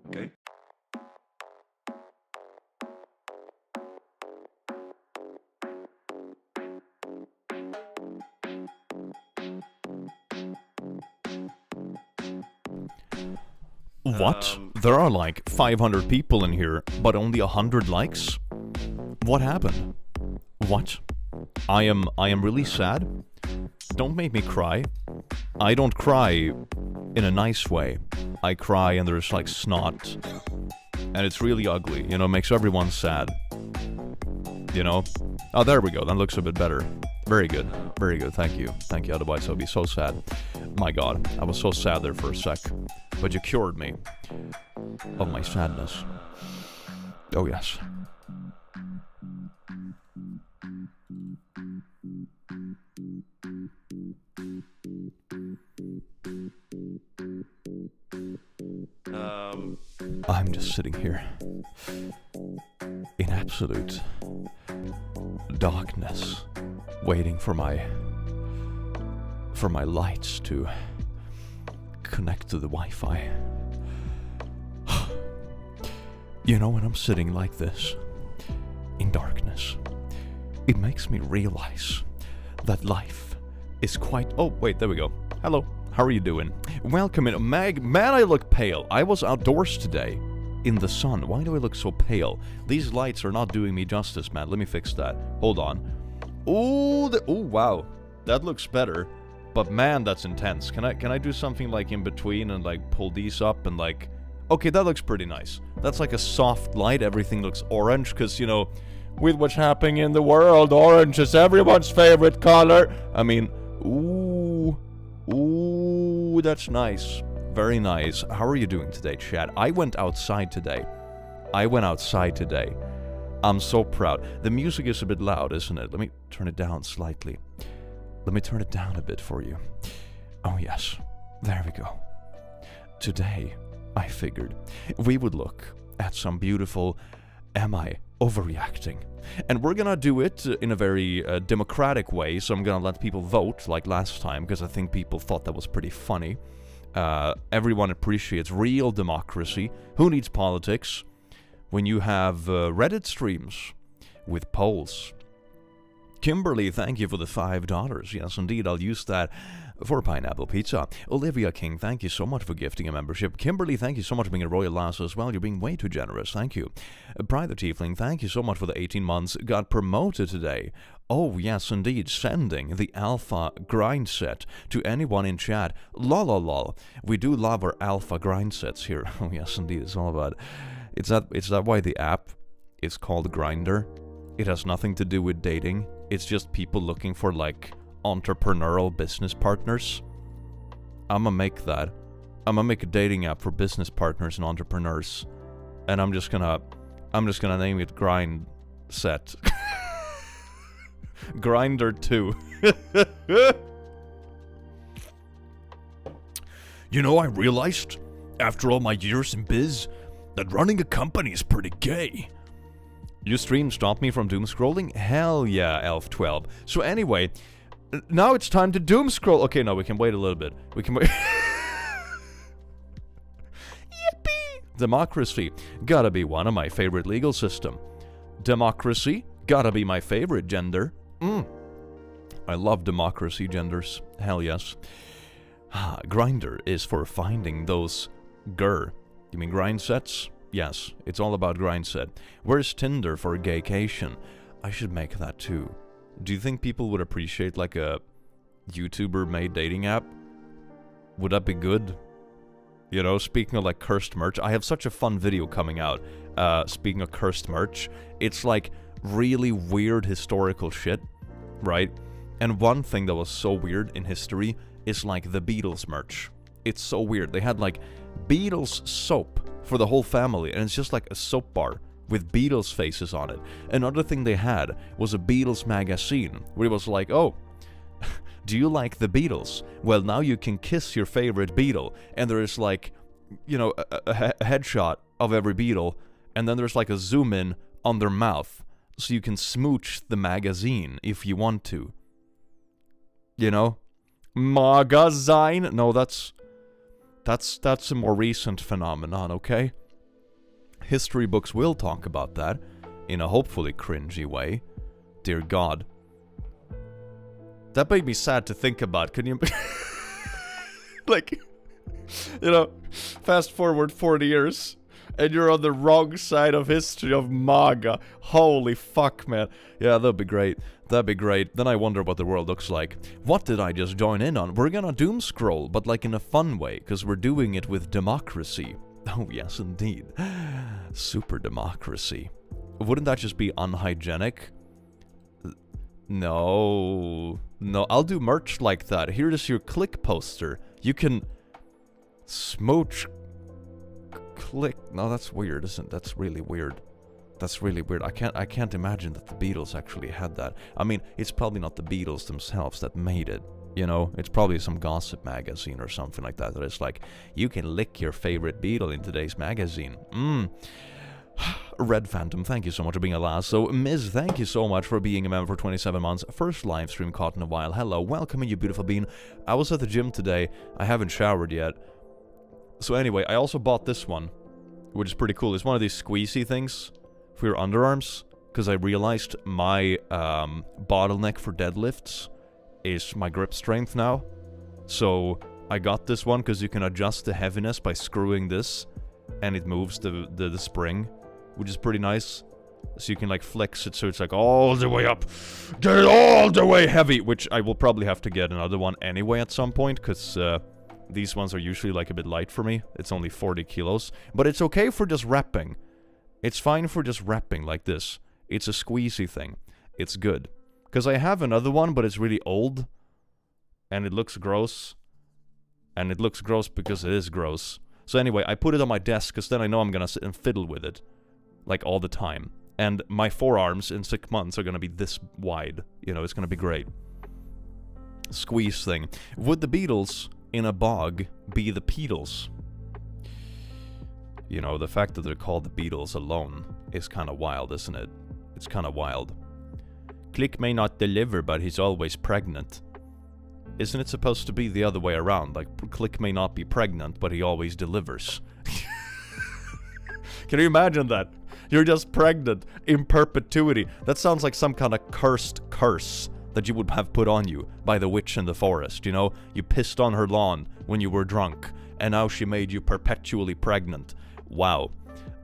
Okay. What? There are like 500 people in here, but only 100 likes? What happened? What? I am really sad. Don't make me cry. I don't cry in a nice way. I cry and there's like snot. And it's really ugly, you know, makes everyone sad. You know? Oh, there we go, that looks a bit better. Very good, thank you. Thank you, otherwise I'll be so sad. My god, I was so sad there for a sec. But you cured me of my sadness. Oh yes. I'm just sitting here in absolute darkness, waiting for my lights to connect to the Wi-Fi. You know, when I'm sitting like this in darkness, it makes me realize that life is quite... Oh, wait, there we go. Hello. How are you doing? Welcome in. Man, I look pale. I was outdoors today in the sun. Why do I look so pale? These lights are not doing me justice, man. Let me fix that. Hold on. Ooh, wow. That looks better. But man, that's intense. Can I do something like in between and like pull these up and like... Okay, that looks pretty nice. That's like a soft light. Everything looks orange because, you know, with what's happening in the world, orange is everyone's favorite color. I mean, ooh, that's nice. Very nice. How are you doing today, chat? I went outside today. I'm so proud. The music is a bit loud, isn't it? Let me turn it down slightly. Let me turn it down a bit for you. Oh yes, there we go. Today, I figured we would look at some beautiful Am I Overreacting? And we're gonna do it in a very democratic way, so I'm gonna let people vote like last time, because I think people thought that was pretty funny. Everyone appreciates real democracy. Who needs politics when you have Reddit streams with polls? Kimberly, thank you for the $5. Yes, indeed, I'll use that for pineapple pizza. Olivia King, thank you so much for gifting a membership. Kimberly, thank you so much for being a Royal Lass as well. You're being way too generous. Thank you. Pride the Tiefling, thank you so much for the 18 months. Got promoted today. Oh, yes, indeed. Sending the alpha grind set to anyone in chat. Lol. We do love our alpha grind sets here. Oh, yes, indeed. It's all about... It's that why the app is called Grindr? It has nothing to do with dating. It's just people looking for, like, entrepreneurial business partners. I'ma make that. I'ma make a dating app for business partners and entrepreneurs. And I'm just gonna name it Grind Set. Grinder 2. You know, I realized after all my years in biz, that running a company is pretty gay. Your stream stopped me from doom scrolling? Hell yeah, Elf12. So anyway, now it's time to doom scroll. Okay, no, we can wait a little bit. We can wait. Yippee! Democracy, gotta be one of my favorite legal system. Democracy, gotta be my favorite gender. I love democracy genders. Hell yes. Grindr is for finding those You mean grind sets? Yes, it's all about grind set. Where's Tinder for gaycation? I should make that too. Do you think people would appreciate like a YouTuber-made dating app? Would that be good? You know, speaking of like cursed merch, I have such a fun video coming out. Speaking of cursed merch, it's like really weird historical shit, right? And one thing that was so weird in history is like the Beatles merch. It's so weird. They had like Beatles soap for the whole family, and it's just like a soap bar with Beatles faces on it. Another thing they had was a Beatles magazine, where it was like, oh, do you like the Beatles? Well, now you can kiss your favorite Beatle. And there is like, you know, a headshot of every Beatle, and then there's like a zoom in on their mouth, so you can smooch the magazine if you want to. You know? Magazine? No, that's a more recent phenomenon, okay? History books will talk about that in a hopefully cringy way. Dear God. That made me sad to think about. Can you... like, you know, fast forward 40 years, and you're on the wrong side of history of MAGA. Holy fuck, man. Yeah, that'd be great. That'd be great. Then I wonder what the world looks like. What did I just join in on? We're gonna doom scroll, but like in a fun way, because we're doing it with democracy. Oh, yes, indeed. Super democracy. Wouldn't that just be unhygienic? No. No, I'll do merch like that. Here is your click poster. You can smooch... click. No, that's weird, isn't it? That's really weird. That's really weird. I can't imagine that the Beatles actually had that. I mean, it's probably not the Beatles themselves that made it. You know, it's probably some gossip magazine or something like that. That is like, you can lick your favorite Beatle in today's magazine. Red Phantom, thank you so much for being a last. So, Ms., thank you so much for being a member for 27 months. First live stream caught in a while. Hello, welcome in, you beautiful bean. I was at the gym today. I haven't showered yet. So anyway, I also bought this one, which is pretty cool. It's one of these squeezy things for your underarms, because I realized my bottleneck for deadlifts is my grip strength now. So I got this one because you can adjust the heaviness by screwing this, and it moves the spring, which is pretty nice. So you can like flex it so it's like all the way up, get it all the way heavy, which I will probably have to get another one anyway at some point, because these ones are usually like a bit light for me. It's only 40 kilos, but it's okay for just repping. It's fine for just repping like this. It's a squeezy thing. It's good. Because I have another one, but it's really old, and it looks gross. And it looks gross because it is gross. So anyway, I put it on my desk, because then I know I'm gonna sit and fiddle with it. Like, all the time. And my forearms in 6 months are gonna be this wide. You know, it's gonna be great. Squeeze thing. Would the Beatles in a bog be the Beatles? You know, the fact that they're called the Beatles alone is kind of wild, isn't it? It's kind of wild. Click may not deliver, but he's always pregnant. Isn't it supposed to be the other way around? Like, Click may not be pregnant, but he always delivers. Can you imagine that? You're just pregnant in perpetuity. That sounds like some kind of cursed curse that you would have put on you by the witch in the forest, you know? You pissed on her lawn when you were drunk, and now she made you perpetually pregnant. Wow.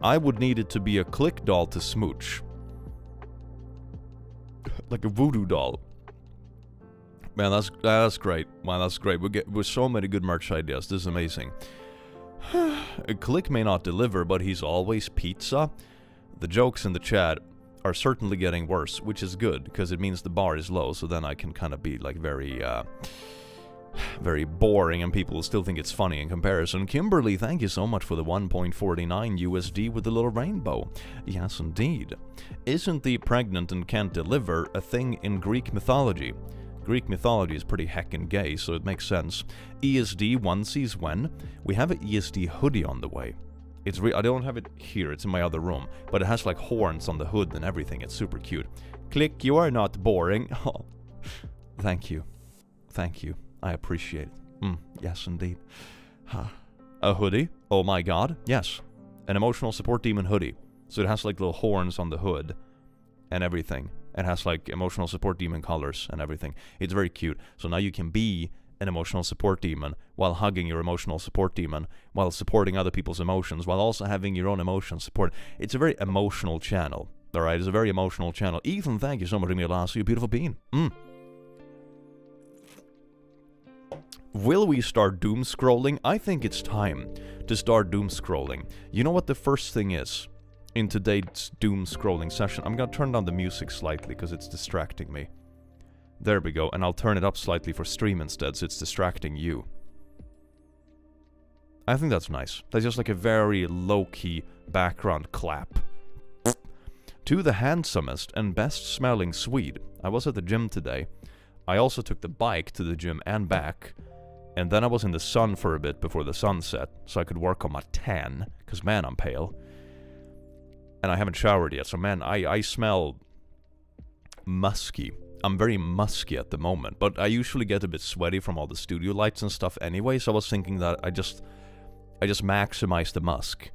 I would need it to be a Click doll to smooch. Like a voodoo doll. Man, that's great. Wow, that's great. We're so many good merch ideas. This is amazing. A Click may not deliver, but he's always pizza. The jokes in the chat are certainly getting worse, which is good, because it means the bar is low, so then I can kind of be like very boring, and people will still think it's funny in comparison. Kimberly, thank you so much for the 1.49 USD with the little rainbow. Yes, indeed. Isn't the pregnant and can't deliver a thing in Greek mythology? Greek mythology is pretty heckin' gay, so it makes sense. ESD onesies when? We have an ESD hoodie on the way. I don't have it here, it's in my other room, but it has like horns on the hood and everything. It's super cute. Click, you are not boring. Oh, thank you. Thank you. I appreciate it. Yes, indeed. A hoodie? Oh my god. Yes. An emotional support demon hoodie. So it has like little horns on the hood and everything. It has like emotional support demon colors and everything. It's very cute. So now you can be an emotional support demon while hugging your emotional support demon, while supporting other people's emotions, while also having your own emotion support. It's a very emotional channel. Alright, it's a very emotional channel. Ethan, thank you so much for me last, you beautiful bean. Will we start doom scrolling? I think it's time to start doom scrolling. You know what the first thing is in today's doom scrolling session? I'm gonna turn down the music slightly because it's distracting me. There we go, and I'll turn it up slightly for stream instead, so it's distracting you. I think that's nice. That's just like a very low-key background clap. To the handsomest and best-smelling Swede. I was at the gym today. I also took the bike to the gym and back. And then I was in the sun for a bit before the sun set, so I could work on my tan, because man, I'm pale. And I haven't showered yet, so man, I smell musky. I'm very musky at the moment, but I usually get a bit sweaty from all the studio lights and stuff anyway, so I was thinking that I just maximize the musk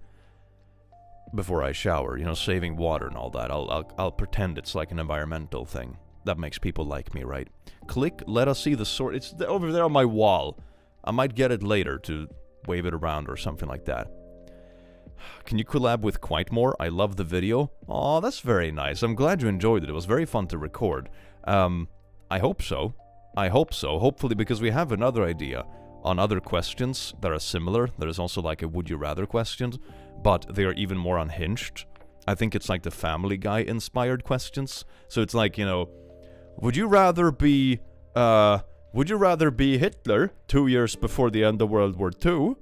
before I shower, you know, saving water and all that. I'll pretend it's like an environmental thing. That makes people like me, right? Click, let us see the sword. It's over there on my wall. I might get it later to wave it around or something like that. Can you collab with Quite More? I love the video. Aw, that's very nice. I'm glad you enjoyed it. It was very fun to record. I hope so. I hope so. Hopefully, because we have another idea on other questions that are similar. There is also like a would you rather question, but they are even more unhinged. I think it's like the Family Guy inspired questions. So it's like, you know, would you rather be Hitler 2 years before the end of World War II,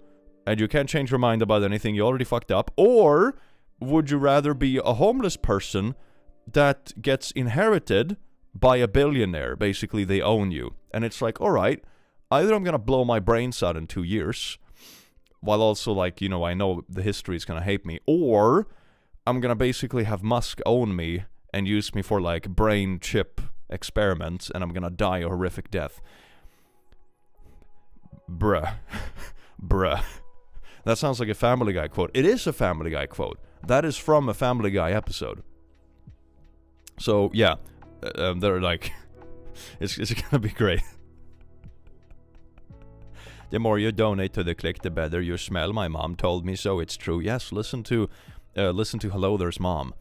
and you can't change your mind about anything, you already fucked up, or would you rather be a homeless person that gets inherited by a billionaire? Basically, they own you. And it's like, alright, either I'm gonna blow my brains out in 2 years, while also, like, you know, I know the history is gonna hate me, or I'm gonna basically have Musk own me and use me for, like, brain chip experiments, and I'm gonna die a horrific death. Bruh. Bruh. That sounds like a Family Guy quote. It is a Family Guy quote. That is from a Family Guy episode. So, yeah. They're like... it's gonna be great. The more you donate to the click, the better you smell. My mom told me so. It's true. Yes, listen to Hello There's Mom.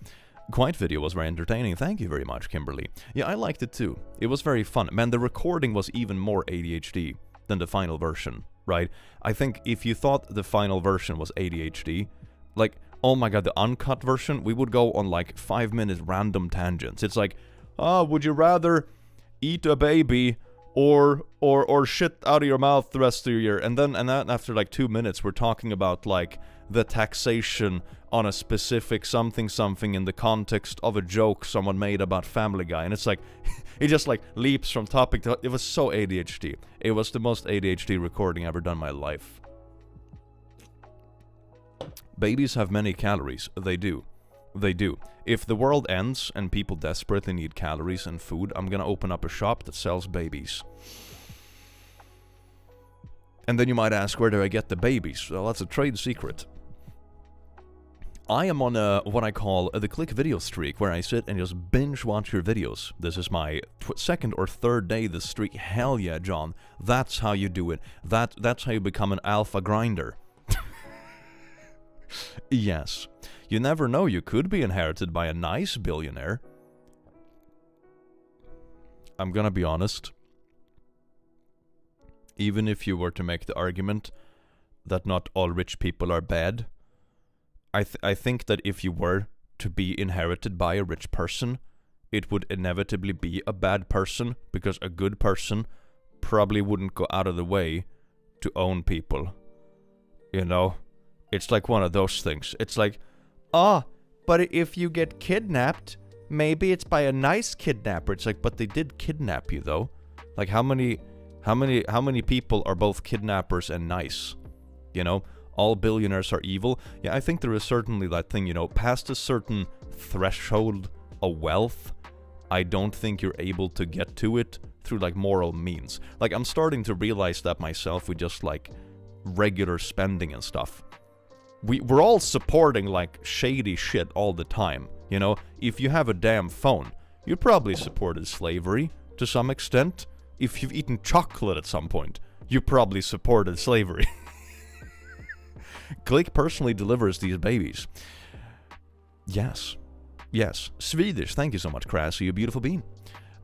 Quiet video was very entertaining. Thank you very much, Kimberly. Yeah, I liked it too. It was very fun. Man, the recording was even more ADHD than the final version, right? I think if you thought the final version was ADHD, like, oh my god, the uncut version, we would go on like 5-minute random tangents. It's like, would you rather eat a baby or shit out of your mouth the rest of your year? And then after like 2 minutes, we're talking about like the taxation on a specific something in the context of a joke someone made about Family Guy. And it's like, it just like leaps from topic to... It was so ADHD. It was the most ADHD recording I've ever done in my life. Babies have many calories. They do. They do. If the world ends and people desperately need calories and food, I'm gonna open up a shop that sells babies. And then you might ask, where do I get the babies? Well, that's a trade secret. I am on what I call the click video streak, where I sit and just binge watch your videos. This is my second or third day this streak. Hell yeah, John. That's how you do it. That's how you become an alpha grinder. Yes. You never know, you could be inherited by a nice billionaire. I'm gonna be honest. Even if you were to make the argument that not all rich people are bad, I think that if you were to be inherited by a rich person, it would inevitably be a bad person, because a good person probably wouldn't go out of the way to own people. You know? It's like one of those things. It's like, but if you get kidnapped, maybe it's by a nice kidnapper. It's like, but they did kidnap you, though. Like, how many people are both kidnappers and nice? You know, all billionaires are evil. Yeah, I think there is certainly that thing, you know, past a certain threshold of wealth, I don't think you're able to get to it through, like, moral means. Like, I'm starting to realize that myself with just, like, regular spending and stuff. We're all supporting, like, shady shit all the time, you know? If you have a damn phone, you probably supported slavery to some extent. If you've eaten chocolate at some point, you probably supported slavery. Click personally delivers these babies. Yes. Yes. Swedish, thank you so much, Krassy, you beautiful bean.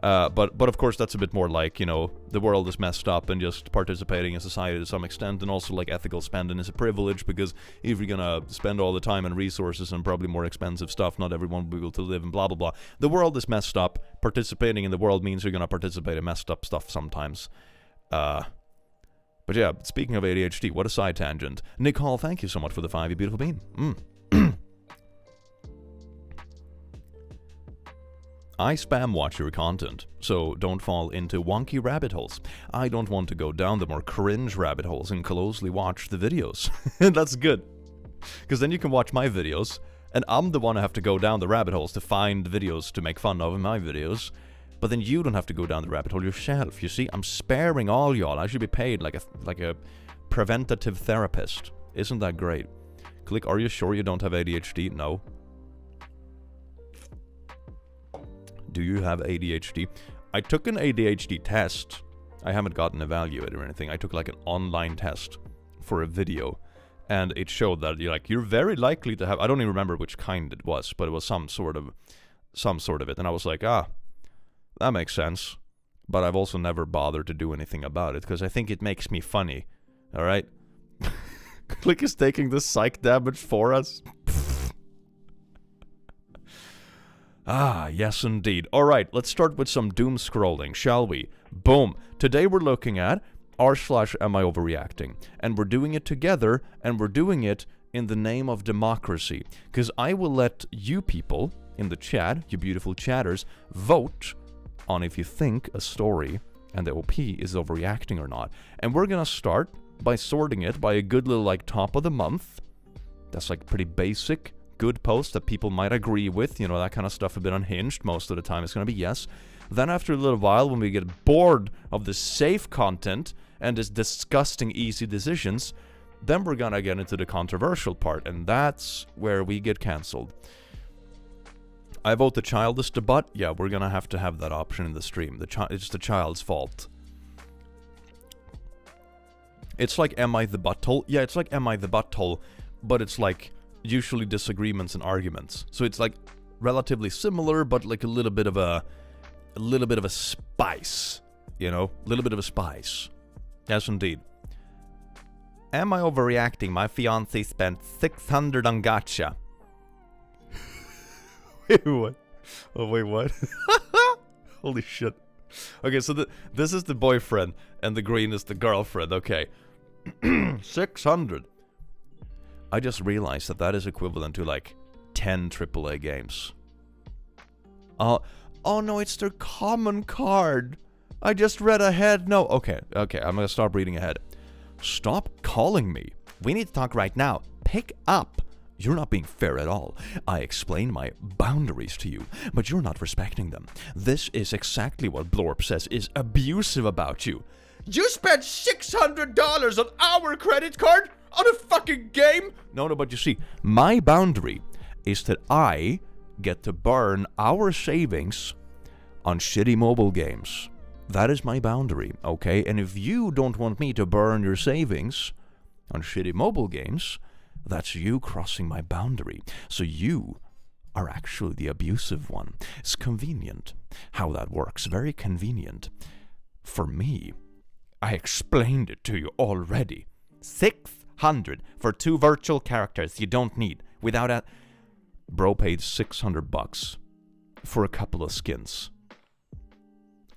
But of course that's a bit more like, you know, the world is messed up and just participating in society to some extent, and also like ethical spending is a privilege, because if you're gonna spend all the time and resources and probably more expensive stuff, not everyone will be able to live and blah blah blah. The world is messed up. Participating in the world means you're gonna participate in messed up stuff sometimes. But yeah, speaking of ADHD, what a side tangent. Nicole, thank you so much for the 5, you beautiful bean. I spam watch your content, so don't fall into wonky rabbit holes. I don't want to go down the more cringe rabbit holes and closely watch the videos. That's good. Because then you can watch my videos, and I'm the one who have to go down the rabbit holes to find videos to make fun of in my videos. But then you don't have to go down the rabbit hole yourself. You see, I'm sparing all y'all. I should be paid like a preventative therapist. Isn't that great? Click, are you sure you don't have ADHD? No. Do you have ADHD? I took an ADHD test. I haven't gotten evaluated or anything. I took like an online test for a video, and it showed that you're very likely to have, I don't even remember which kind it was, but it was some sort of it. And I was like, that makes sense. But I've also never bothered to do anything about it, because I think it makes me funny. Alright? Click is taking the psych damage for us. Yes indeed. Alright, let's start with some doom scrolling, shall we? Boom. Today we're looking at r/AmIOverreacting. And we're doing it together, and we're doing it in the name of democracy. Because I will let you people in the chat, you beautiful chatters, vote on if you think a story and the OP is overreacting or not. And we're gonna start by sorting it by a good little, like, top of the month. That's, like, pretty basic. Good post that people might agree with, you know, that kind of stuff, a bit unhinged. Most of the time it's going to be yes. Then after a little while, when we get bored of the safe content and this disgusting easy decisions, then we're going to get into the controversial part, and that's where we get cancelled. I vote the child is the butt. Yeah, we're going to have that option in the stream. It's the child's fault. It's like, am I the butthole? Yeah, it's like, am I the butthole? But it's like usually disagreements and arguments. So it's like relatively similar, but like a little bit of a spice, you know, a little bit of a spice. Yes, indeed. Am I overreacting? My fiance spent 600 on Gacha. Wait, what? Oh, wait, what? Holy shit. Okay, so this is the boyfriend, and the green is the girlfriend. Okay. 600. I just realized that is equivalent to like 10 AAA games. Oh no, it's their common card. I just read ahead. No, okay, I'm gonna stop reading ahead. Stop calling me. We need to talk right now. Pick up. You're not being fair at all. I explained my boundaries to you, but you're not respecting them. This is exactly what Blorp says is abusive about you. You spent $600 on our credit card? On a fucking game? No, but you see, my boundary is that I get to burn our savings on shitty mobile games. That is my boundary, okay? And if you don't want me to burn your savings on shitty mobile games, that's you crossing my boundary. So you are actually the abusive one. It's convenient how that works. Very convenient. For me, I explained it to you already. 600 for 2 virtual characters you don't need. Without that, bro paid $600 for a couple of skins.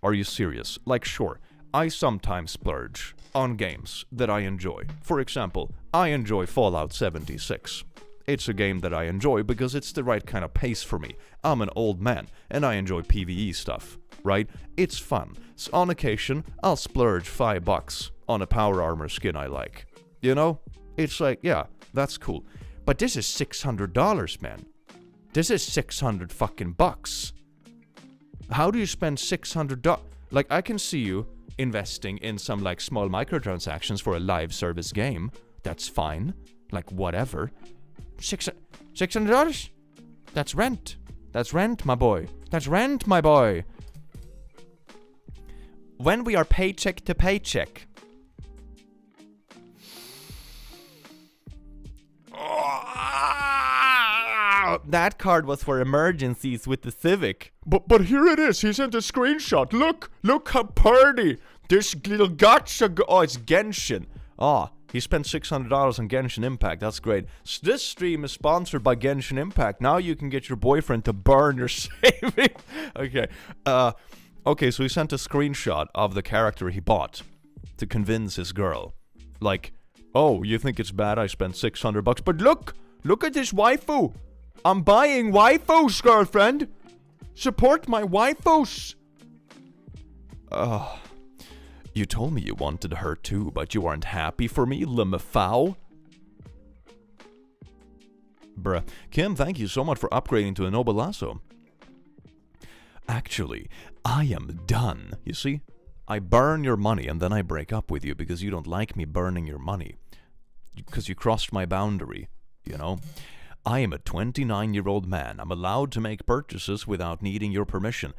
Are you serious? Like, sure, I sometimes splurge on games that I enjoy. For example, I enjoy Fallout 76. It's a game that I enjoy because it's the right kind of pace for me. I'm an old man, and I enjoy PvE stuff, right? It's fun. So on occasion, I'll splurge $5 on a power armor skin I like. You know? It's like, yeah, that's cool. But this is $600, man. This is 600 fucking bucks. How do you spend $600? Like, I can see you investing in some, like, small microtransactions for a live service game. That's fine. Like, whatever. $600? That's rent. That's rent, my boy. That's rent, my boy. When we are paycheck to paycheck. That card was for emergencies with the Civic. But here it is. He sent a screenshot. Look how pretty. This little gacha. Oh, it's Genshin. Oh, he spent $600 on Genshin Impact. That's great. This stream is sponsored by Genshin Impact. Now you can get your boyfriend to burn your savings. Okay. Okay, so he sent a screenshot of the character he bought to convince his girl. Like, oh, you think it's bad I spent $600? But look at this waifu. I'm buying waifus, girlfriend. Support my waifus. You told me you wanted her too, but you aren't happy for me, Lemafau? Bruh. Kim, thank you so much for upgrading to a Noble Lasso. Actually, I am done. You see? I burn your money and then I break up with you because you don't like me burning your money. Because you crossed my boundary, you know? I am a 29-year-old man. I'm allowed to make purchases without needing your permission.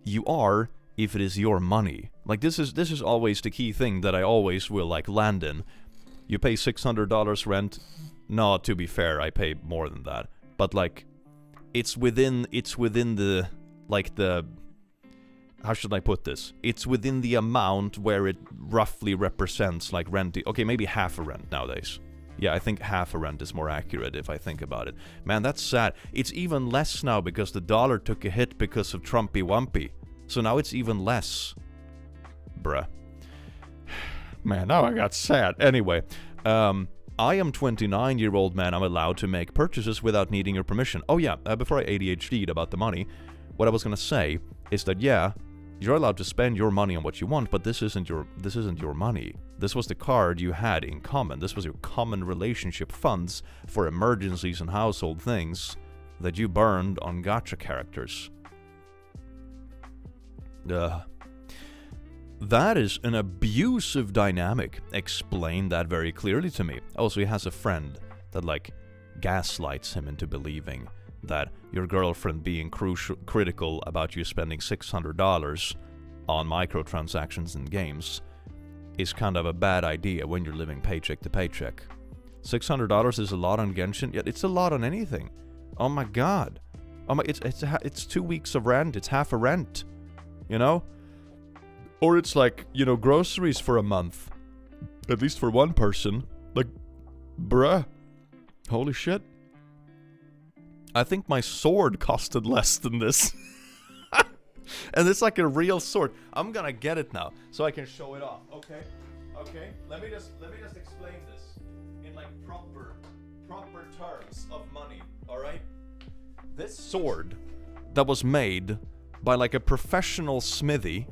You are, if it is your money. Like, this is always the key thing that I always will, like, land in. You pay $600 rent. No, to be fair, I pay more than that. But, like, it's within the, like, the... How should I put this? It's within the amount where it roughly represents, like, rent. Okay, maybe half a rent nowadays. Yeah, I think half a rent is more accurate if I think about it. Man, that's sad. It's even less now because the dollar took a hit because of Trumpy Wumpy. So now it's even less. Bruh. Man, now I got sad. Anyway, I am 29-year-old man. I'm allowed to make purchases without needing your permission. Oh yeah, before I ADHD'd about the money, what I was gonna say is that, yeah, you're allowed to spend your money on what you want, but this isn't your money. This was the card you had in common. This was your common relationship funds for emergencies and household things that you burned on gacha characters. That is an abusive dynamic. Explain that very clearly to me. Also, he has a friend that, like, gaslights him into believing that your girlfriend being critical about you spending $600 on microtransactions in games is kind of a bad idea when you're living paycheck to paycheck. $600 is a lot on Genshin, yet it's a lot on anything. Oh my god. Oh my, it's 2 weeks of rent, it's half a rent. You know? Or it's like, you know, groceries for a month. At least for one person. Like, bruh. Holy shit. I think my sword costed less than this. And it's like a real sword. I'm gonna get it now, so I can show it off. Okay? Okay? Let me just explain this in, like, proper terms of money, alright? This sword that was made by, like, a professional smithy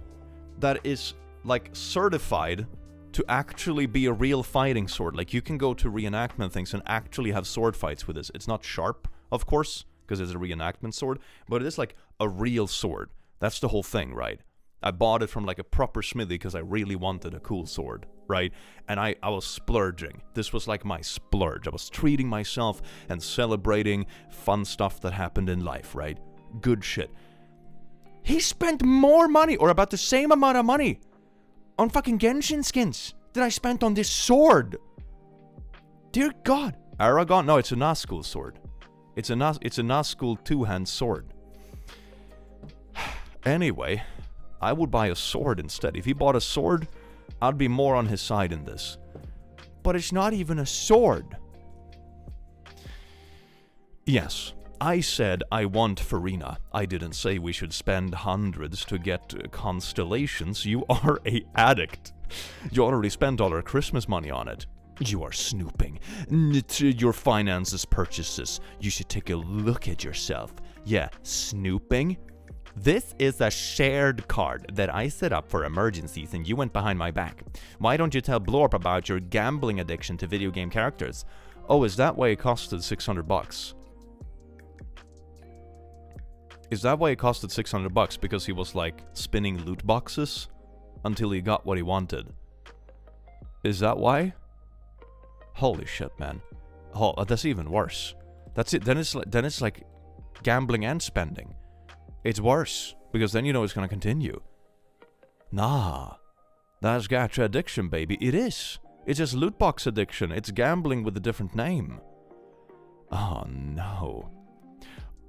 that is, like, certified to actually be a real fighting sword. Like, you can go to reenactment things and actually have sword fights with this. It's not sharp, of course, because it's a reenactment sword, but it is like a real sword. That's the whole thing, right? I bought it from, like, a proper smithy because I really wanted a cool sword, right? And I was splurging. This was like my splurge. I was treating myself and celebrating fun stuff that happened in life, right? Good shit. He spent more money, or about the same amount of money, on fucking Genshin skins that I spent on this sword. Dear God. Aragon? No, it's a Nazgul sword. It's a Nazgul two-hand sword. Anyway, I would buy a sword instead. If he bought a sword, I'd be more on his side in this. But it's not even a sword. Yes, I said I want Farina. I didn't say we should spend hundreds to get constellations. You are a addict. You already spent all our Christmas money on it. You are snooping into your finances purchases. You should take a look at yourself. Yeah, snooping? This is a shared card that I set up for emergencies and you went behind my back. Why don't you tell Blorp about your gambling addiction to video game characters? Oh, is that why it costed $600? Is that why it costed $600? Because he was like spinning loot boxes until he got what he wanted? Is that why? Holy shit, man. Oh, that's even worse. That's it. Then it's like gambling and spending. It's worse, because then you know it's gonna continue. Nah. That's gacha addiction, baby. It is. It's just loot box addiction. It's gambling with a different name. Oh, no.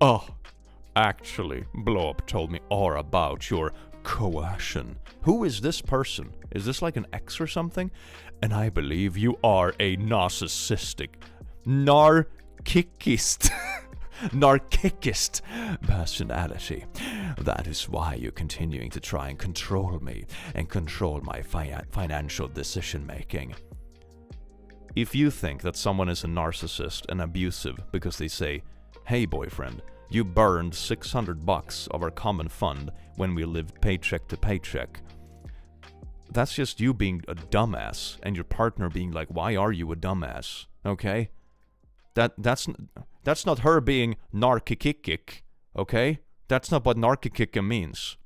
Oh, actually, Blow Up told me all about your coercion. Who is this person? Is this like an ex or something? And I believe you are a narcissistic, narcissist personality. That is why you're continuing to try and control me and control my financial decision making. If you think that someone is a narcissist and abusive because they say, hey boyfriend, you burned $600 of our common fund when we lived paycheck to paycheck, that's just you being a dumbass and your partner being like, why are you a dumbass? Okay? That's not her being narcissistic, okay? That's not what narcissistic means.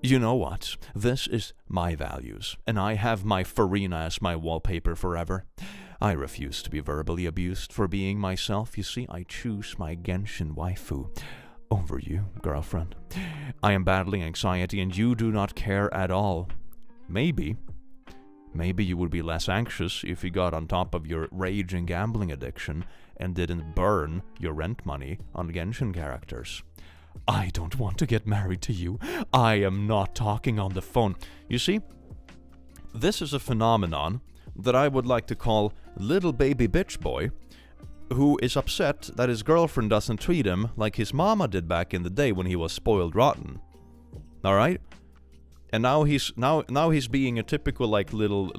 You know what? This is my values, and I have my Farina as my wallpaper forever. I refuse to be verbally abused for being myself. You see, I choose my Genshin waifu over you, girlfriend. I am battling anxiety, and you do not care at all. Maybe you would be less anxious if you got on top of your rage and gambling addiction and didn't burn your rent money on Genshin characters. I don't want to get married to you. I am not talking on the phone. You see, this is a phenomenon that I would like to call little baby bitch boy, who is upset that his girlfriend doesn't treat him like his mama did back in the day when he was spoiled rotten. Alright? And now he's being a typical like little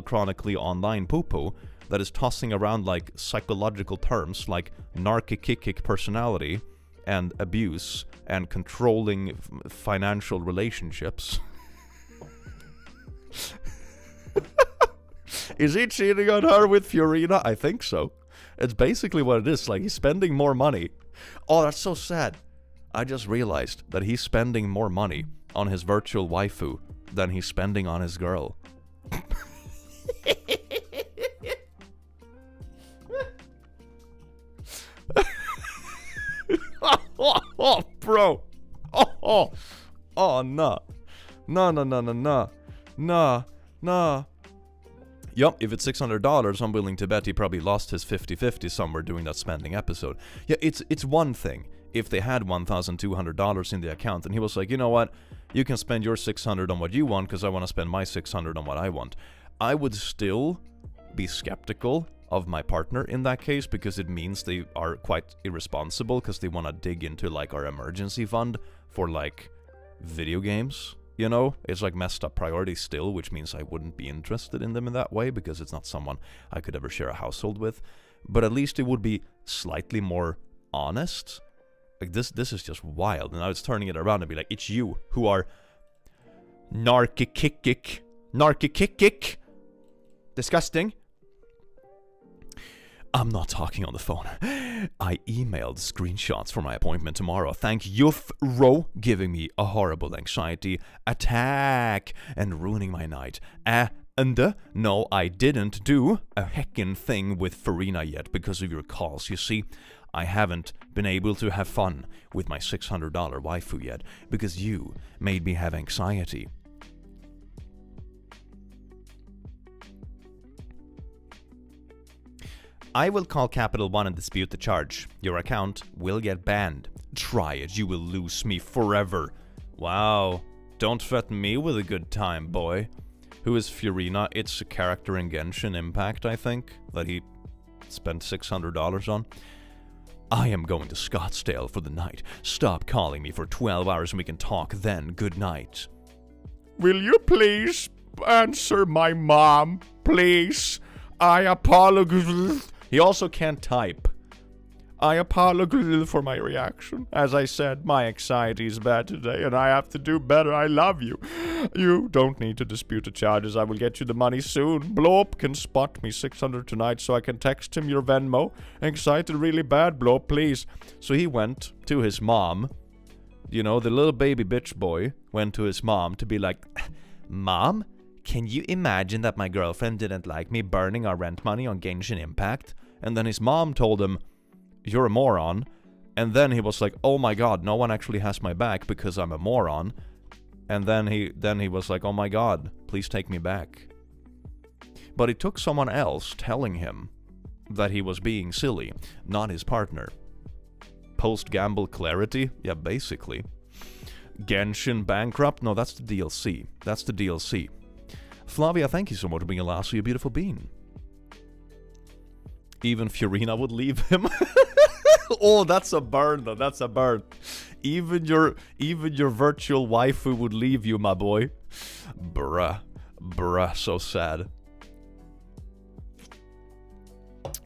chronically online poo-poo that is tossing around like psychological terms like narcissistic personality and abuse and controlling financial relationships. Is he cheating on her with Fiorina? I think so. It's basically what it is. Like, he's spending more money. Oh, that's so sad. I just realized that he's spending more money on his virtual waifu than he's spending on his girl. Oh, bro. No. Yup, if it's $600, I'm willing to bet he probably lost his 50-50 somewhere doing that spending episode. Yeah, it's one thing if they had $1,200 in the account and he was like, you know what, you can spend your $600 on what you want because I want to spend my $600 on what I want. I would still be skeptical of my partner in that case because it means they are quite irresponsible because they want to dig into like our emergency fund for like video games. You know, it's like messed up priorities still, which means I wouldn't be interested in them in that way because it's not someone I could ever share a household with. But at least it would be slightly more honest. Like this is just wild. And I was turning it around and be like, it's you who are narcissistic, disgusting. I'm not talking on the phone. I emailed screenshots for my appointment tomorrow. Thank you, Ro, giving me a horrible anxiety attack and ruining my night. And no, I didn't do a heckin' thing with Farina yet because of your calls. You see, I haven't been able to have fun with my $600 waifu yet because you made me have anxiety. I will call Capital One and dispute the charge. Your account will get banned. Try it, you will lose me forever. Wow, don't threaten me with a good time, boy. Who is Fiorina? It's a character in Genshin Impact, I think, that he spent $600 on. I am going to Scottsdale for the night. Stop calling me for 12 hours and we can talk then. Good night. Will you please answer my mom, please. I apologize. He also can't type. I apologize for my reaction. As I said, my anxiety is bad today and I have to do better. I love you. You don't need to dispute the charges. I will get you the money soon. Blow up can spot me 600 tonight so I can text him your Venmo. Anxiety really bad, Blow up, please. So he went to his mom. You know, the little baby bitch boy went to his mom to be like, Mom, can you imagine that my girlfriend didn't like me burning our rent money on Genshin Impact? And then his mom told him, you're a moron. And then he was like, oh my god, no one actually has my back because I'm a moron. And then he was like, oh my god, please take me back. But it took someone else telling him that he was being silly, not his partner. Post-gamble clarity? Yeah, basically. Genshin bankrupt? No, that's the DLC. That's the DLC. Flavia, thank you so much for being a lasso, you beautiful bean. Even Fiorina would leave him. Oh, that's a burn though, that's a burn. Even your virtual waifu would leave you, my boy. Bruh, so sad.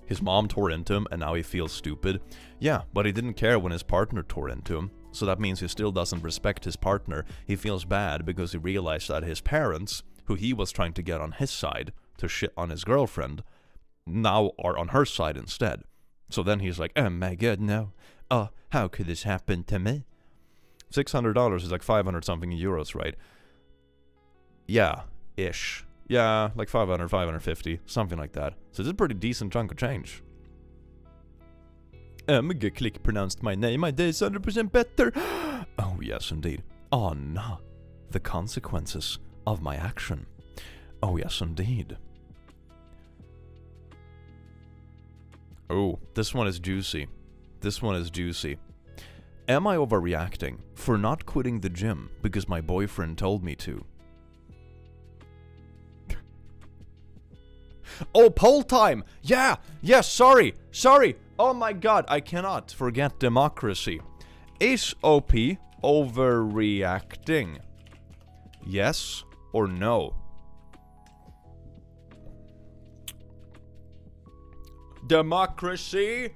His mom tore into him and now he feels stupid. Yeah, but he didn't care when his partner tore into him. So that means he still doesn't respect his partner. He feels bad because he realized that his parents, who he was trying to get on his side to shit on his girlfriend, now are on her side instead. So then he's like, oh my god, no. Oh, how could this happen to me? $600 is like 500 something euros, right? Yeah, ish. Yeah, like 500, 550, something like that. So it's a pretty decent chunk of change. Click pronounced my name. My day is 100% better. Oh, yes, indeed. Oh, no. The consequences of my action. Oh, yes, indeed. Oh, this one is juicy. This one is juicy. Am I overreacting for not quitting the gym because my boyfriend told me to? Oh, poll time! Yeah! Yes, sorry! Oh my god, I cannot forget democracy. Is OP overreacting? Yes or no? Democracy!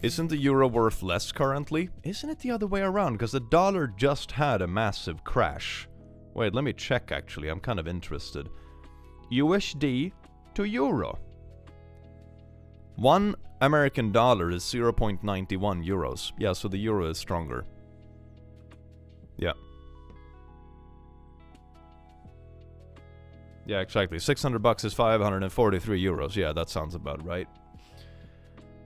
Isn't the euro worth less currently? Isn't it the other way around? Because the dollar just had a massive crash. Wait, let me check actually, I'm kind of interested. USD to euro. 1 American dollar is 0.91 euros. Yeah, so the euro is stronger. Yeah. Yeah, exactly. 600 bucks is 543 euros. Yeah, that sounds about right.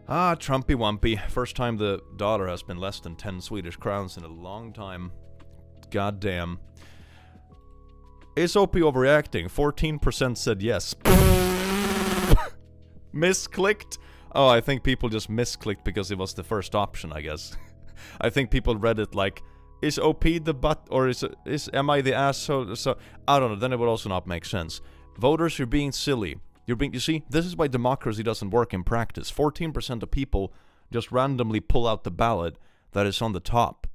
Ah, Trumpy Wumpy. First time the dollar has been less than 10 Swedish crowns in a long time. God damn. Is OP overreacting? 14% said yes. Misclicked? Oh, I think people just misclicked because it was the first option, I guess. I think people read it like, is OP the butt, or am I the asshole? So, I don't know, then it would also not make sense. Voters, you're being silly. You see, this is why democracy doesn't work in practice. 14% of people just randomly pull out the ballot that is on the top.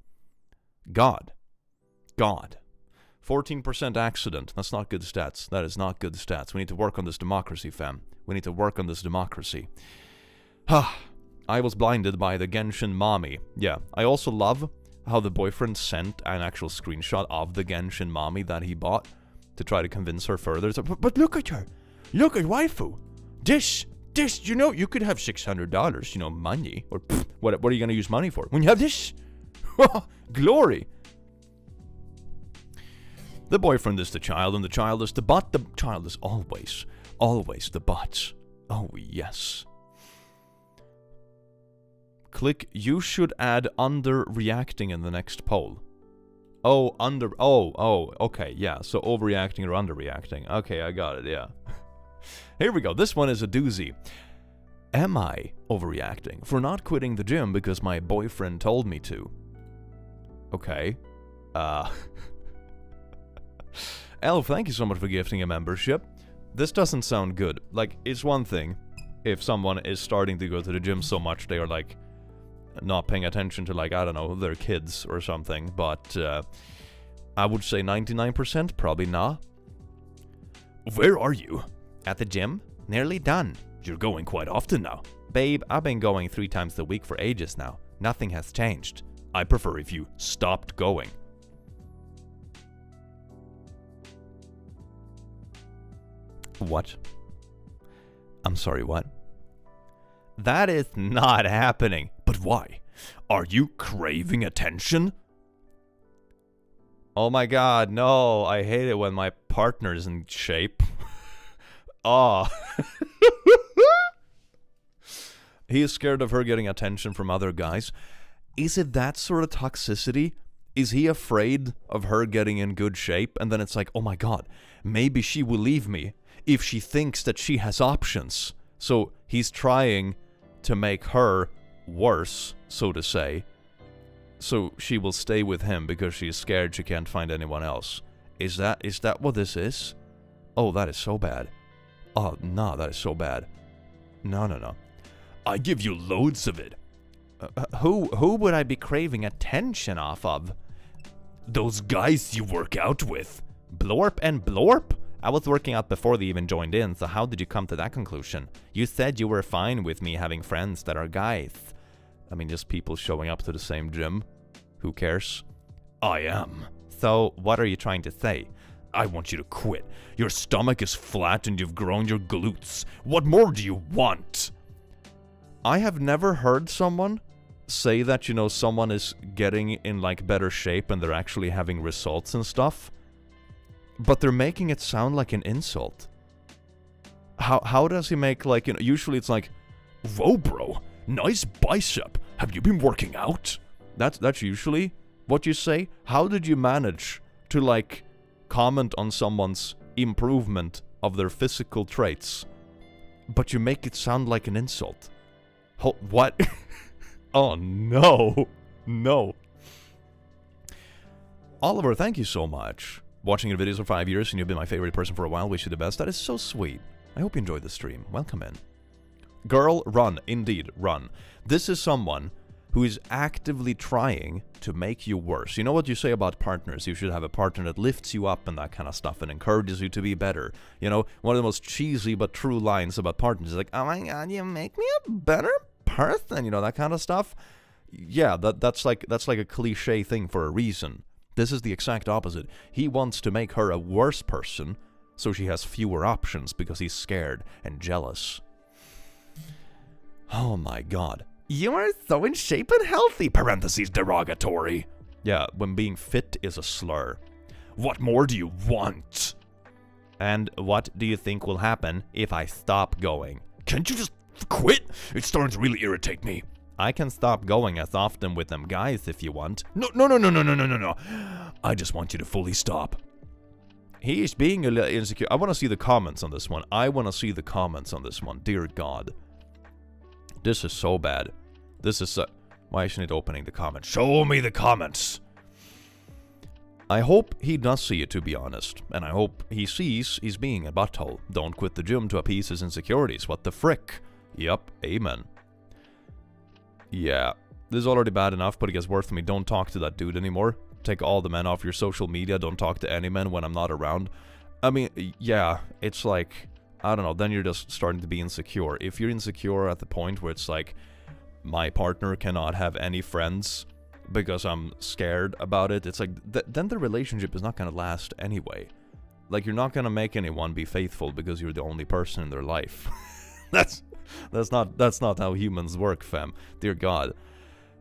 God. 14% accident. That's not good stats. That is not good stats. We need to work on this democracy, fam. We need to work on this democracy. I was blinded by the Genshin mommy. Yeah, I also love how the boyfriend sent an actual screenshot of the Genshin mommy that he bought to try to convince her further. So, but look at her. Look at waifu. This, you know, you could have $600, you know, money. Or pff, what are you going to use money for? When you have this? Glory. The boyfriend is the child and the child is the bot. The child is always the bot. Oh, yes. Click, you should add underreacting in the next poll. Oh, okay, yeah, so overreacting or underreacting. Okay, I got it, yeah. Here we go, this one is a doozy. Am I overreacting for not quitting the gym because my boyfriend told me to? Okay. Elf, thank you so much for gifting a membership. This doesn't sound good. Like, it's one thing if someone is starting to go to the gym so much they are, like, not paying attention to, like, I don't know, their kids or something, but I would say 99% probably not. Where are you? At the gym. Nearly done. You're going quite often now. Babe, I've been going 3 times a week for ages now. Nothing has changed. I prefer if you stopped going. What? I'm sorry, what? That is not happening. But why? Are you craving attention? Oh my god, no. I hate it when my partner's in shape. Oh. He is scared of her getting attention from other guys. Is it that sort of toxicity? Is he afraid of her getting in good shape? And then it's like, oh my god, maybe she will leave me if she thinks that she has options. So he's trying to make her worse, so to say. So she will stay with him because she's scared she can't find anyone else. Is that what this is? Oh, that is so bad. Oh, no, that is so bad. No. I give you loads of it. Who would I be craving attention off of? Those guys you work out with. Blorp and Blorp? I was working out before they even joined in, so how did you come to that conclusion? You said you were fine with me having friends that are guys. I mean, just people showing up to the same gym. Who cares? I am. So, what are you trying to say? I want you to quit. Your stomach is flat and you've grown your glutes. What more do you want? I have never heard someone say that, you know, someone is getting in, like, better shape and they're actually having results and stuff. But they're making it sound like an insult. How does he make, like, you know, usually it's like, whoa, bro, nice bicep. Have you been working out? That's usually what you say. How did you manage to, like, comment on someone's improvement of their physical traits, but you make it sound like an insult? What? Oh, no. No. Oliver, thank you so much. Watching your videos for 5 years and you've been my favorite person for a while. Wish you the best. That is so sweet. I hope you enjoyed the stream. Welcome in. Girl, run. Indeed, run. This is someone who is actively trying to make you worse. You know what you say about partners? You should have a partner that lifts you up and that kind of stuff and encourages you to be better. You know, one of the most cheesy but true lines about partners is like, oh my god, you make me a better person. You know, that kind of stuff. Yeah, that's like a cliche thing for a reason. This is the exact opposite. He wants to make her a worse person so she has fewer options because he's scared and jealous. Oh my god. You are so in shape and healthy, parentheses derogatory. Yeah, when being fit is a slur. What more do you want? And what do you think will happen if I stop going? Can't you just quit? It's starting to really irritate me. I can stop going as often with them guys if you want. No. I just want you to fully stop. He is being a little insecure. I want to see the comments on this one. Dear God. This is so bad. This is why isn't it opening the comments? Show me the comments. I hope he does see it, to be honest. And I hope he sees he's being a butthole. Don't quit the gym to appease his insecurities. What the frick? Yup, amen. Yeah, this is already bad enough, but it gets worse for me. Don't talk to that dude anymore. Take all the men off your social media. Don't talk to any men when I'm not around. I mean, yeah, it's like, I don't know, then you're just starting to be insecure. If you're insecure at the point where it's like, my partner cannot have any friends because I'm scared about it, it's like, then the relationship is not going to last anyway. Like, you're not going to make anyone be faithful because you're the only person in their life. That's not how humans work, fam. Dear God.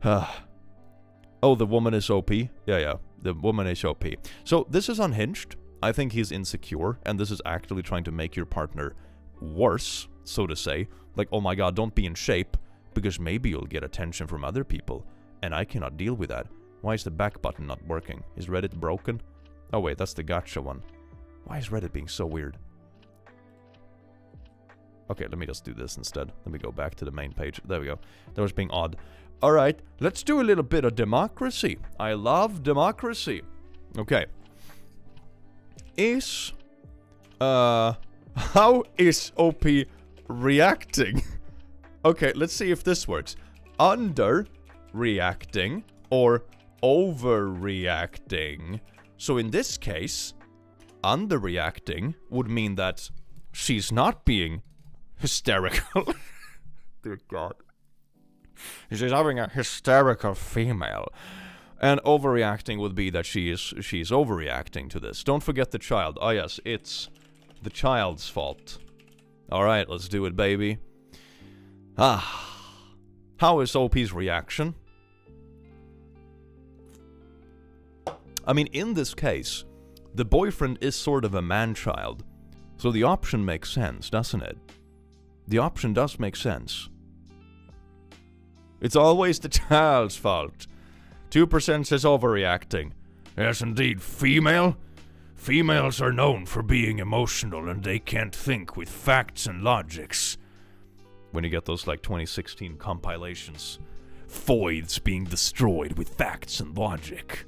Oh, the woman is OP? Yeah, the woman is OP. So, this is unhinged. I think he's insecure, and this is actively trying to make your partner worse, so to say. Like, oh my god, don't be in shape, because maybe you'll get attention from other people, and I cannot deal with that. Why is the back button not working? Is Reddit broken? Oh wait, that's the Gacha one. Why is Reddit being so weird? Okay, let me just do this instead. Let me go back to the main page. There we go. That was being odd. Alright, let's do a little bit of democracy. I love democracy. Okay. How is OP reacting? Okay, let's see if this works. Underreacting or overreacting. So in this case, underreacting would mean that she's not being hysterical. Dear God. She's having a hysterical female. And overreacting would be that she's overreacting to this. Don't forget the child. Oh yes, it's the child's fault. Alright, let's do it, baby. How is OP's reaction? I mean, in this case, the boyfriend is sort of a man-child. So the option makes sense, doesn't it? The option does make sense. It's always the child's fault. 2% says overreacting. Yes, indeed. Female? Females are known for being emotional and they can't think with facts and logics. When you get those, like, 2016 compilations. Foids being destroyed with facts and logic.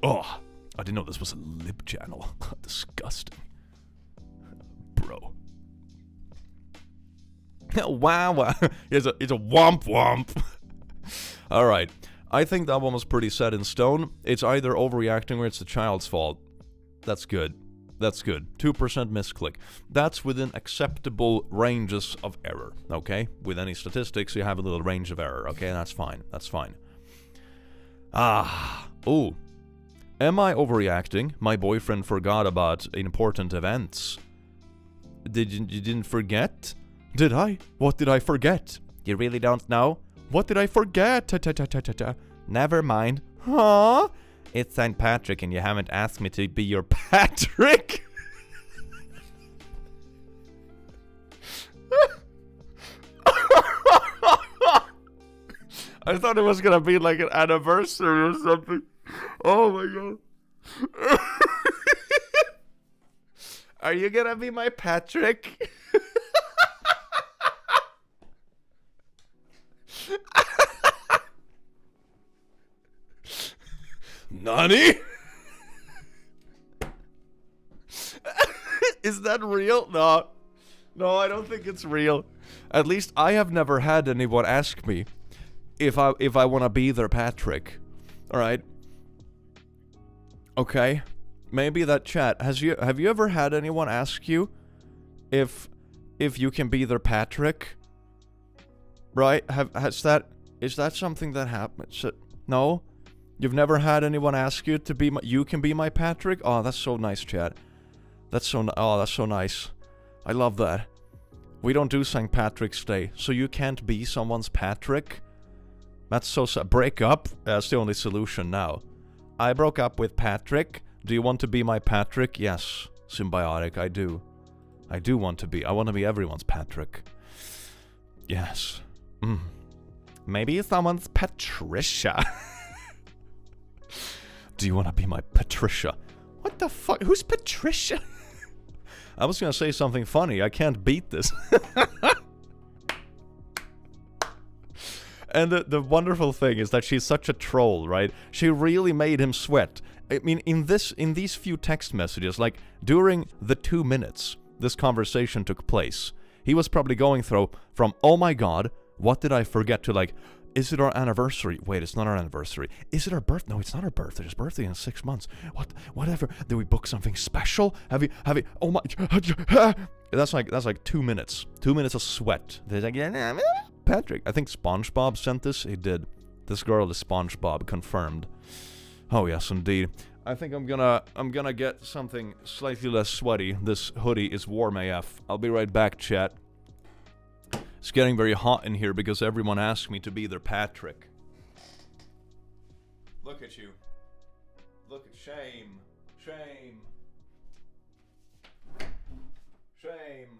Oh, I didn't know this was a lib channel. Disgusting. Bro. Wow. It's a womp womp. Alright. I think that one was pretty set in stone. It's either overreacting or it's the child's fault. That's good. That's good. 2% misclick. That's within acceptable ranges of error, okay? With any statistics, you have a little range of error, okay? That's fine. That's fine. Ooh. Am I overreacting? My boyfriend forgot about important events. You didn't forget? Did I? What did I forget? You really don't know? What did I forget? Never mind. Huh? It's St. Patrick and you haven't asked me to be your Patrick? I thought it was gonna be like an anniversary or something. Oh my god. Are you gonna be my Patrick? Nani? Is that real? No. No, I don't think it's real. At least I have never had anyone ask me if I want to be their Patrick. Alright. Okay. Maybe that chat. Have you ever had anyone ask you if you can be their Patrick? Right? Is that something that happens? No? You've never had anyone ask you to be you can be my Patrick? Oh, that's so nice, chat. That's so nice. I love that. We don't do St. Patrick's Day, so you can't be someone's Patrick? That's so sad. Break up? That's the only solution now. I broke up with Patrick. Do you want to be my Patrick? Yes, symbiotic, I do. I do want to be. I want to be everyone's Patrick. Yes. Maybe someone's Patricia. Do you want to be my Patricia? What the fuck? Who's Patricia? I was gonna say something funny. I can't beat this. And the wonderful thing is that she's such a troll, right? She really made him sweat. I mean, in these few text messages, like, during the 2 minutes this conversation took place, he was probably going through from, oh my god, what did I forget, to like, is it our anniversary? Wait, it's not our anniversary. Is it our birth? No, it's not our birthday. It's birthday in 6 months. Whatever. Did we book something special? Have you, oh my, that's like 2 minutes. 2 minutes of sweat. They're like, yeah, Patrick. I think SpongeBob sent this. He did. This girl is SpongeBob, confirmed. Oh yes, indeed. I think I'm gonna get something slightly less sweaty. This hoodie is warm AF. I'll be right back, chat. It's getting very hot in here because everyone asked me to be their Patrick. Look at you. Look at shame. Shame. Shame.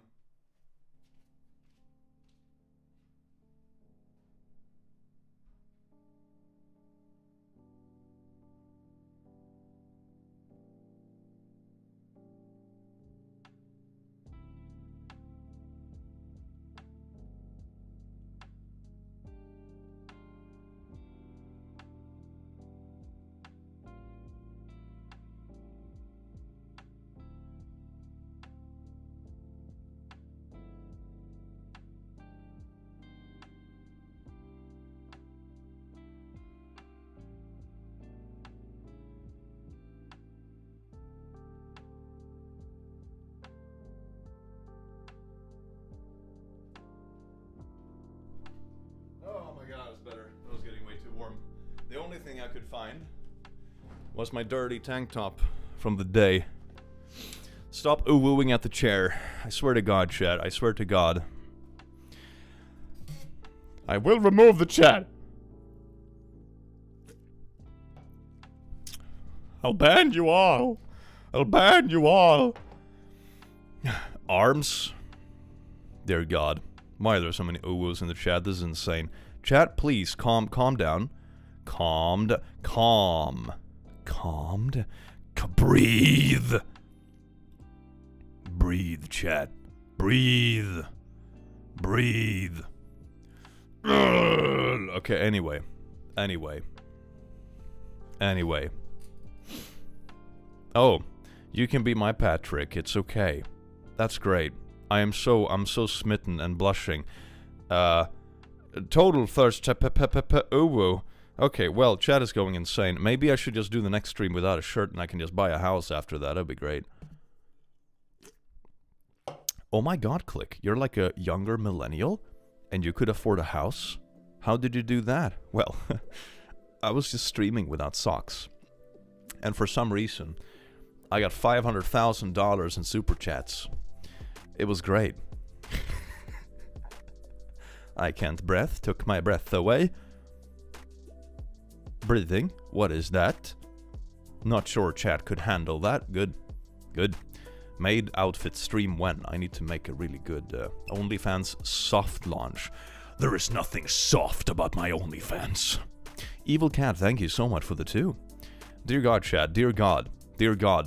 only thing I could find was my dirty tank top from the day. Stop ooh-wooing at the chair. I swear to God, chat. I swear to God. I will remove the chat. I'll ban you all. I'll ban you all. Arms. Dear God. Why are there so many ooh-woos in the chat? This is insane. Chat, please, calm down. Calmed. Breathe. Breathe, chat. Breathe. Okay, anyway. Oh, you can be my Patrick. It's okay. That's great. I'm so smitten and blushing. Total thirst. Ooh. Okay, well, chat is going insane. Maybe I should just do the next stream without a shirt and I can just buy a house after that. That'd be great. Oh my God, Click. You're like a younger millennial and you could afford a house? How did you do that? Well, I was just streaming without socks. And for some reason, I got $500,000 in super chats. It was great. I can't breathe. Took my breath away. Breathing. What is that? Not sure chat could handle that. Good. Maid outfit stream when? I need to make a really good OnlyFans soft launch. There is nothing soft about my OnlyFans. Evil Cat, thank you so much for the 2. Dear God, chat. Dear God.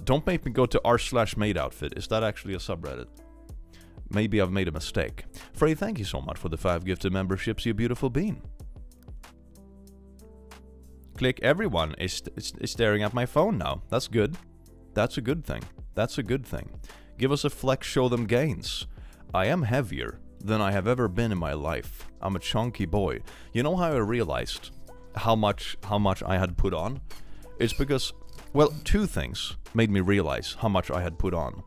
Don't make me go to r/maid outfit. Is that actually a subreddit? Maybe I've made a mistake. Frey, thank you so much for the 5 gifted memberships, you beautiful bean. Click, everyone is staring at my phone now. That's good. That's a good thing. Give us a flex, show them gains. I am heavier than I have ever been in my life. I'm a chunky boy. You know how I realized how much I had put on? It's because, well, 2 things made me realize how much I had put on.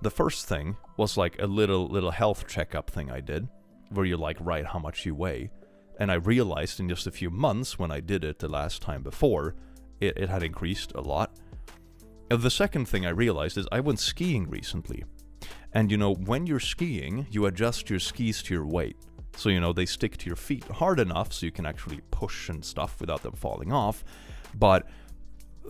The first thing was like a little health checkup thing I did, where you like write how much you weigh. And I realized in just a few months when I did it the last time before, it had increased a lot. And the second thing I realized is I went skiing recently. And you know, when you're skiing, you adjust your skis to your weight. So you know, they stick to your feet hard enough so you can actually push and stuff without them falling off. But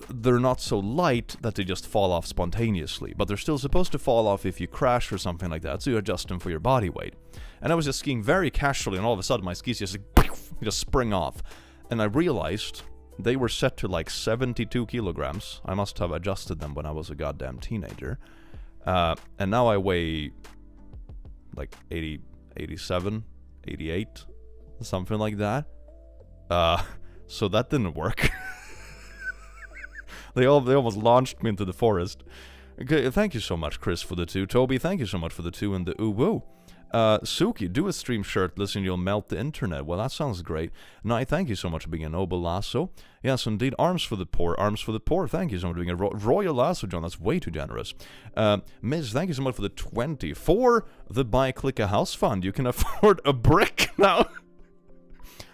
they're not so light that they just fall off spontaneously, but they're still supposed to fall off if you crash or something like that, so you adjust them for your body weight. And I was just skiing very casually, and all of a sudden my skis just spring off. And I realized they were set to like 72 kilograms. I must have adjusted them when I was a goddamn teenager. And now I weigh like 80, 87, 88, something like that. So that didn't work. They almost launched me into the forest. Okay, thank you so much, Chris, for the 2. Toby, thank you so much for the 2 and the ooh-woo. Suki, do a stream shirtless and you'll melt the internet. Well, that sounds great. Nai, thank you so much for being a noble lasso. Yes, indeed. Arms for the poor. Thank you so much for being a royal lasso, John. That's way too generous. Miz, thank you so much for the 20. For the Buy Click a House Fund, you can afford a brick now.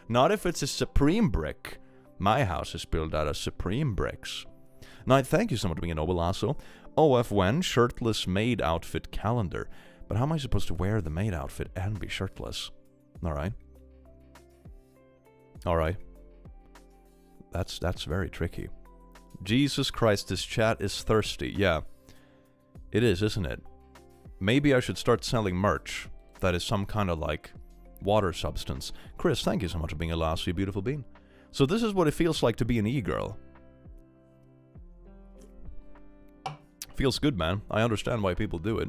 Not if it's a Supreme brick. My house is built out of Supreme bricks. Night, thank you so much for being a noble lasso. OF when? Shirtless maid outfit calendar. But how am I supposed to wear the maid outfit and be shirtless? Alright. That's very tricky. Jesus Christ, this chat is thirsty. Yeah. It is, isn't it? Maybe I should start selling merch that is some kind of like water substance. Chris, thank you so much for being a lasso, you beautiful bean. So this is what it feels like to be an e-girl. Feels good, man. I understand why people do it.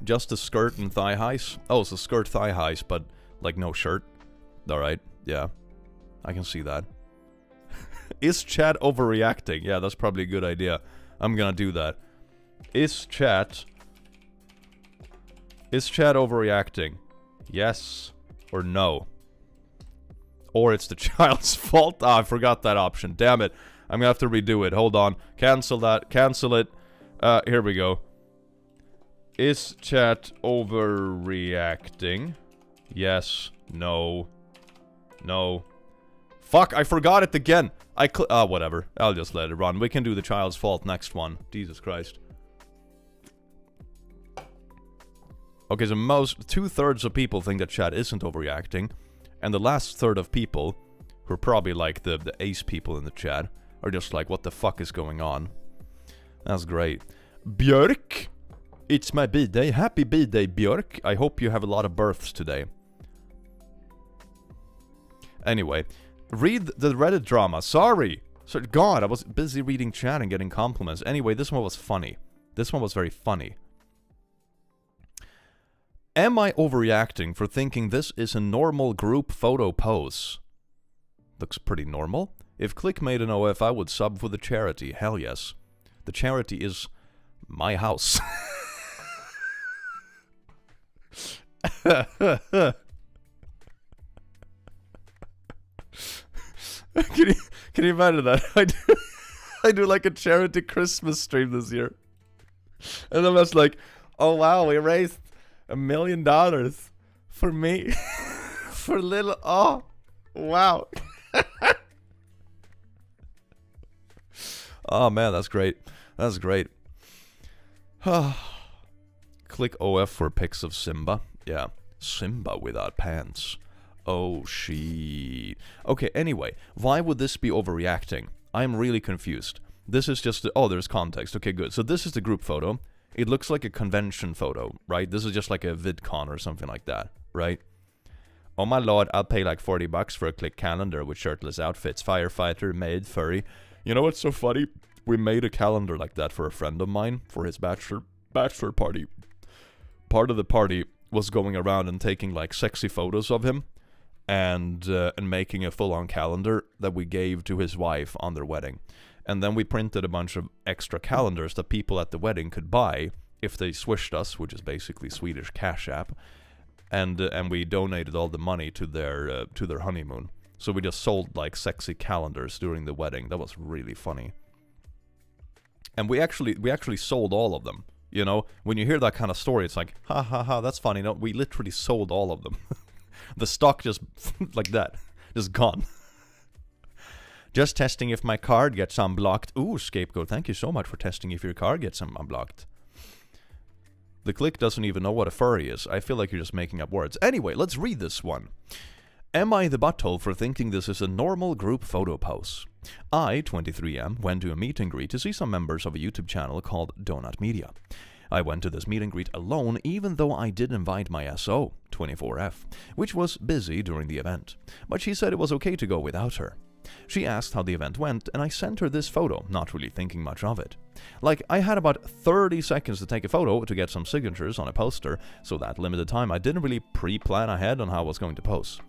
Just a skirt and thigh highs? Oh, it's a skirt thigh highs, but like no shirt. Alright, yeah. I can see that. Is chat overreacting? Yeah, that's probably a good idea. I'm gonna do that. Is chat overreacting? Yes or no? Or it's the child's fault? Ah, I forgot that option. Damn it. I'm gonna have to redo it. Hold on. Cancel that. Cancel it. Here we go. Is chat overreacting? Yes. No. No. Fuck, I forgot it again. Whatever. I'll just let it run. We can do the child's fault next one. Jesus Christ. Okay, so 2/3 of people think that chat isn't overreacting. And the last third of people, who are probably like the ace people in the chat, are just like, what the fuck is going on? That's great. Björk, it's my B-day. Happy B-day, Björk. I hope you have a lot of births today. Anyway, read the Reddit drama. Sorry. God, I was busy reading chat and getting compliments. Anyway, this one was funny. This one was very funny. Am I overreacting for thinking this is a normal group photo pose? Looks pretty normal. If Click made an OF, I would sub for the charity. Hell yes. The charity is my house. Can you imagine that? I do like a charity Christmas stream this year. And I'm just like, oh wow, we raised $1 million for me. For little, oh, wow. Oh man, that's great. That's great. Click OF for pics of Simba. Yeah, Simba without pants. Oh, shit. Okay, anyway, why would this be overreacting? I'm really confused. This is just... Oh, there's context. Okay, good. So this is the group photo. It looks like a convention photo, right? This is just like a VidCon or something like that, right? Oh my lord, I'll pay like $40 for a Click calendar with shirtless outfits. Firefighter, maid, furry. You know what's so funny? We made a calendar like that for a friend of mine for his bachelor party. Part of the party was going around and taking like sexy photos of him and making a full-on calendar that we gave to his wife on their wedding. And then we printed a bunch of extra calendars that people at the wedding could buy if they swished us, which is basically Swedish Cash App, and we donated all the money to their honeymoon. So we just sold like sexy calendars during the wedding. That was really funny. And we actually sold all of them. You know, when you hear that kind of story, it's like, ha ha ha, that's funny. No, we literally sold all of them. The stock just like that, just gone. Just testing if my card gets unblocked. Ooh, Scapegoat, thank you so much for testing if your card gets unblocked. The Click doesn't even know what a furry is. I feel like you're just making up words. Anyway, let's read this one. Am I the butthole for thinking this is a normal group photo pose? I, 23M, went to a meet and greet to see some members of a YouTube channel called Donut Media. I went to this meet and greet alone even though I did invite my SO, 24F, which was busy during the event, but she said it was okay to go without her. She asked how the event went, and I sent her this photo, not really thinking much of it. Like, I had about 30 seconds to take a photo to get some signatures on a poster, so that limited time I didn't really pre-plan ahead on how I was going to pose.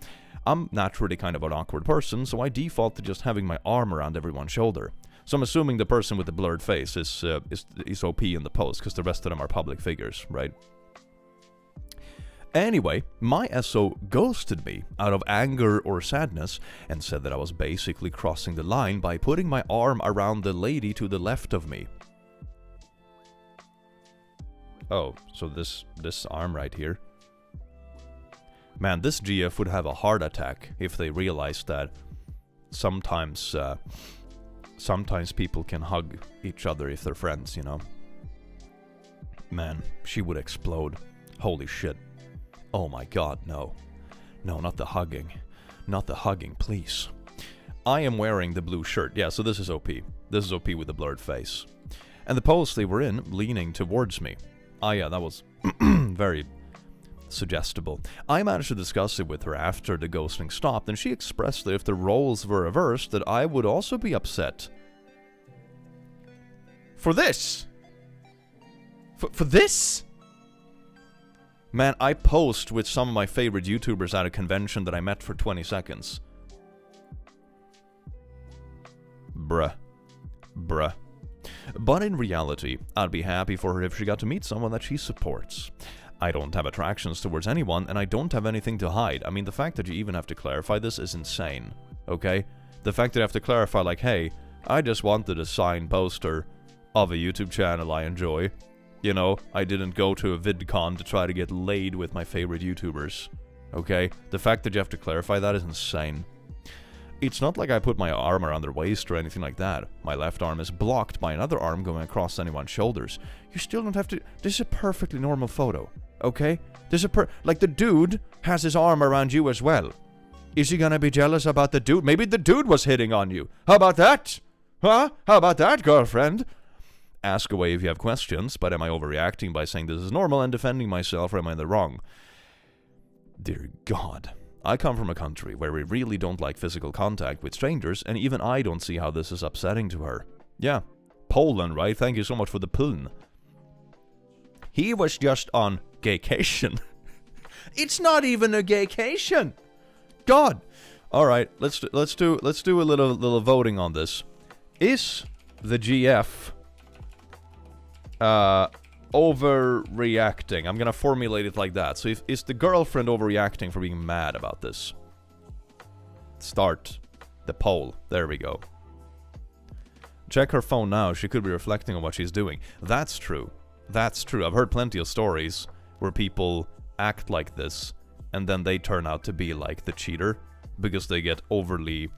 I'm naturally kind of an awkward person, so I default to just having my arm around everyone's shoulder. So I'm assuming the person with the blurred face is OP in the pose, because the rest of them are public figures, right? Anyway, my SO ghosted me out of anger or sadness and said that I was basically crossing the line by putting my arm around the lady to the left of me. Oh, so this arm right here. Man, this GF would have a heart attack if they realized that sometimes people can hug each other if they're friends, you know? Man, she would explode. Holy shit. Oh my god, no. No, not the hugging. Not the hugging, please. I am wearing the blue shirt. Yeah, so this is OP. This is OP with the blurred face. And the pose they were in, leaning towards me. Ah yeah, that was very suggestible. I managed to discuss it with her after the ghosting stopped, and she expressed that if the roles were reversed, that I would also be upset. For this? For this? Man, I posed with some of my favorite YouTubers at a convention that I met for 20 seconds. Bruh. Bruh. But in reality, I'd be happy for her if she got to meet someone that she supports. I don't have attractions towards anyone, and I don't have anything to hide. I mean, the fact that you even have to clarify this is insane, okay? The fact that you have to clarify, like, hey, I just wanted a signed poster of a YouTube channel I enjoy. You know, I didn't go to a VidCon to try to get laid with my favorite YouTubers. okay? The fact that you have to clarify that is insane. It's not like I put my arm around their waist or anything like that. My left arm is blocked by another arm going across anyone's shoulders. You still don't have to... This is a perfectly normal photo, okay? This is like, the dude has his arm around you as well. Is he gonna be jealous about the dude? Maybe the dude was hitting on you. How about that? Huh? How about that, girlfriend? Ask away if you have questions, but am I overreacting by saying this is normal and defending myself, or am I in the wrong? Dear God. I come from a country where we really don't like physical contact with strangers, and even I don't see how this is upsetting to her. Yeah, Poland, right? Thank you so much for the pun. He was just on gaycation. It's not even a gaycation. God. All right, let's do a little voting on this. Is the GF overreacting? I'm gonna formulate it like that. So is the girlfriend overreacting for being mad about this? Start the poll. There we go. Check her phone now. She could be reflecting on what she's doing. That's true. That's true. I've heard plenty of stories where people act like this and then they turn out to be like the cheater because they get overly...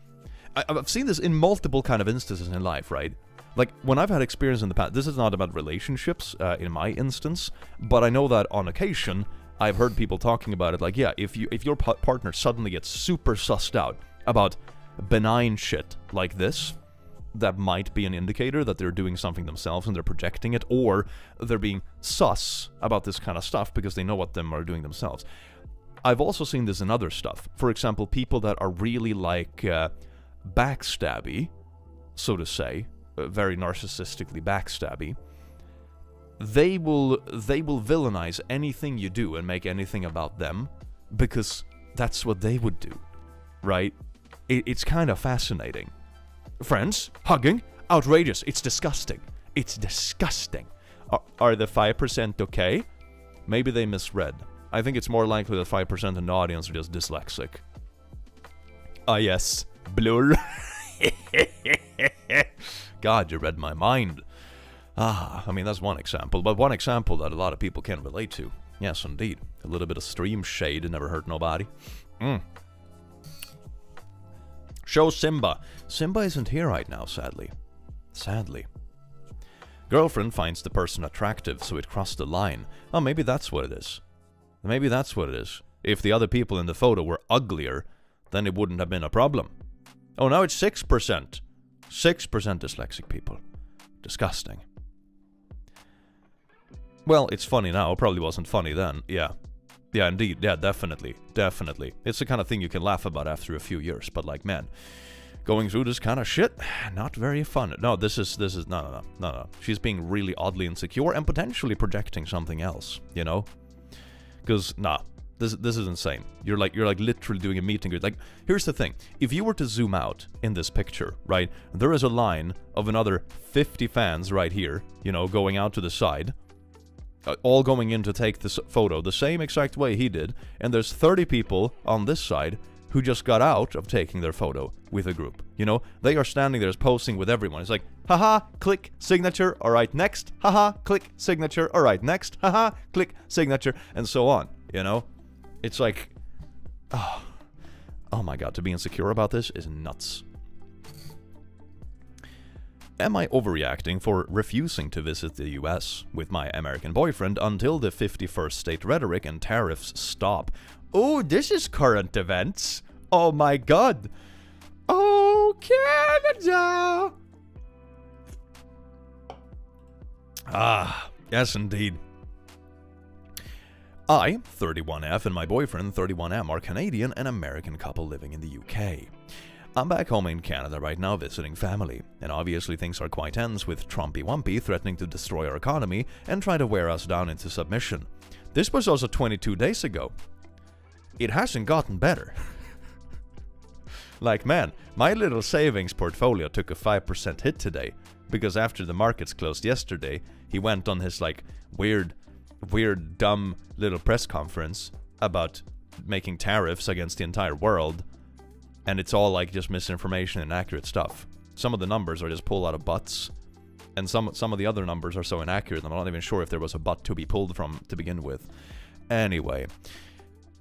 I've seen this in multiple kind of instances in life, right? Like, when I've had experience in the past, this is not about relationships, in my instance, but I know that on occasion, I've heard people talking about it, like, yeah, if your partner suddenly gets super sussed out about benign shit like this, that might be an indicator that they're doing something themselves and they're projecting it, or they're being sus about this kind of stuff because they know what them are doing themselves. I've also seen this in other stuff. For example, people that are really, like, backstabby, so to say, very narcissistically backstabby, they will villainize anything you do and make anything about them because that's what they would do, right? It's kind of fascinating. Friends, hugging, outrageous, it's disgusting. It's disgusting. Are the 5% okay? Maybe they misread. I think it's more likely that 5% in the audience are just dyslexic. Ah yes, blur. God, you read my mind. Ah, I mean, that's one example, but one example that a lot of people can relate to. Yes, indeed. A little bit of stream shade never hurt nobody. Show Simba. Simba isn't here right now, sadly. Sadly. Girlfriend finds the person attractive, so it crossed the line. Oh, maybe that's what it is. Maybe that's what it is. If the other people in the photo were uglier, then it wouldn't have been a problem. Oh, now it's 6%. 6% dyslexic people. Disgusting. Well, it's funny now. Probably wasn't funny then. Yeah. Yeah, indeed. Yeah, definitely. Definitely. It's the kind of thing you can laugh about after a few years. But, like, man, going through this kind of shit, not very fun. No, this is no. She's being really oddly insecure and potentially projecting something else, you know? Because, nah. This is insane. You're like literally doing a meet and greet. Like, here's the thing. If you were to zoom out in this picture, right, there is a line of another 50 fans right here, you know, going out to the side, all going in to take this photo the same exact way he did, and there's 30 people on this side who just got out of taking their photo with a group. You know, they are standing there posing with everyone. It's like, haha, click, signature, alright, next, haha, click, signature, alright, next, haha, click, signature, and so on, you know? It's like, oh my god, to be insecure about this is nuts. Am I overreacting for refusing to visit the US with my American boyfriend until the 51st state rhetoric and tariffs stop? Oh, this is current events. Oh my god. Oh, Canada. Ah, yes indeed. I, 31F, and my boyfriend, 31M, are Canadian and American couple living in the UK. I'm back home in Canada right now visiting family, and obviously things are quite tense with Trumpy Wumpy threatening to destroy our economy and try to wear us down into submission. This was also 22 days ago. It hasn't gotten better. Like, man, my little savings portfolio took a 5% hit today, because after the markets closed yesterday, he went on his, like, weird, dumb little press conference about making tariffs against the entire world, and it's all like just misinformation and inaccurate stuff. Some of the numbers are just pulled out of butts, and some of the other numbers are so inaccurate I'm not even sure if there was a butt to be pulled from to begin with. Anyway,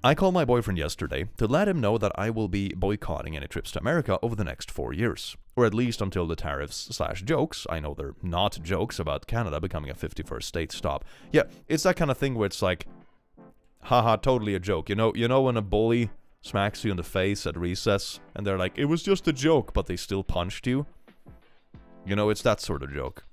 I called my boyfriend yesterday to let him know that I will be boycotting any trips to America over the next 4 years. Or at least until the tariffs/jokes, I know they're not jokes about Canada becoming a 51st state, stop. Yeah, it's that kind of thing where it's like, haha, totally a joke. You know when a bully smacks you in the face at recess and they're like, it was just a joke, but they still punched you? You know, it's that sort of joke.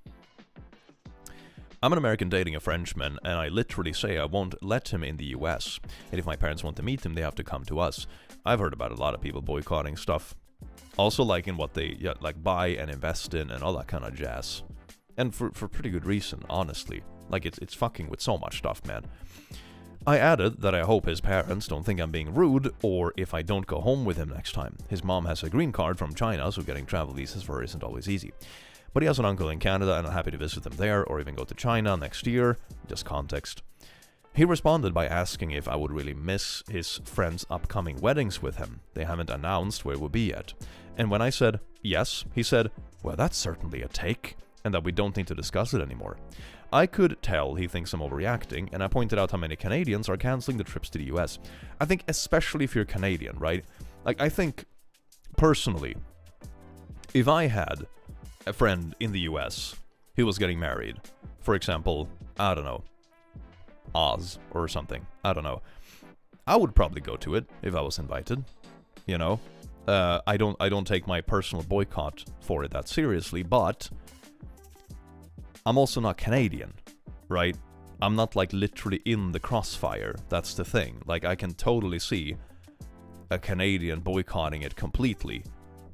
I'm an American dating a Frenchman, and I literally say I won't let him in the US. And if my parents want to meet him, they have to come to us. I've heard about a lot of people boycotting stuff. Also like in what they like buy and invest in and all that kind of jazz. And for pretty good reason, honestly. Like it's fucking with so much stuff, man. I added that I hope his parents don't think I'm being rude, or if I don't go home with him next time. His mom has a green card from China, so getting travel visas for her isn't always easy. But he has an uncle in Canada, and I'm happy to visit them there, or even go to China next year. Just context. He responded by asking if I would really miss his friends' upcoming weddings with him. They haven't announced where it will be yet. And when I said yes, he said, well, that's certainly a take, and that we don't need to discuss it anymore. I could tell he thinks I'm overreacting, and I pointed out how many Canadians are cancelling the trips to the US. I think especially if you're Canadian, right? Like, I think, personally, if I had a friend in the US who was getting married, for example, I don't know, Oz or something, I don't know, I would probably go to it if I was invited, you know? I don't take my personal boycott for it that seriously, but I'm also not Canadian, right? I'm not like literally in the crossfire. That's the thing. Like I can totally see a Canadian boycotting it completely,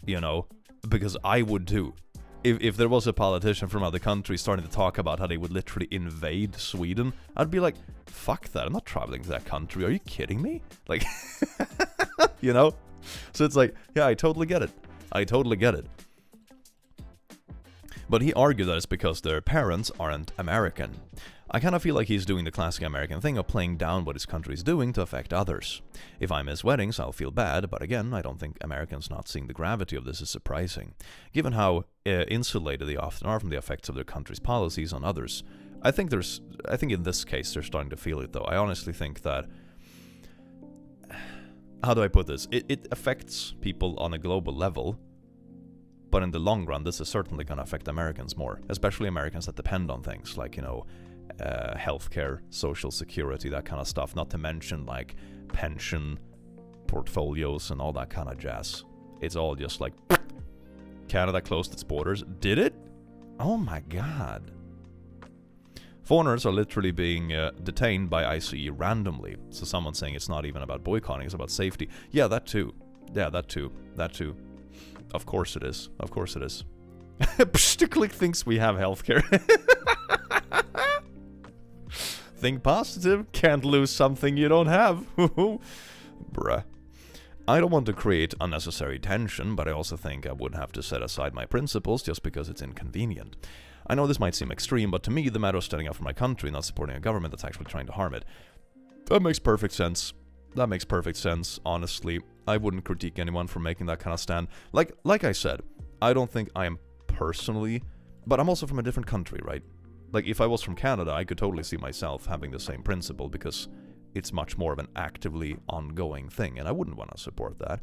you know, because I would too. If there was a politician from other countries starting to talk about how they would literally invade Sweden, I'd be like, fuck that, I'm not traveling to that country, are you kidding me? Like, you know? So it's like, yeah, I totally get it. I totally get it. But he argued that it's because their parents aren't American. I kind of feel like he's doing the classic American thing of playing down what his country is doing to affect others. If I miss weddings, I'll feel bad, but again, I don't think Americans not seeing the gravity of this is surprising, given how insulated they often are from the effects of their country's policies on others. I think in this case they're starting to feel it though. I honestly think that, how do I put this? It affects people on a global level, but in the long run, this is certainly going to affect Americans more, especially Americans that depend on things like, you know, healthcare, social security, that kind of stuff, not to mention like pension portfolios and all that kind of jazz. It's all just like, Canada closed its borders. Did it? Oh my god. Foreigners are literally being detained by ICE randomly. So someone saying it's not even about boycotting, it's about safety. Yeah, that too. Yeah, that too. That too. Of course it is. Of course it is. The click thinks we have healthcare. Think positive. Can't lose something you don't have. Bruh. I don't want to create unnecessary tension, but I also think I would have to set aside my principles just because it's inconvenient. I know this might seem extreme, but to me, the matter of standing up for my country, not supporting a government that's actually trying to harm it. That makes perfect sense. That makes perfect sense, honestly. I wouldn't critique anyone for making that kind of stand. Like I said, I don't think I am personally, but I'm also from a different country, right? Like, if I was from Canada, I could totally see myself having the same principle because it's much more of an actively ongoing thing, and I wouldn't want to support that.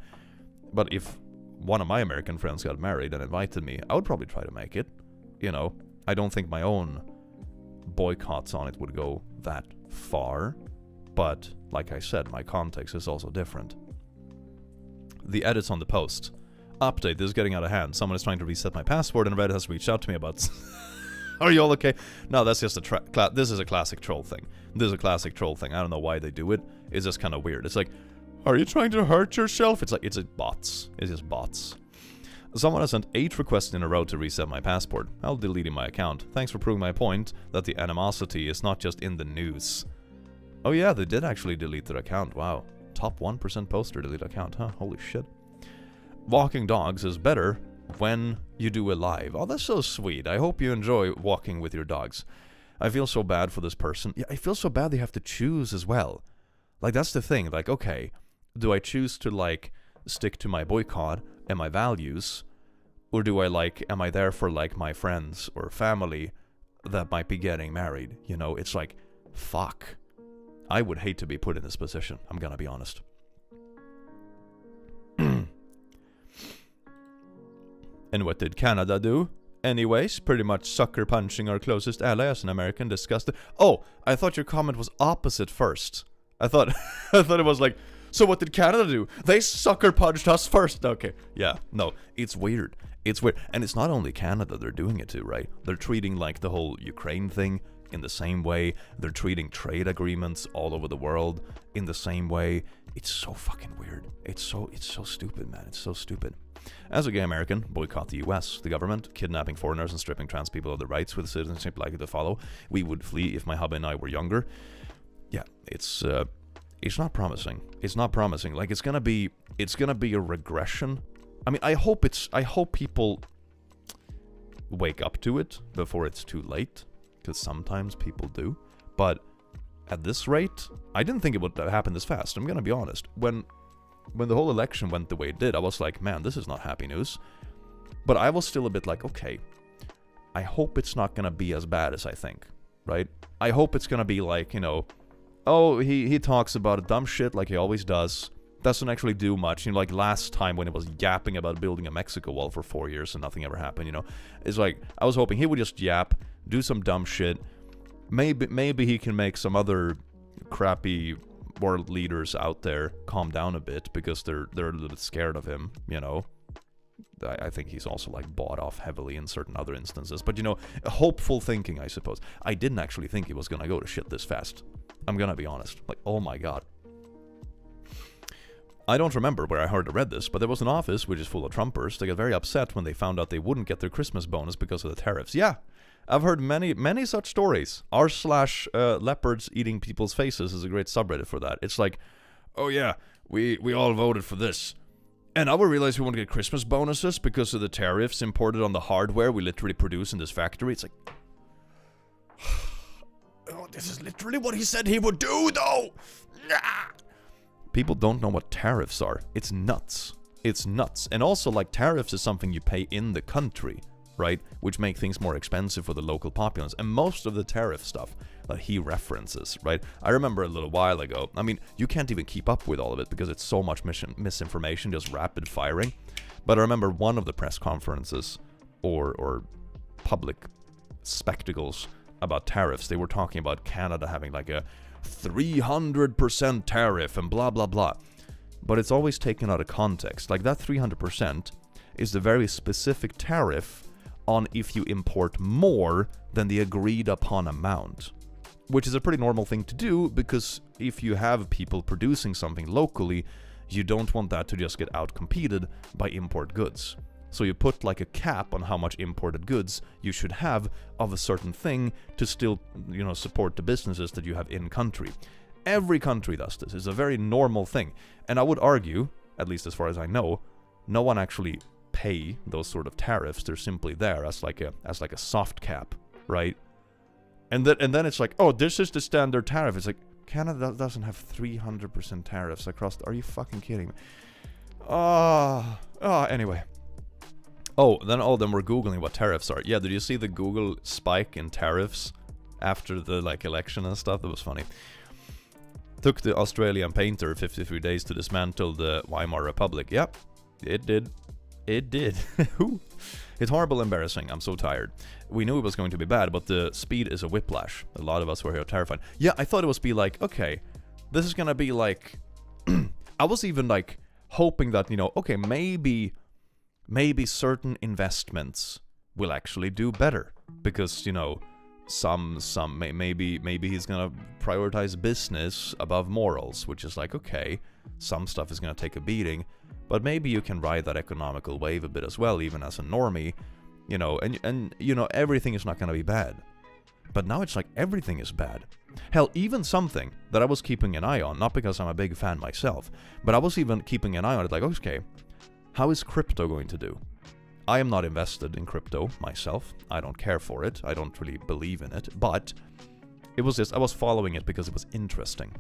But if one of my American friends got married and invited me, I would probably try to make it. You know, I don't think my own boycotts on it would go that far, but like I said, my context is also different. The edits on the post. Update, this is getting out of hand. Someone is trying to reset my password and Reddit has reached out to me about... Are you all okay? No, that's just this is a classic troll thing. This is a classic troll thing. I don't know why they do it. It's just kind of weird. It's like, are you trying to hurt yourself? It's like, it's bots. It's just bots. Someone has sent 8 requests in a row to reset my passport. I'll delete my account. Thanks for proving my point that the animosity is not just in the news. Oh yeah, they did actually delete their account. Wow. Top 1% poster delete account, huh? Holy shit. Walking dogs is better when you do a live. Oh, that's so sweet. I hope you enjoy walking with your dogs. I feel so bad for this person. Yeah, I feel so bad they have to choose as well. Like, that's the thing. Like, okay, do I choose to, like, stick to my boycott and my values? Or do I, like, am I there for, like, my friends or family that might be getting married? You know, it's like, fuck. I would hate to be put in this position. I'm gonna be honest. And what did Canada do? Anyways, pretty much sucker punching our closest ally as an American disgusted. Oh, I thought your comment was opposite first. I thought it was like, so what did Canada do? They sucker punched us first. Okay, yeah, no, it's weird. It's weird. And it's not only Canada they're doing it to, right? They're treating like the whole Ukraine thing in the same way. They're treating trade agreements all over the world in the same way. It's so fucking weird. It's so stupid, man. It's so stupid. As a gay American, boycott the US, the government, kidnapping foreigners and stripping trans people of their rights with citizenship likely to follow. We would flee if my hubby and I were younger. Yeah, it's not promising. It's not promising. Like, it's gonna be a regression. I mean, I hope people wake up to it before it's too late, because sometimes people do. But at this rate, I didn't think it would happen this fast. I'm gonna be honest. When the whole election went the way it did, I was like, man, this is not happy news. But I was still a bit like, okay, I hope it's not gonna be as bad as I think, right? I hope it's gonna be like, you know, oh, he talks about dumb shit like he always does. Doesn't actually do much. You know, like last time when it was yapping about building a Mexico wall for 4 years and nothing ever happened, you know. It's like, I was hoping he would just yap, do some dumb shit. Maybe he can make some other crappy world leaders out there calm down a bit because they're a little bit scared of him, you know. I think he's also like bought off heavily in certain other instances. But, you know, hopeful thinking, I suppose. I didn't actually think he was gonna go to shit this fast. I'm gonna be honest. Like, oh my god. I don't remember where I heard or read this, but there was an office which is full of Trumpers. They got very upset when they found out they wouldn't get their Christmas bonus because of the tariffs. Yeah, I've heard many such stories. r/leopards eating people's faces is a great subreddit for that. It's like, oh yeah, we all voted for this. And now we realize we want to get Christmas bonuses because of the tariffs imported on the hardware we literally produce in this factory. It's like, oh, this is literally what he said he would do, though. People don't know what tariffs are. It's nuts. It's nuts. And also, like, tariffs is something you pay in the country, right? Which make things more expensive for the local populace. And most of the tariff stuff that he references, right? I remember a little while ago, I mean, you can't even keep up with all of it because it's so much misinformation, just rapid firing. But I remember one of the press conferences or public spectacles about tariffs, they were talking about Canada having like a 300% tariff and blah blah blah. But it's always taken out of context. Like, that 300% is the very specific tariff on if you import more than the agreed upon amount, which is a pretty normal thing to do, because if you have people producing something locally, you don't want that to just get outcompeted by import goods. So you put like a cap on how much imported goods you should have of a certain thing to still, you know, support the businesses that you have in country. Every country does this. It's a very normal thing. And I would argue, at least as far as I know, no one actually pay those sort of tariffs. They're simply there as like a soft cap, right? And then it's like, oh, this is the standard tariff. It's like, Canada doesn't have 300% tariffs across. Are you fucking kidding me? Anyway. Then we're Googling what tariffs are. Yeah, did you see the Google spike in tariffs after the like election and stuff? That was funny. Took the Australian painter 53 days to dismantle the Weimar Republic. Yep, it did. It did. It's horrible, embarrassing. I'm so tired. We knew it was going to be bad, but the speed is a whiplash. A lot of us were here terrified. Yeah, I thought it was be like, okay, this is gonna be like... I was even like hoping that, you know, okay, maybe certain investments will actually do better, because, you know, maybe he's gonna prioritize business above morals, which is like, okay, some stuff is gonna take a beating, but maybe you can ride that economical wave a bit as well, even as a normie, you know, and you know, everything is not gonna be bad. But now it's like everything is bad. Hell, even something that I was keeping an eye on, not because I'm a big fan myself, but I was even keeping an eye on it, like, okay, how is crypto going to do? I am not invested in crypto myself. I don't care for it. I don't really believe in it. But it was just, I was following it because it was interesting.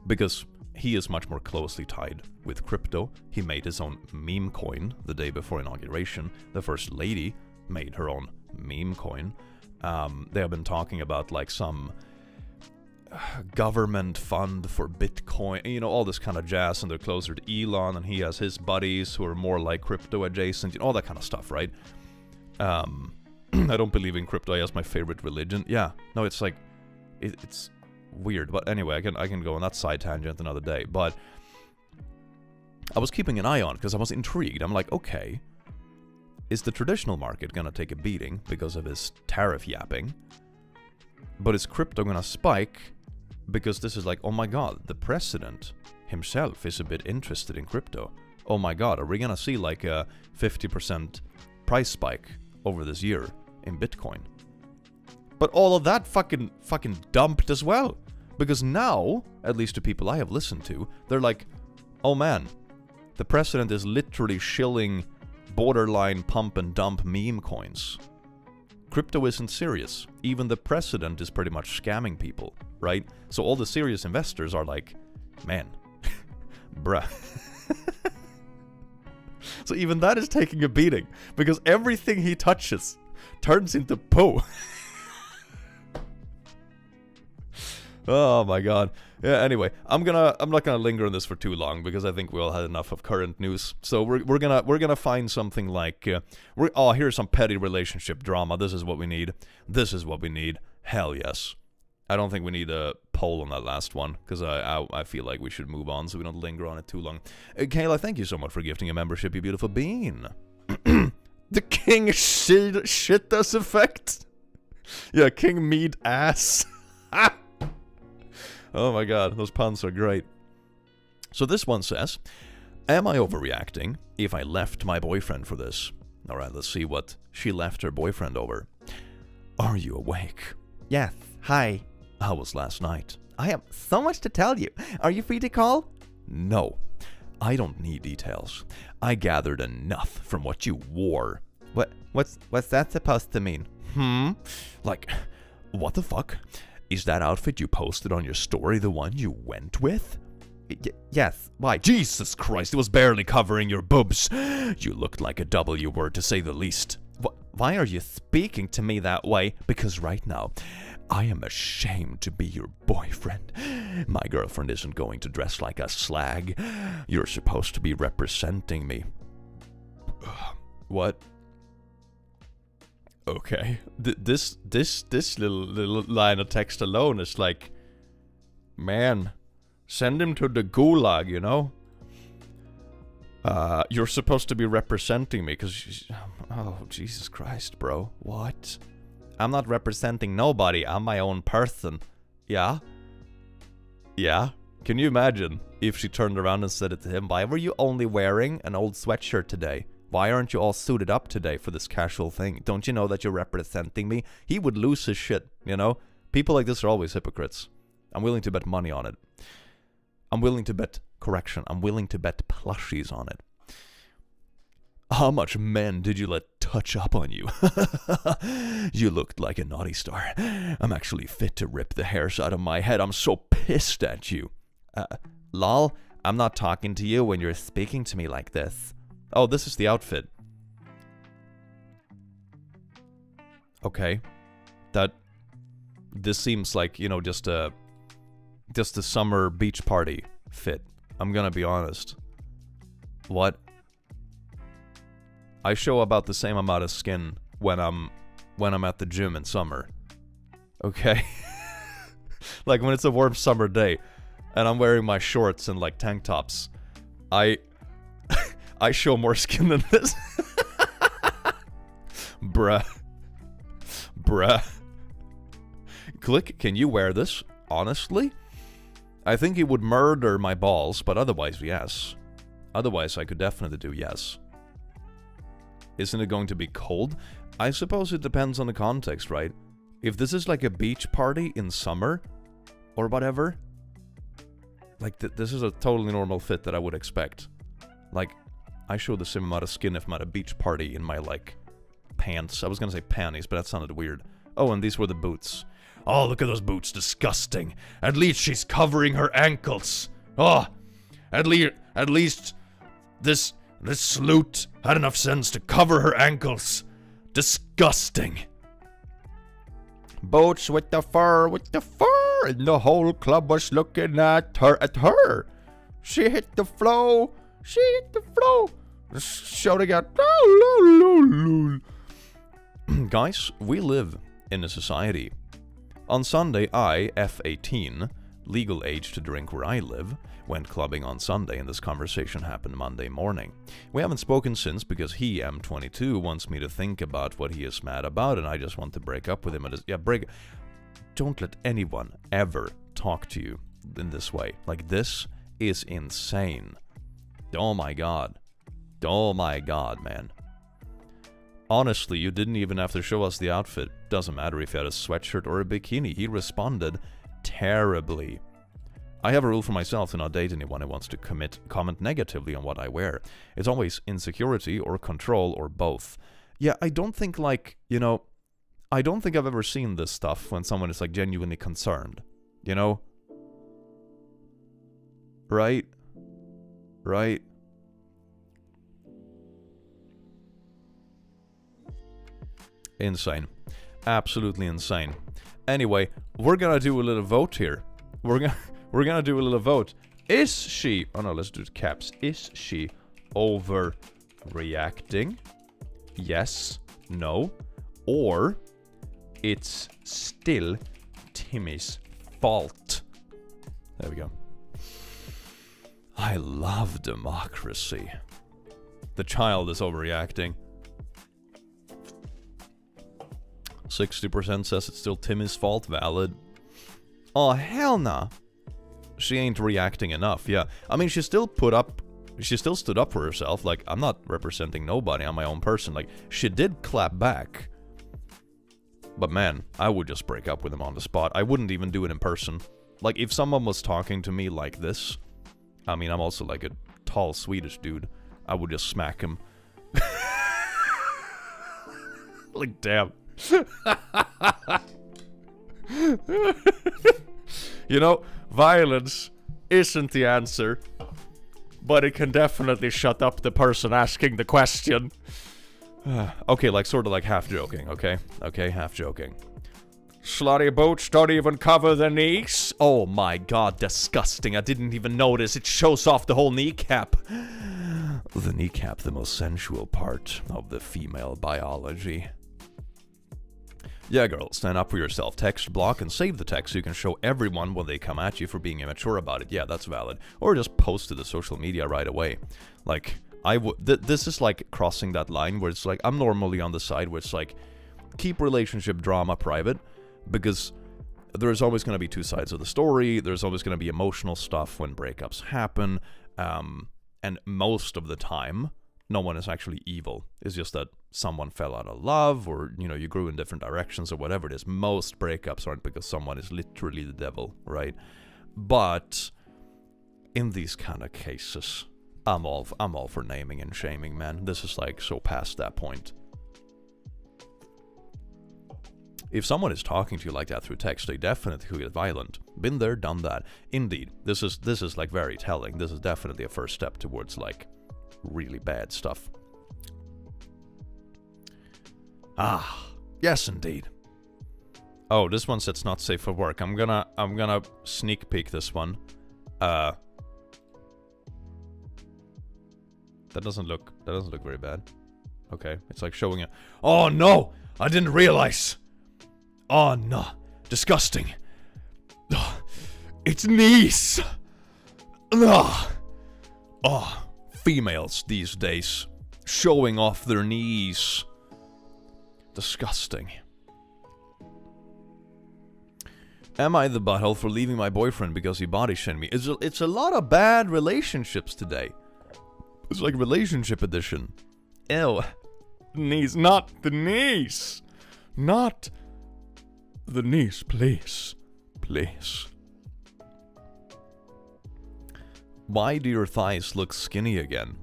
Because he is much more closely tied with crypto. He made his own meme coin the day before inauguration. The first lady made her own meme coin. They have been talking about like some government fund for Bitcoin, you know, all this kind of jazz, and they're closer to Elon, and he has his buddies who are more like crypto adjacent, you know, all that kind of stuff, right? I don't believe in crypto as my favorite religion. Yeah, no, it's like, it's weird, but anyway, I can go on that side tangent another day, but I was keeping an eye on it because I was intrigued. I'm like, okay, is the traditional market gonna take a beating because of his tariff yapping? But is crypto gonna spike because this is like, oh my god, the president himself is a bit interested in crypto. Oh my god, are we gonna see like a 50% price spike over this year in Bitcoin? But all of that fucking dumped as well. Because now, at least to people I have listened to, they're like, oh man, the president is literally shilling borderline pump and dump meme coins. Crypto isn't serious. Even the president is pretty much scamming people, right? So all the serious investors are like, man, bruh. So even that is taking a beating, because everything he touches turns into poo. Oh my god. Yeah, anyway, I'm not gonna linger on this for too long because I think we all had enough of current news. So we're gonna find something like here's some petty relationship drama. This is what we need. This is what we need. Hell yes. I don't think we need a poll on that last one because I feel like we should move on so we don't linger on it too long. Kayla, thank you so much for gifting a membership, you beautiful bean. The king shit us effect. Yeah, king mead ass. Oh my god, those puns are great. So this one says, am I overreacting if I left my boyfriend for this? Alright, let's see what she left her boyfriend over. Are you awake? Yes, hi. How was last night? I have so much to tell you. Are you free to call? No, I don't need details. I gathered enough from what you wore. What's that supposed to mean? Like, what the fuck? Is that outfit you posted on your story the one you went with? Yes, why? Jesus Christ, it was barely covering your boobs. You looked like a W word, to say the least. Why are you speaking to me that way? Because right now, I am ashamed to be your boyfriend. My girlfriend isn't going to dress like a slag. You're supposed to be representing me. What? Okay, this little line of text alone is like, man, send him to the gulag, you know? You're supposed to be representing me, because, oh, Jesus Christ, bro, what? I'm not representing nobody, I'm my own person. Yeah? Yeah? Can you imagine if she turned around and said it to him, why were you only wearing an old sweatshirt today? Why aren't you all suited up today for this casual thing? Don't you know that you're representing me? He would lose his shit, you know? People like this are always hypocrites. I'm willing to bet money on it. I'm willing to bet plushies on it. How much men did you let touch up on you? You looked like a naughty star. I'm actually fit to rip the hairs out of my head. I'm so pissed at you. Lol, I'm not talking to you when you're speaking to me like this. Oh, this is the outfit. Okay. This seems like, you know, just a summer beach party fit. I'm gonna be honest. What? I show about the same amount of skin when I'm at the gym in summer. Okay? Like when it's a warm summer day and I'm wearing my shorts and like tank tops, I show more skin than this. Bruh. Click, can you wear this? Honestly? I think it would murder my balls, but otherwise, yes. Otherwise, I could definitely do yes. Isn't it going to be cold? I suppose it depends on the context, right? If this is like a beach party in summer, or whatever, like this is a totally normal fit that I would expect. Like, I show the same amount of skin if I'm at a beach party in my, like, pants. I was gonna say panties, but that sounded weird. Oh, and these were the boots. Oh, look at those boots. Disgusting. At least she's covering her ankles. Oh, at least this sloot had enough sense to cover her ankles. Disgusting. Boots with the fur, her, and the whole club was looking at her. She hit the flow, shouting out, Guys, we live in a society. On Sunday, I, F18, legal age to drink where I live, went clubbing on Sunday, and this conversation happened Monday morning. We haven't spoken since because he, M22, wants me to think about what he is mad about, and I just want to break up with him. Don't let anyone ever talk to you in this way. Like, this is insane. Oh my god. Oh my god, man. Honestly, you didn't even have to show us the outfit. Doesn't matter if you had a sweatshirt or a bikini. He responded terribly. I have a rule for myself to not date anyone who wants to comment negatively on what I wear. It's always insecurity or control or both. Yeah, I don't think, like, you know, I don't think I've ever seen this stuff when someone is, like, genuinely concerned. You know? Right? Right? Insane. Absolutely insane. Anyway, we're gonna do a little vote here. We're gonna do a little vote. Is she... Oh no, let's do the caps. Is she overreacting? Yes. No. Or it's still Timmy's fault. There we go. I love democracy. The child is overreacting. 60% says it's still Timmy's fault. Valid. Oh, hell nah. She ain't reacting enough. Yeah. I mean, she still stood up for herself. Like, I'm not representing nobody. I'm my own person. Like, she did clap back. But man, I would just break up with him on the spot. I wouldn't even do it in person. Like, if someone was talking to me like this, I mean, I'm also like a tall Swedish dude, I would just smack him. Like, damn. You know, violence isn't the answer, but it can definitely shut up the person asking the question. Okay, like, sort of like half joking, okay? Okay, half joking. Slutty boots don't even cover the knees. Oh my god, disgusting. I didn't even notice. It shows off the whole kneecap. The kneecap, the most sensual part of the female biology. Yeah, girl, stand up for yourself. Text block and save the text so you can show everyone when they come at you for being immature about it. Yeah, that's valid. Or just post to the social media right away. Like, this is like crossing that line where it's like, I'm normally on the side where it's like, keep relationship drama private, because there's always going to be two sides of the story. There's always going to be emotional stuff when breakups happen. And most of the time, no one is actually evil. It's just that someone fell out of love, or, you know, you grew in different directions, or whatever it is. Most breakups aren't because someone is literally the devil, right? But in these kind of cases, I'm all for naming and shaming, man. This is like so past that point. If someone is talking to you like that through text, they definitely get violent. Been there, done that. Indeed, this is like very telling. This is definitely a first step towards like really bad stuff. Ah, yes, indeed. Oh, this one says not safe for work. I'm gonna sneak peek this one. That doesn't look very bad. Okay, it's like showing it. Oh no, I didn't realize. Oh no, disgusting. Oh, it's knees. Oh, females these days showing off their knees. Disgusting. Am I the butthole for leaving my boyfriend because he body shamed me? It's a lot of bad relationships today. It's like relationship edition. Ew. Knees, not the knees. Not the knees, please. Please. Why do your thighs look skinny again?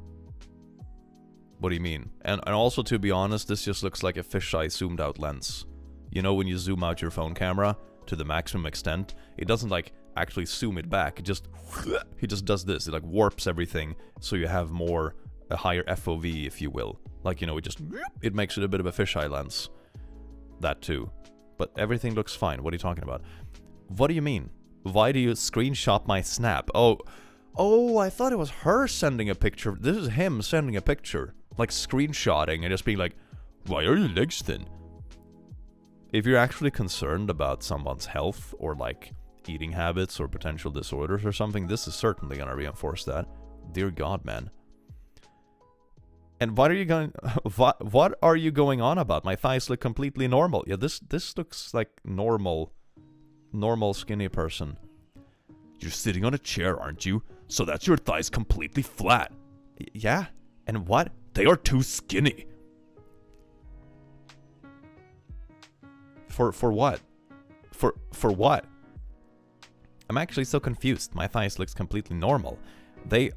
What do you mean? And also, to be honest, this just looks like a fisheye zoomed out lens. You know when you zoom out your phone camera to the maximum extent, it doesn't like actually zoom it back. It just does this. It like warps everything so you have a higher FOV, if you will. Like, you know, it makes it a bit of a fisheye lens. That too. But everything looks fine. What are you talking about? What do you mean? Why do you screenshot my snap? Oh, I thought it was her sending a picture. This is him sending a picture. Like screenshotting and just being like, why are your legs thin? If you're actually concerned about someone's health or like eating habits or potential disorders or something, this is certainly going to reinforce that. Dear God, man. And what are you going what are you going on about? My thighs look completely normal. Yeah, this looks like normal skinny person. You're sitting on a chair, aren't you? So that's your thighs completely flat. Yeah. And what? They are too skinny. For what? For what? I'm actually so confused. My thighs looks completely normal. They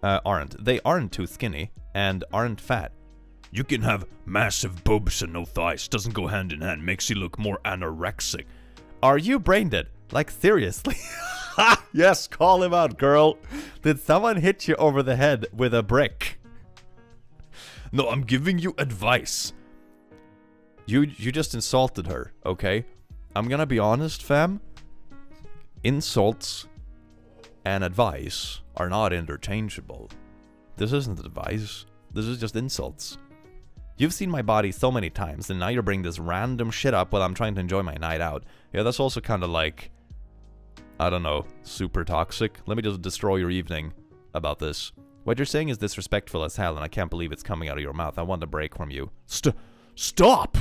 aren't. They aren't too skinny and aren't fat. You can have massive boobs and no thighs. Doesn't go hand in hand. Makes you look more anorexic. Are you brain dead? Like, seriously? Yes, call him out, girl. Did someone hit you over the head with a brick? No, I'm giving you advice. You just insulted her, okay? I'm gonna be honest, fam. Insults and advice are not interchangeable. This isn't advice. This is just insults. You've seen my body so many times, and now you're bringing this random shit up while I'm trying to enjoy my night out. Yeah, that's also kind of like, I don't know, super toxic. Let me just destroy your evening about this. What you're saying is disrespectful as hell, and I can't believe it's coming out of your mouth. I want a break from you. Stop!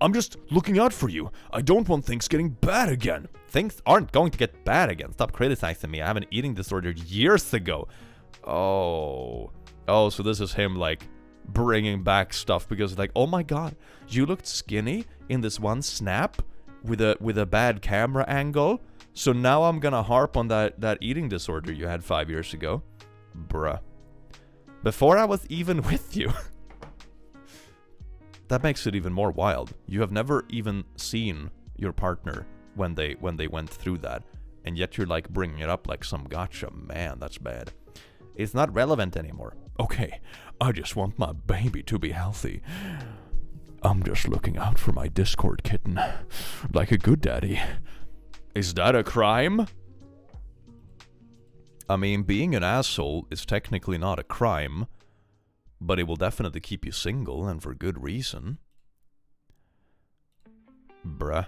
I'm just looking out for you. I don't want things getting bad again. Things aren't going to get bad again. Stop criticizing me. I have an eating disorder years ago. Oh, so this is him, like, bringing back stuff because, like, oh my god, you looked skinny in this one snap with a bad camera angle. So now I'm gonna harp on that eating disorder you had 5 years ago. Bruh. Before I was even with you. That makes it even more wild. You have never even seen your partner when they went through that, and yet you're like bringing it up like some gotcha. Man, that's bad. It's not relevant anymore. Okay, I just want my baby to be healthy. I'm just looking out for my Discord kitten, like a good daddy. Is that a crime? I mean, being an asshole is technically not a crime, but it will definitely keep you single, and for good reason. Bruh.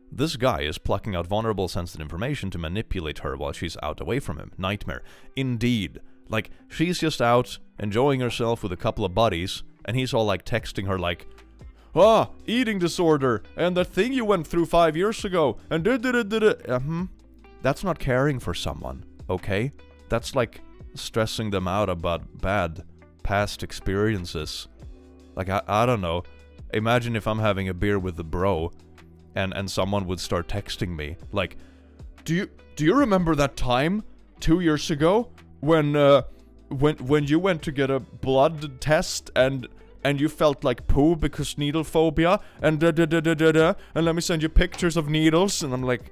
This guy is plucking out vulnerable, sensitive information to manipulate her while she's out away from him. Nightmare. Indeed. Like, she's just out, enjoying herself with a couple of buddies, and he's all like texting her like, eating disorder, and the thing you went through 5 years ago, and That's not caring for someone, okay? That's like stressing them out about bad past experiences. Like, I don't know. Imagine if I'm having a beer with the bro, and someone would start texting me, like, do you remember that time 2 years ago when you went to get a blood test and you felt like poo because needle phobia and and let me send you pictures of needles? And I'm like,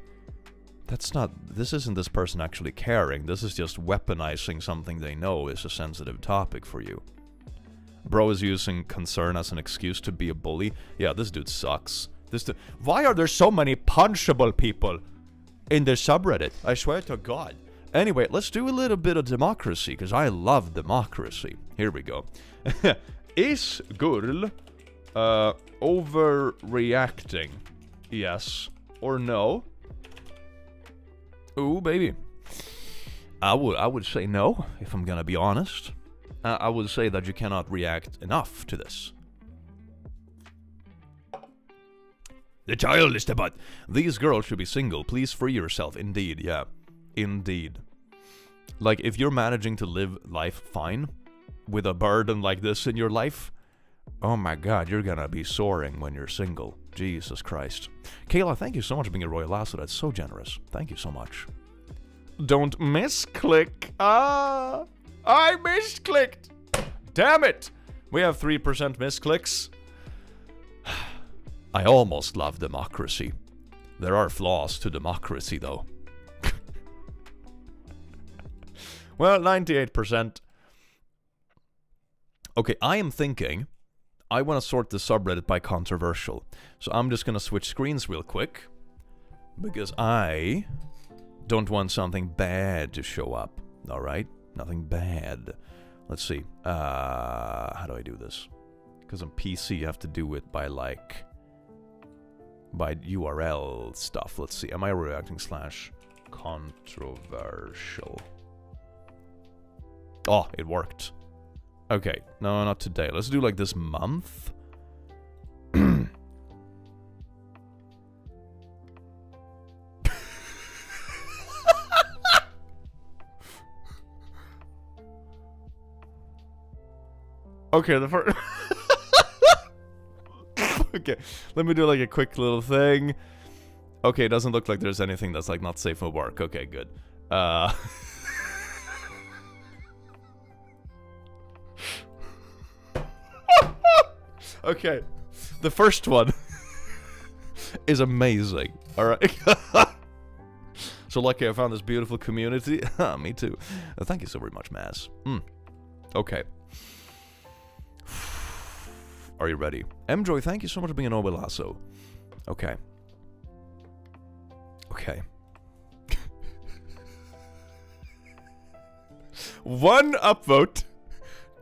this isn't this person actually caring. This is just weaponizing something they know is a sensitive topic for you. Bro is using concern as an excuse to be a bully. Yeah, this dude sucks. Why are there so many punchable people in this subreddit? I swear to God. Anyway, let's do a little bit of democracy, because I love democracy. Here we go. Is girl overreacting? Yes or no? Ooh, baby. I would say no, if I'm gonna be honest. I would say that you cannot react enough to this. The child is the butt. These girls should be single. Please free yourself. Indeed, yeah. Indeed. Like, if you're managing to live life fine with a burden like this in your life, oh my god, you're gonna be soaring when you're single. Jesus Christ. Kayla, thank you so much for being a royal lasso. That's so generous. Thank you so much. Don't misclick. I misclicked. Damn it. We have 3% misclicks. I almost love democracy. There are flaws to democracy, though. Well, 98%. Okay, I am thinking I want to sort the subreddit by controversial. So I'm just going to switch screens real quick. Because I don't want something bad to show up. Alright? Nothing bad. Let's see. How do I do this? Because on PC you have to do it by like... by URL stuff. Let's see. AmIOverreacting / controversial. Oh, it worked. Okay. No, not today. Let's do like this month. Okay, the first... Okay, let me do like a quick little thing. Okay, it doesn't look like there's anything that's like not safe for work. Okay, good. Okay, the first one is amazing. Alright. So lucky I found this beautiful community. Me too. Thank you so very much, Maz. Okay. Are you ready? M-Joy, thank you so much for being an Obilasso. Okay. Okay. One upvote.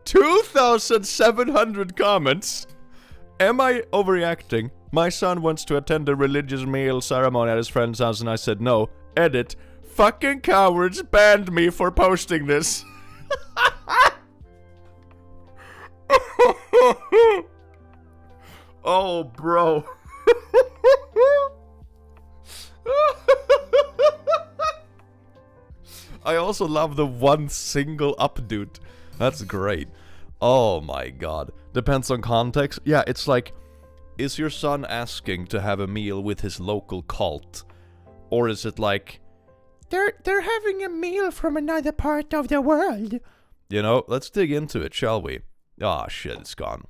2,700 comments. Am I overreacting? My son wants to attend a religious meal ceremony at his friend's house and I said no. Edit. Fucking cowards banned me for posting this. Oh, bro. I also love the one single up dude. That's great. Oh my god. Depends on context. Yeah, it's like, is your son asking to have a meal with his local cult? Or is it like, they're having a meal from another part of the world? You know, let's dig into it, shall we? Ah, shit, it's gone.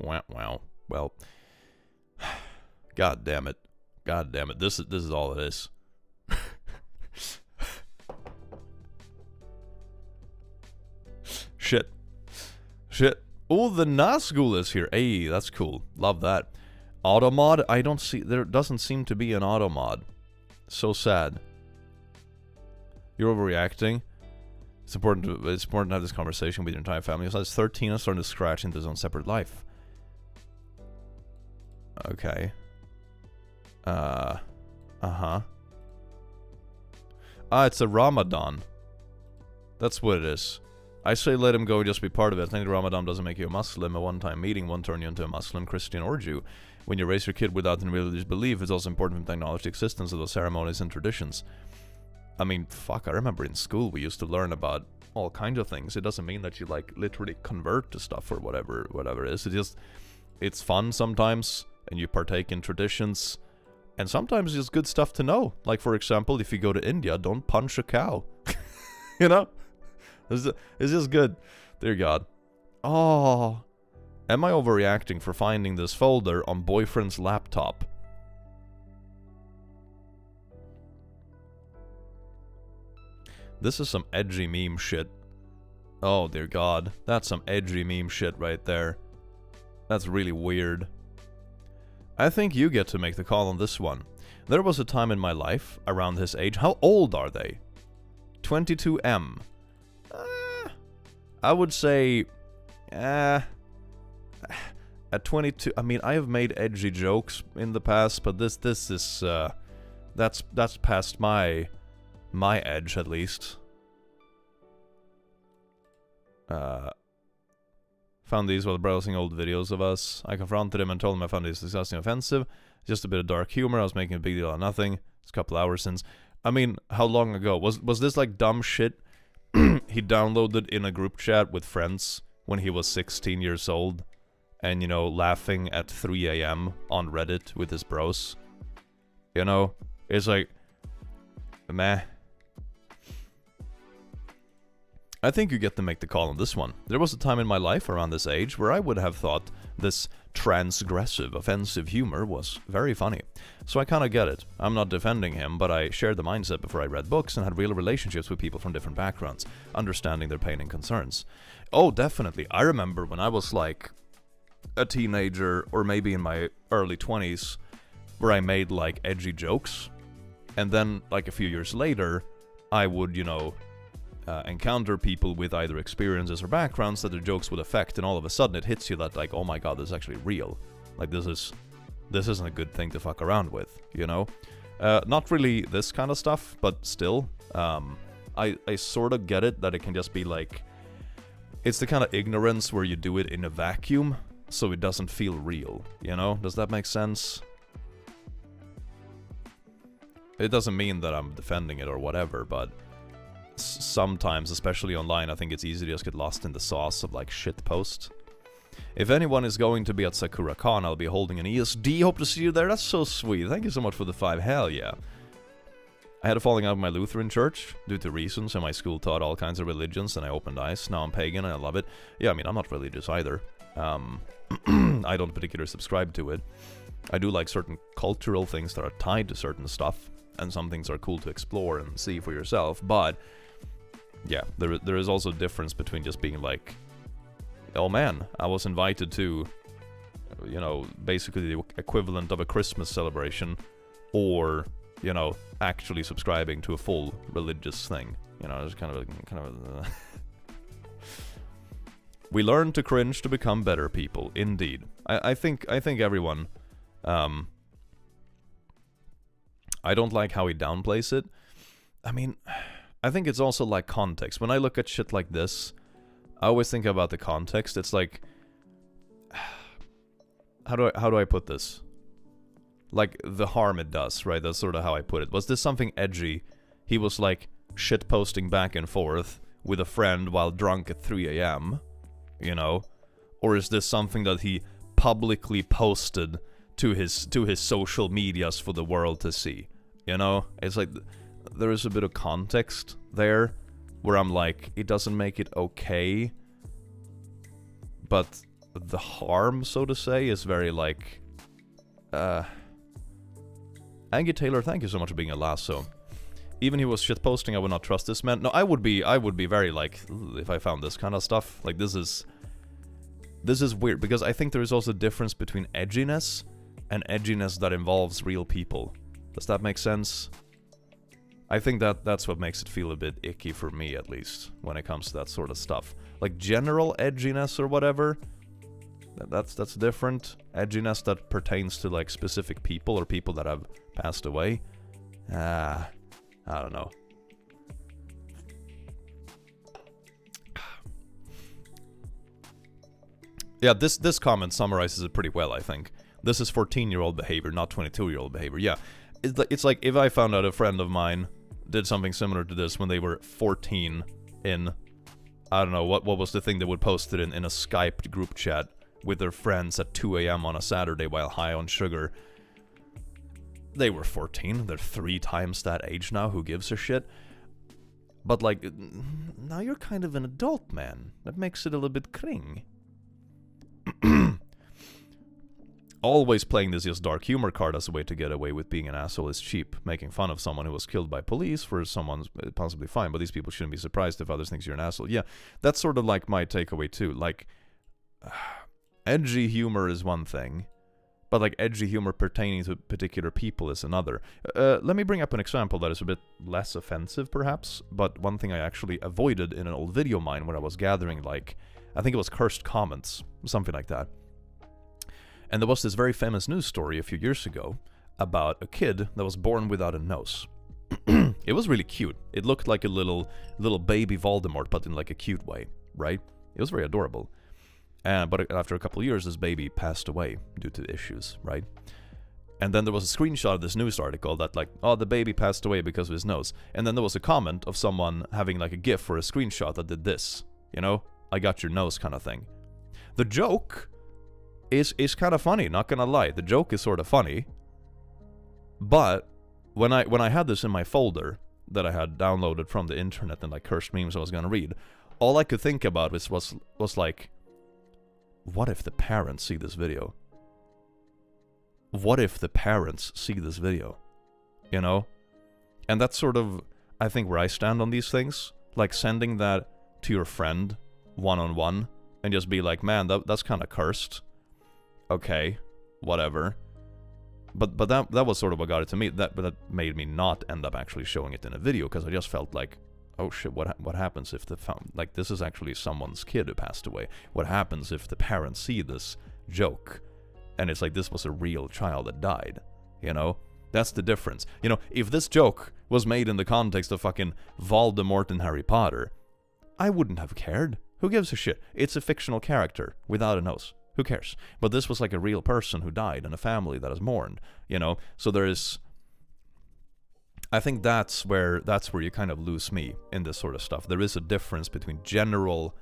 Wow. Well, god damn it. God damn it. This is all it is. Shit. Oh, the Nazgul is here. Hey, that's cool. Love that. Automod? I don't see... There doesn't seem to be an automod. So sad. You're overreacting. It's important to have this conversation with your entire family. It's 13 and starting to scratch into his own separate life. Okay. It's a Ramadan. That's what it is. I say let him go and just be part of it. I think Ramadan doesn't make you a Muslim. A one-time meeting won't turn you into a Muslim, Christian, or Jew. When you raise your kid without any religious belief, it's also important to acknowledge the existence of those ceremonies and traditions. I mean, fuck, I remember in school we used to learn about all kinds of things. It doesn't mean that you, like, literally convert to stuff or whatever it is. It's fun sometimes, and you partake in traditions. And sometimes it's good stuff to know. Like, for example, if you go to India, don't punch a cow. You know? It's just good. Dear God. Oh. Am I overreacting for finding this folder on boyfriend's laptop? This is some edgy meme shit. Oh, dear God. That's some edgy meme shit right there. That's really weird. I think you get to make the call on this one. There was a time in my life, around his age. How old are they? 22M. I would say... at 22... I mean, I have made edgy jokes in the past, but this is... that's past my edge, at least. Found these while browsing old videos of us. I confronted him and told him I found these disgusting offensive. Just a bit of dark humor. I was making a big deal out of nothing. It's a couple hours since. I mean, how long ago? Was this like dumb shit he downloaded in a group chat with friends when he was 16 years old? And, you know, laughing at 3 AM on Reddit with his bros? You know? It's like... meh. I think you get to make the call on this one. There was a time in my life around this age where I would have thought this transgressive, offensive humor was very funny. So I kinda get it. I'm not defending him, but I shared the mindset before I read books and had real relationships with people from different backgrounds, understanding their pain and concerns. Oh, definitely. I remember when I was like a teenager, or maybe in my early 20s, where I made like edgy jokes, and then like a few years later, I would, you know, encounter people with either experiences or backgrounds that their jokes would affect, and all of a sudden it hits you that like, oh my god, this is actually real. Like this isn't a good thing to fuck around with, you know? Not really this kind of stuff, but still, I sort of get it that it can just be like, it's the kind of ignorance where you do it in a vacuum, so it doesn't feel real, you know? Does that make sense? It doesn't mean that I'm defending it or whatever, but sometimes, especially online, I think it's easy to just get lost in the sauce of like shitpost. If anyone is going to be at SakuraCon, I'll be holding an ESD. Hope to see you there. That's so sweet. Thank you so much for the 5. Hell yeah. I had a falling out with my Lutheran church due to reasons, and my school taught all kinds of religions, and I opened eyes. Now I'm pagan, and I love it. Yeah, I mean, I'm not religious either. I don't particularly subscribe to it. I do like certain cultural things that are tied to certain stuff, and some things are cool to explore and see for yourself, but yeah, there is also a difference between just being like, oh man, I was invited to, you know, basically the equivalent of a Christmas celebration, or, you know, actually subscribing to a full religious thing. You know, it's kind of We learn to cringe to become better people, indeed. I think everyone, I don't like how he downplays it. I mean, I think it's also like context. When I look at shit like this, I always think about the context. It's like, how do I put this? Like, the harm it does, right? That's sort of how I put it. Was this something edgy? He was like shitposting back and forth with a friend while drunk at 3 a.m., you know? Or is this something that he publicly posted to his social medias for the world to see? You know? It's like, there is a bit of context there where I'm like, it doesn't make it okay, but the harm, so to say, is very like, Angie Taylor, thank you so much for being a lasso. Even he was shitposting, I would not trust this man. No, I would be very like, if I found this kind of stuff. Like, this is weird, because I think there is also a difference between edginess and edginess that involves real people. Does that make sense? I think that's what makes it feel a bit icky for me, at least, when it comes to that sort of stuff. Like, general edginess or whatever, that's different. Edginess that pertains to, like, specific people or people that have passed away. I don't know. Yeah, this comment summarizes it pretty well, I think. This is 14-year-old behavior, not 22-year-old behavior. Yeah, it's like if I found out a friend of mine did something similar to this when they were 14 in, I don't know, what was the thing they would post it in a Skype group chat with their friends at 2 a.m. on a Saturday while high on sugar. They were 14, they're 3 times that age now, who gives a shit? But like, now you're kind of an adult, man. That makes it a little bit cring. Always playing this just dark humor card as a way to get away with being an asshole is cheap. Making fun of someone who was killed by police for someone's possibly fine, but these people shouldn't be surprised if others think you're an asshole. Yeah, that's sort of like my takeaway too. Like, edgy humor is one thing, but like edgy humor pertaining to particular people is another. Let me bring up an example that is a bit less offensive perhaps, but one thing I actually avoided in an old video of mine where I was gathering, like, I think it was cursed comments, something like that. And there was this very famous news story a few years ago about a kid that was born without a nose. It was really cute. It looked like a little baby Voldemort, but in like a cute way, right? It was very adorable. But after a couple of years, this baby passed away due to issues, right? And then there was a screenshot of this news article that like, oh, the baby passed away because of his nose. And then there was a comment of someone having like a GIF or a screenshot that did this, you know? I got your nose kind of thing. The joke is kind of funny, not gonna lie. The joke is sort of funny. But when I had this in my folder that I had downloaded from the internet and like cursed memes I was gonna read, all I could think about was like, what if the parents see this video? What if the parents see this video? You know? And that's sort of, I think, where I stand on these things. Like sending that to your friend one-on-one and just be like, man, that's kind of cursed. Okay, whatever. But that was sort of what got it to me. But that made me not end up actually showing it in a video, because I just felt like, oh shit, what happens if like, this is actually someone's kid who passed away. What happens if the parents see this joke and it's like, this was a real child that died, you know? That's the difference. You know, if this joke was made in the context of fucking Voldemort and Harry Potter, I wouldn't have cared. Who gives a shit? It's a fictional character without a nose. Who cares? But this was like a real person who died and a family that has mourned, you know? So there is... I think that's where you kind of lose me in this sort of stuff. There is a difference between general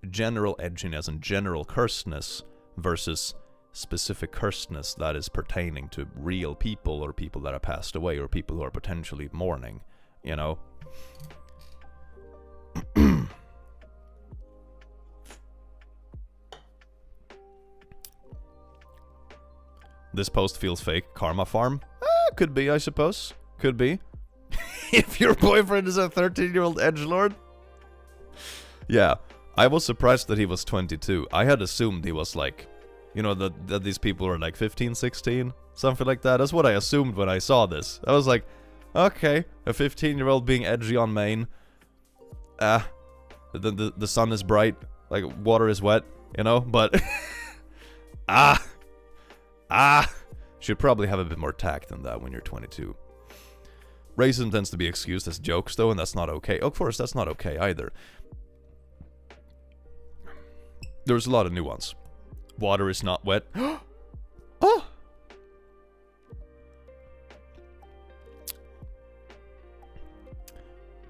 edginess and general cursedness versus specific cursedness that is pertaining to real people, or people that have passed away, or people who are potentially mourning, you know? This post feels fake. Karma farm? Could be, I suppose. Could be. If your boyfriend is a 13-year-old edgelord? Yeah, I was surprised that he was 22. I had assumed he was like, you know, that these people were like 15, 16, something like that. That's what I assumed when I saw this. I was like, okay, a 15-year-old being edgy on main. The sun is bright, like water is wet, you know, but should probably have a bit more tact than that when you're 22. Racism tends to be excused as jokes, though, and that's not okay. Of course, that's not okay either. There's a lot of nuance. Water is not wet. Oh!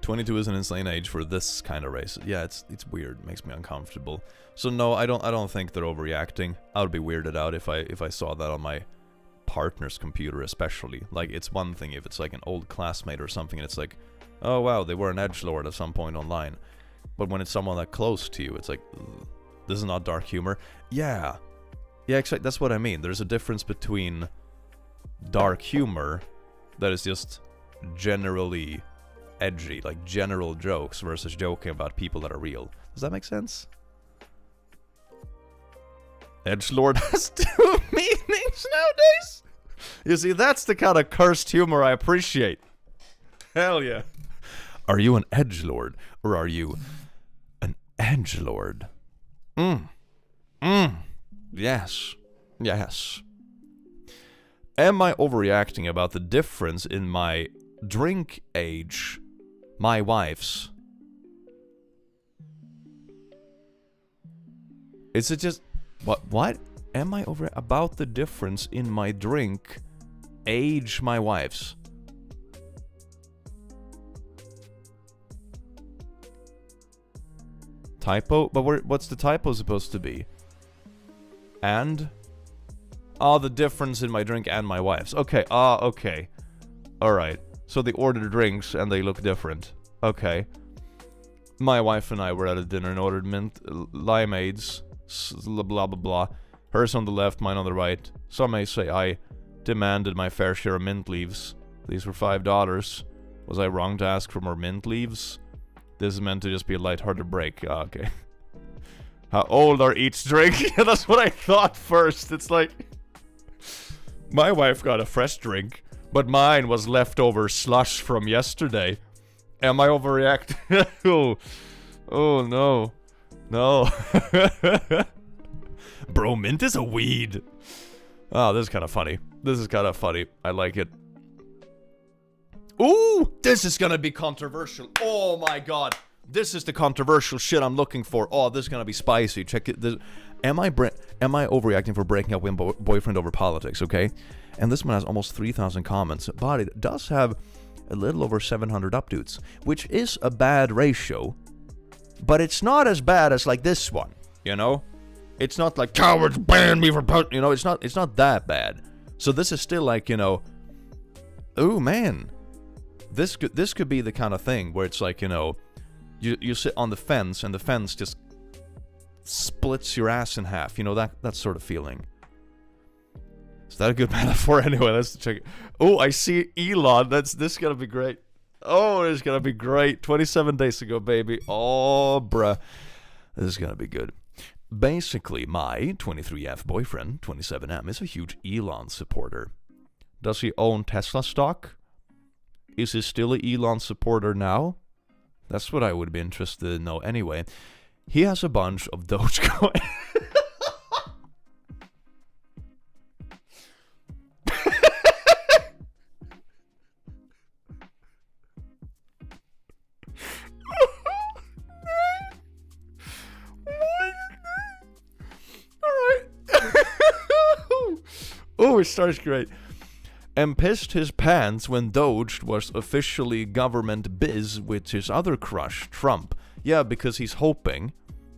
22 is an insane age for this kind of race. Yeah, it's weird. It makes me uncomfortable. So no, I don't think they're overreacting. I would be weirded out if I saw that on my partner's computer, especially. Like, it's one thing if it's like an old classmate or something and it's like, oh wow, they were an edgelord at some point online. But when it's someone that close to you, it's like, ugh, this is not dark humor. Yeah, exactly. That's what I mean. There's a difference between dark humor that is just generally edgy, like general jokes, versus joking about people that are real. Does that make sense? Edgelord has two meanings nowadays. You see, that's the kind of cursed humor I appreciate. Hell yeah. Are you an edgelord, or are you an edgelord? Yes. Am I overreacting about the difference in my drink age, my wife's? Is it just... What? Am I over... About the difference in my drink age, my wife's? Typo? But what's the typo supposed to be? And? Oh, the difference in my drink and my wife's. Okay, okay. Alright. So they ordered drinks and they look different. Okay. My wife and I were at a dinner and ordered limeades. Blah blah blah. Hers on the left, mine on the right. Some may say I demanded my fair share of mint leaves. These were $5. Was I wrong to ask for more mint leaves? This is meant to just be a lighthearted break. Oh, okay. How old are each drink? That's what I thought first. It's like... My wife got a fresh drink, but mine was leftover slush from yesterday. Am I overreacting? Oh no. No. Bro, mint is a weed. Oh, this is kind of funny. I like it. Ooh, this is gonna be controversial. Oh my god. This is the controversial shit I'm looking for. Oh, this is gonna be spicy. Check it. Am I overreacting for breaking up with my boyfriend over politics, okay? And this one has almost 3,000 comments, but it does have a little over 700 updates, which is a bad ratio, but it's not as bad as like this one, you know? It's not like cowards ban me for you know, it's not that bad. So this is still like, you know, ooh man. This could be the kind of thing where it's like, you know, you sit on the fence and the fence just splits your ass in half, you know, that sort of feeling. Is that a good metaphor? Anyway, let's check it. Oh, I see Elon. This is gonna be great. Oh, it's gonna be great. 27 days ago, baby. Oh, bruh. This is gonna be good. Basically, my 23F boyfriend, 27M, is a huge Elon supporter. Does he own Tesla stock? Is he still an Elon supporter now? That's what I would be interested to know anyway. He has a bunch of Dogecoin. Oh, it starts great. And pissed his pants when Doge was officially government biz with his other crush, Trump. Yeah, because he's hoping,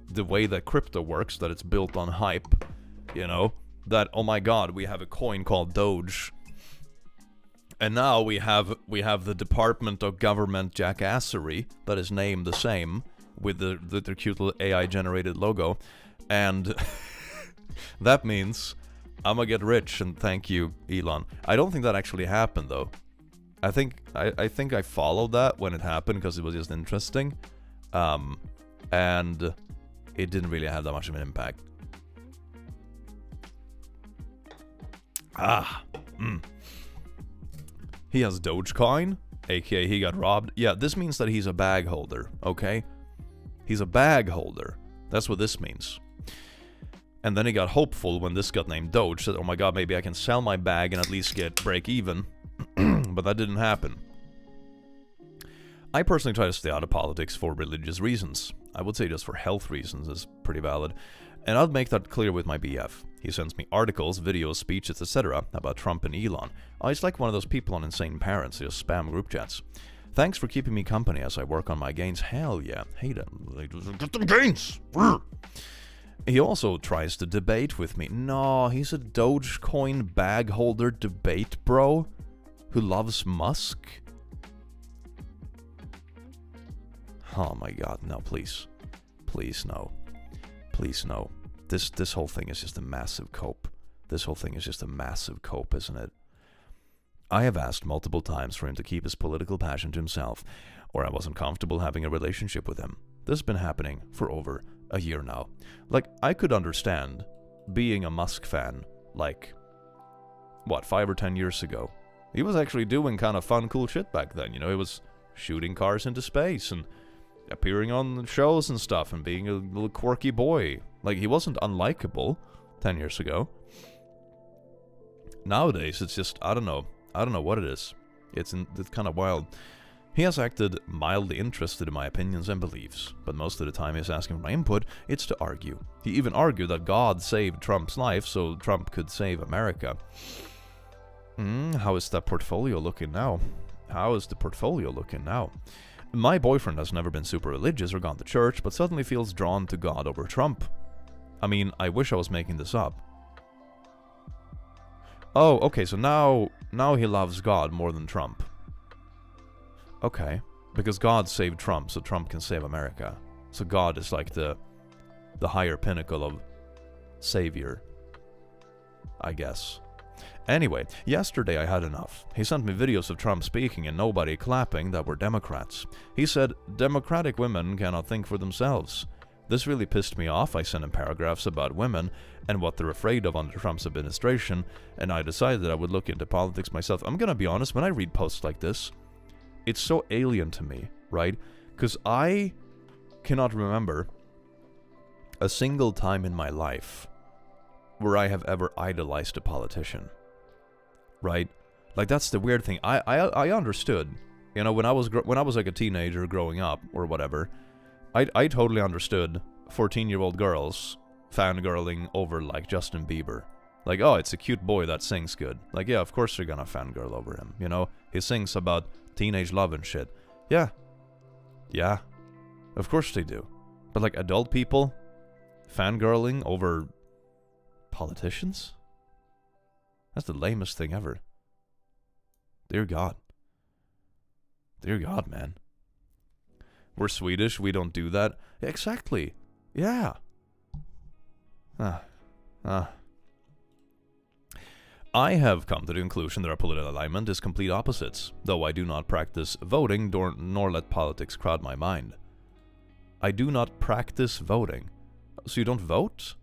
the way that crypto works, that it's built on hype, you know, that, oh my god, we have a coin called Doge. And now we have the Department of Government Jackassery that is named the same, with their cute little AI-generated logo. And that means I'm gonna get rich, and thank you, Elon. I don't think that actually happened, though. I think I followed that when it happened because it was just interesting, and it didn't really have that much of an impact. He has Dogecoin, aka he got robbed. Yeah, this means that he's a bag holder, okay? He's a bag holder. That's what this means. And then he got hopeful when this got named Doge. Said, oh my god, maybe I can sell my bag and at least get break even. But that didn't happen. I personally try to stay out of politics for religious reasons. I would say just for health reasons is pretty valid. And I'll make that clear with my BF. He sends me articles, videos, speeches, etc. about Trump and Elon. Oh, he's like one of those people on Insane Parents who just spam group chats. Thanks for keeping me company as I work on my gains. Hell yeah. Hate them. Get them gains! He also tries to debate with me. No, he's a Dogecoin bag holder debate bro who loves Musk. Oh my god, no, please. Please, no. Please, no. This whole thing is just a massive cope. This whole thing is just a massive cope, isn't it? I have asked multiple times for him to keep his political passion to himself, or I wasn't comfortable having a relationship with him. This has been happening for over a year now. Like, I could understand being a Musk fan, like, what, 5 or 10 years ago. He was actually doing kind of fun, cool shit back then, you know? He was shooting cars into space and appearing on shows and stuff and being a little quirky boy. Like, he wasn't unlikable 10 years ago. Nowadays, it's just, I don't know what it is. It's kind of wild. He has acted mildly interested in my opinions and beliefs, but most of the time he's asking for my input, it's to argue. He even argued that God saved Trump's life so Trump could save America. How is that portfolio looking now? How is the portfolio looking now? My boyfriend has never been super religious or gone to church, but suddenly feels drawn to God over Trump. I mean, I wish I was making this up. Oh, okay, so now he loves God more than Trump. Okay, because God saved Trump, so Trump can save America. So God is like the higher pinnacle of savior, I guess. Anyway, yesterday I had enough. He sent me videos of Trump speaking and nobody clapping that were Democrats. He said, Democratic women cannot think for themselves. This really pissed me off. I sent him paragraphs about women and what they're afraid of under Trump's administration, and I decided I would look into politics myself. I'm gonna be honest, when I read posts like this, it's so alien to me, right? Because I cannot remember a single time in my life where I have ever idolized a politician, right? Like, that's the weird thing. I understood, you know, when I was like a teenager growing up or whatever, I totally understood 14-year-old girls fangirling over like Justin Bieber. Like, oh, it's a cute boy that sings good. Like, yeah, of course they're gonna fangirl over him, you know? He sings about teenage love and shit. Yeah. Yeah. Of course they do. But like adult people fangirling over politicians? That's the lamest thing ever. Dear God. Dear God, man. We're Swedish, we don't do that. Exactly. Yeah. I have come to the conclusion that our political alignment is complete opposites, though I do not practice voting nor let politics crowd my mind. I do not practice voting. So you don't vote?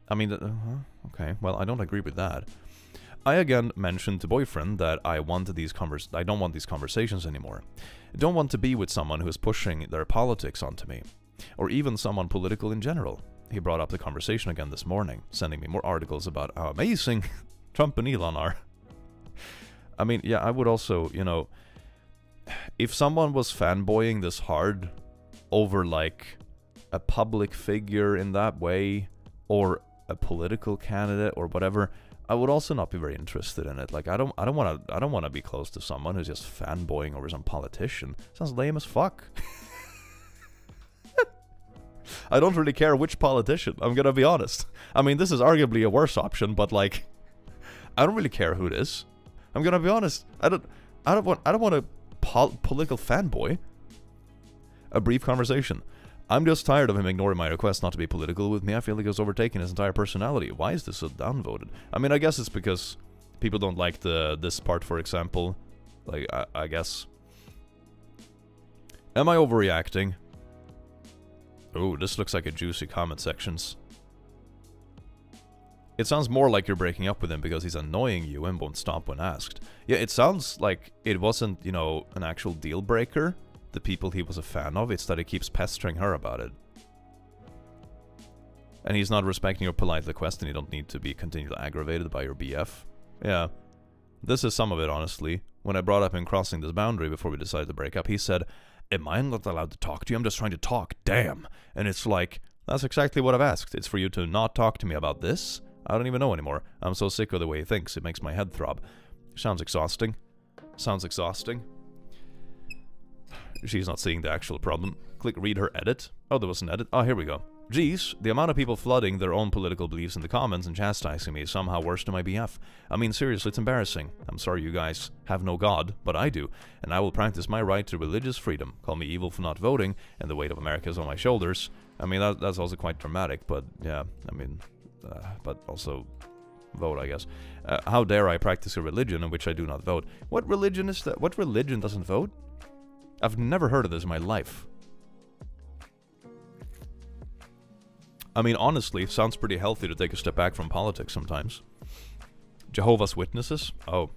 I mean, okay, well, I don't agree with that. I again mentioned to boyfriend that I don't want these conversations anymore. I don't want to be with someone who is pushing their politics onto me, or even someone political in general. He brought up the conversation again this morning, sending me more articles about how amazing Trump and Elon are. I mean, yeah, I would also, you know, if someone was fanboying this hard over, like, a public figure in that way, or a political candidate, or whatever, I would also not be very interested in it. Like, I don't want to be close to someone who's just fanboying over some politician. Sounds lame as fuck. I don't really care which politician, I'm gonna be honest. I mean, this is arguably a worse option, but like, I don't really care who it is. I'm gonna be honest. I don't want a political fanboy. A brief conversation. I'm just tired of him ignoring my request not to be political with me. I feel like he's overtaken his entire personality. Why is this so downvoted? I mean, I guess it's because people don't like this part, for example. Like, I guess. Am I overreacting? Oh, this looks like a juicy comment sections. It sounds more like you're breaking up with him because he's annoying you and won't stop when asked. Yeah, it sounds like it wasn't, you know, an actual deal breaker. The people he was a fan of, it's that he keeps pestering her about it. And he's not respecting your polite request, and you don't need to be continually aggravated by your BF. Yeah. This is some of it, honestly. When I brought up him crossing this boundary before we decided to break up, he said, "Am I not allowed to talk to you? I'm just trying to talk. Damn." And it's like, that's exactly what I've asked. It's for you to not talk to me about this. I don't even know anymore. I'm so sick of the way he thinks. It makes my head throb. Sounds exhausting. Sounds exhausting. She's not seeing the actual problem. Click read her edit. Oh, there was an edit. Oh, here we go. Geez, the amount of people flooding their own political beliefs in the comments and chastising me is somehow worse than my BF. I mean, seriously, it's embarrassing. I'm sorry you guys have no God, but I do, and I will practice my right to religious freedom. Call me evil for not voting, and the weight of America is on my shoulders. I mean, that's also quite dramatic, but yeah, I mean, but also vote, I guess. How dare I practice a religion in which I do not vote? What religion is that? What religion doesn't vote? I've never heard of this in my life. I mean, honestly, it sounds pretty healthy to take a step back from politics sometimes. Jehovah's Witnesses? Oh.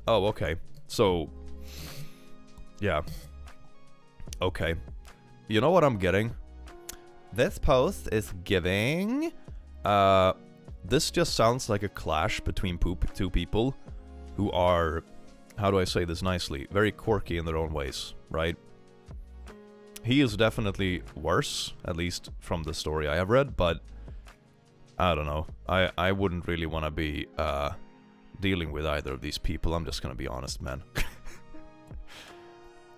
Oh, okay. So, yeah. Okay. You know what I'm getting? This post is giving... this just sounds like a clash between two people who are... How do I say this nicely? Very quirky in their own ways, right? He is definitely worse, at least from the story I have read, but I don't know. I wouldn't really want to be dealing with either of these people. I'm just gonna be honest, man.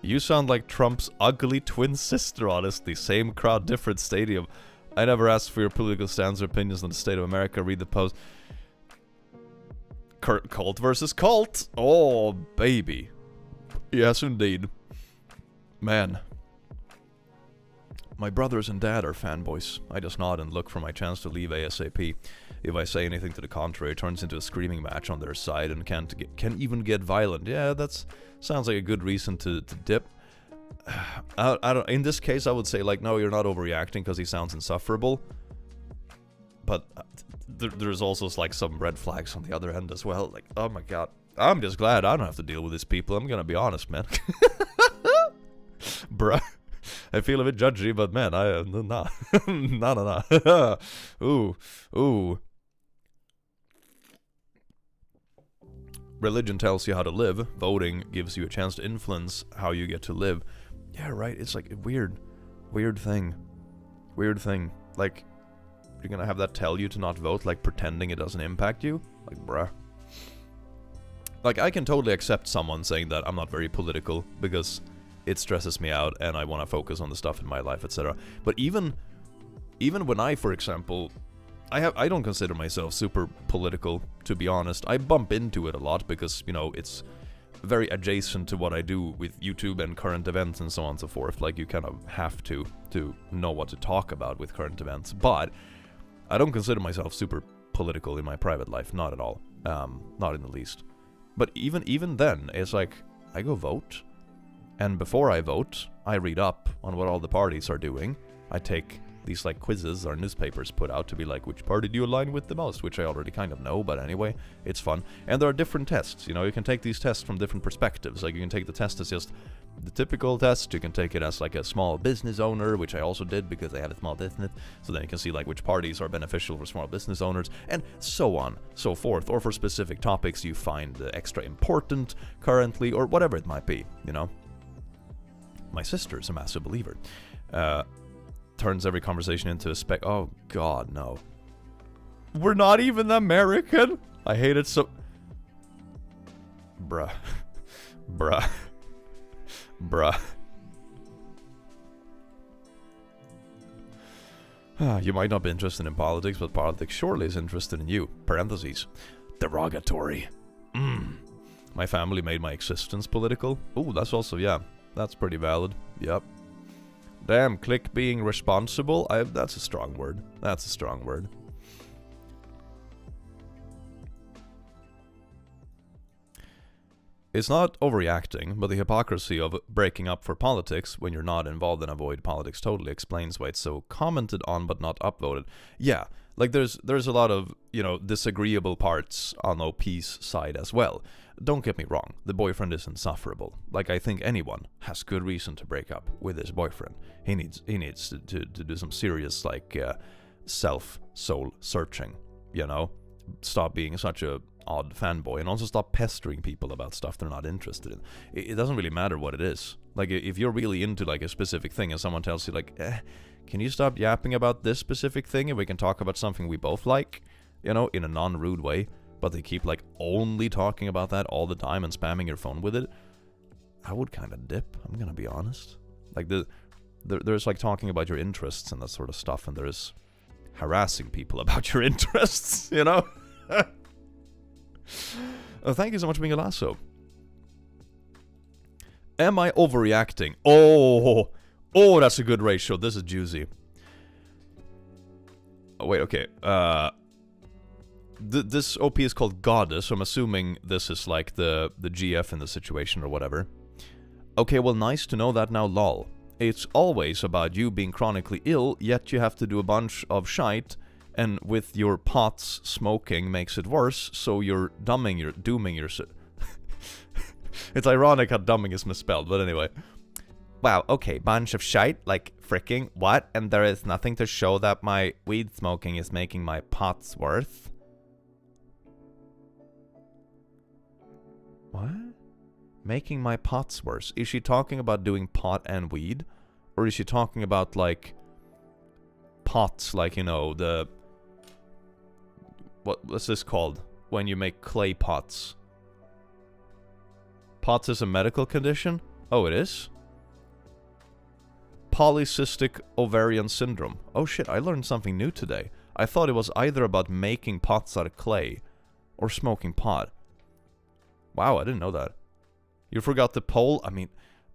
You sound like Trump's ugly twin sister, honestly. Same crowd, different stadium. I never asked for your political stance or opinions on the state of America. Read the post. Cult versus cult. Oh, baby. Yes, indeed. Man. My brothers and dad are fanboys. I just nod and look for my chance to leave ASAP. If I say anything to the contrary, it turns into a screaming match on their side and can even get violent. Yeah, that sounds like a good reason to dip. I don't. In this case, I would say, like, no, you're not overreacting because he sounds insufferable. But there's also, like, some red flags on the other end as well. Like, oh my god. I'm just glad I don't have to deal with these people. I'm gonna be honest, man. Bruh. I feel a bit judgy, but man, nah. Ooh. Religion tells you how to live. Voting gives you a chance to influence how you get to live. Yeah, right. It's like a weird thing. Like, you're gonna have that tell you to not vote, like pretending it doesn't impact you? Like, bruh. Like, I can totally accept someone saying that I'm not very political because it stresses me out and I want to focus on the stuff in my life, etc. But even when I, for example, I don't consider myself super political, to be honest. I bump into it a lot because, you know, it's very adjacent to what I do with YouTube and current events and so on and so forth. Like, you kind of have to know what to talk about with current events. But I don't consider myself super political in my private life, not at all. Not in the least. But even then, it's like, I go vote. And before I vote, I read up on what all the parties are doing. I take these like quizzes or newspapers put out to be like, which party do you align with the most, which I already kind of know, but anyway, it's fun. And there are different tests, you know, you can take these tests from different perspectives. Like, you can take the test as just the typical test, you can take it as like a small business owner, which I also did because I have a small business, so then you can see like which parties are beneficial for small business owners, and so on, so forth, or for specific topics you find extra important currently, or whatever it might be, you know. My sister's a massive believer. Turns every conversation into a oh god, no. We're not even American? I hate it so... Bruh. Bruh. Bruh. You might not be interested in politics, but politics surely is interested in you. Parentheses. Derogatory. My family made my existence political. Ooh, that's also, yeah. That's pretty valid. Yep. Damn, click being responsible. That's a strong word. That's a strong word. It's not overreacting, but the hypocrisy of breaking up for politics when you're not involved and avoid politics totally explains why it's so commented on but not upvoted. Yeah, like there's a lot of, you know, disagreeable parts on OP's side as well. Don't get me wrong, the boyfriend is insufferable. Like, I think anyone has good reason to break up with his boyfriend. He needs to do some serious, like, soul searching, you know? Stop being such a odd fanboy, and also stop pestering people about stuff they're not interested in. It doesn't really matter what it is. Like, if you're really into, like, a specific thing and someone tells you, like, can you stop yapping about this specific thing and we can talk about something we both like? You know, in a non-rude way. But they keep, like, only talking about that all the time and spamming your phone with it, I would kind of dip, I'm gonna be honest. Like, there's, like, talking about your interests and that sort of stuff, and there's harassing people about your interests, you know? Thank you so much for being a lasso. Am I overreacting? Oh, that's a good ratio. This is juicy. Oh, wait, okay. This OP is called Goddess, so I'm assuming this is like the GF in the situation or whatever. Okay, well, nice to know that now, lol. It's always about you being chronically ill, yet you have to do a bunch of shite, and with your pots smoking makes it worse, so you're dooming your It's ironic how dumbing is misspelled, but anyway. Wow, okay, bunch of shite, like fricking what? And there is nothing to show that my weed smoking is making my pots worse? What? Making my pots worse? Is she talking about doing pot and weed? Or is she talking about, like, pots, like, you know, the... What's this called? When you make clay pots. Pots is a medical condition? Oh, it is? Polycystic ovarian syndrome. Oh shit, I learned something new today. I thought it was either about making pots out of clay or smoking pot. Wow, I didn't know that. You forgot the poll? I mean,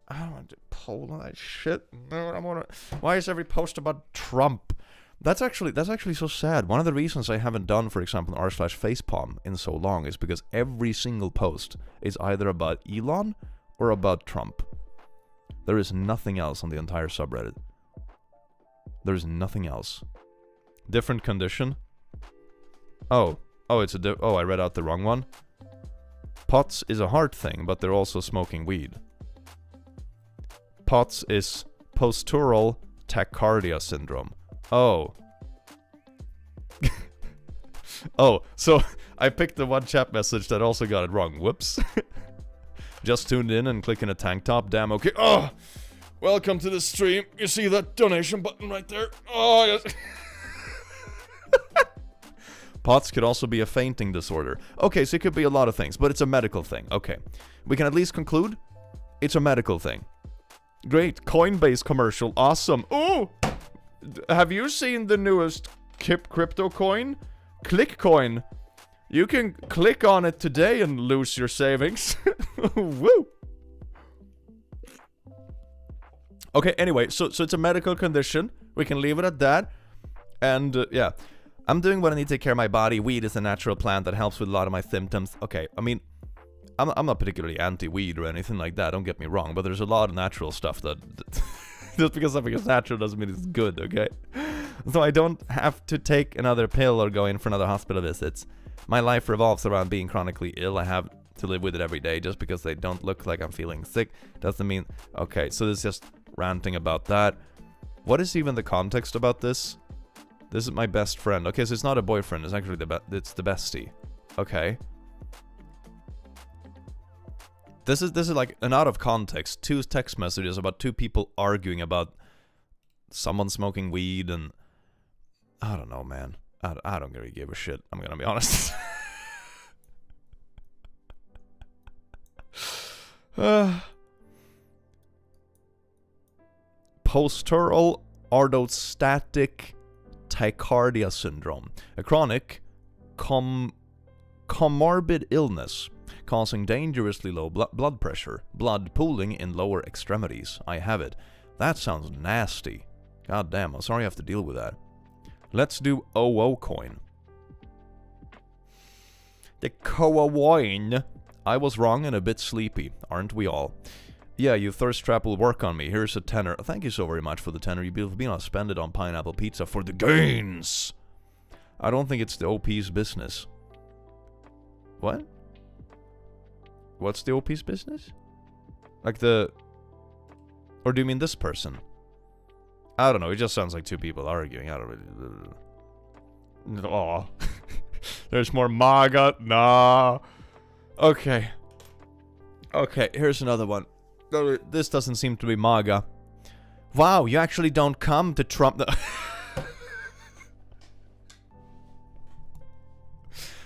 I don't want to poll on that shit. No, I want to... Why is every post about Trump? That's actually so sad. One of the reasons I haven't done, for example, r/facepalm in so long is because every single post is either about Elon or about Trump. There is nothing else on the entire subreddit. There is nothing else. Different condition? Oh, it's a oh, I read out the wrong one. POTS is a heart thing, but they're also smoking weed. POTS is postural tachycardia syndrome. Oh. Oh, so I picked the one chat message that also got it wrong. Whoops. Just tuned in and clicking a tank top. Damn, okay. Oh, welcome to the stream. You see that donation button right there? Oh, yes. POTS could also be a fainting disorder. Okay, so it could be a lot of things, but it's a medical thing. Okay. We can at least conclude it's a medical thing. Great. Coinbase commercial. Awesome. Oh! Have you seen the newest crypto coin? Click coin. You can click on it today and lose your savings. Woo! Okay, anyway, so it's a medical condition. We can leave it at that. And, yeah. I'm doing what I need to take care of my body. Weed is a natural plant that helps with a lot of my symptoms. Okay, I mean, I'm not particularly anti-weed or anything like that, don't get me wrong, but there's a lot of natural stuff that just because something is natural doesn't mean it's good, okay? so I don't have to take another pill or go in for another hospital visits. My life revolves around being chronically ill. I have to live with it every day. Just because they don't look like I'm feeling sick doesn't mean... Okay, so this is just ranting about that. What is even the context about this? This is my best friend. Okay, so it's not a boyfriend. It's actually it's the bestie. Okay. This is like an out of context. 2 text messages about 2 people arguing about someone smoking weed and... I don't know, man. I don't really give a shit. I'm gonna be honest. Postural orthostatic tachycardia syndrome, a chronic comorbid illness causing dangerously low blood pressure, blood pooling in lower extremities. I have it. That sounds nasty. God damn, I'm sorry I have to deal with that. Let's do OO coin. The Coin. I was wrong and a bit sleepy, aren't we all? Yeah, you thirst trap will work on me. Here's a tenner. Thank you so very much for the tenner. You've been spend it on pineapple pizza for the gains. I don't think it's the OP's business. What? What's the OP's business? Like the... Or do you mean this person? I don't know. It just sounds like 2 people arguing. I don't really... Aw. There's more MAGA. Nah. Okay. Okay, here's another one. This doesn't seem to be MAGA. Wow, you actually don't come to Trump.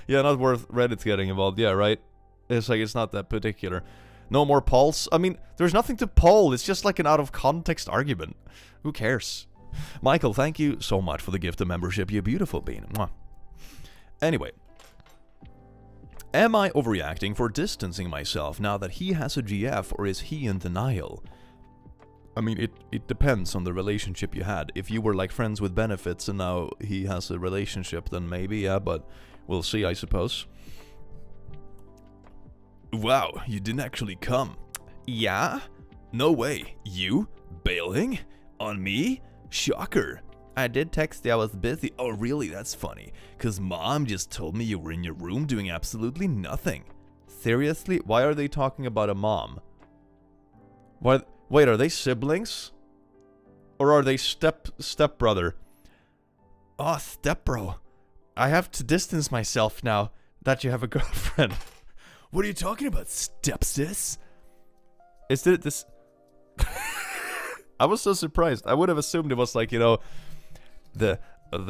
Yeah, not worth Reddit getting involved. Yeah, right? It's like, it's not that particular. No more polls. I mean, there's nothing to poll. It's just like an out of context argument. Who cares? Michael, thank you so much for the gift of membership, you beautiful bean. Mwah. Anyway. Am I overreacting for distancing myself now that he has a GF, or is he in denial? I mean, it depends on the relationship you had. If you were like friends with benefits and now he has a relationship, then maybe, yeah, but we'll see, I suppose. Wow, you didn't actually come. Yeah? No way. You? Bailing? On me? Shocker. I did text you I was busy. Oh really, that's funny. Cause mom just told me you were in your room doing absolutely nothing. Seriously? Why are they talking about a mom? What? Wait, are they siblings? Or are they stepbrother? Oh, stepbro. I have to distance myself now that you have a girlfriend. What are you talking about, stepsis? Is it this... I was so surprised. I would have assumed it was like, you know, the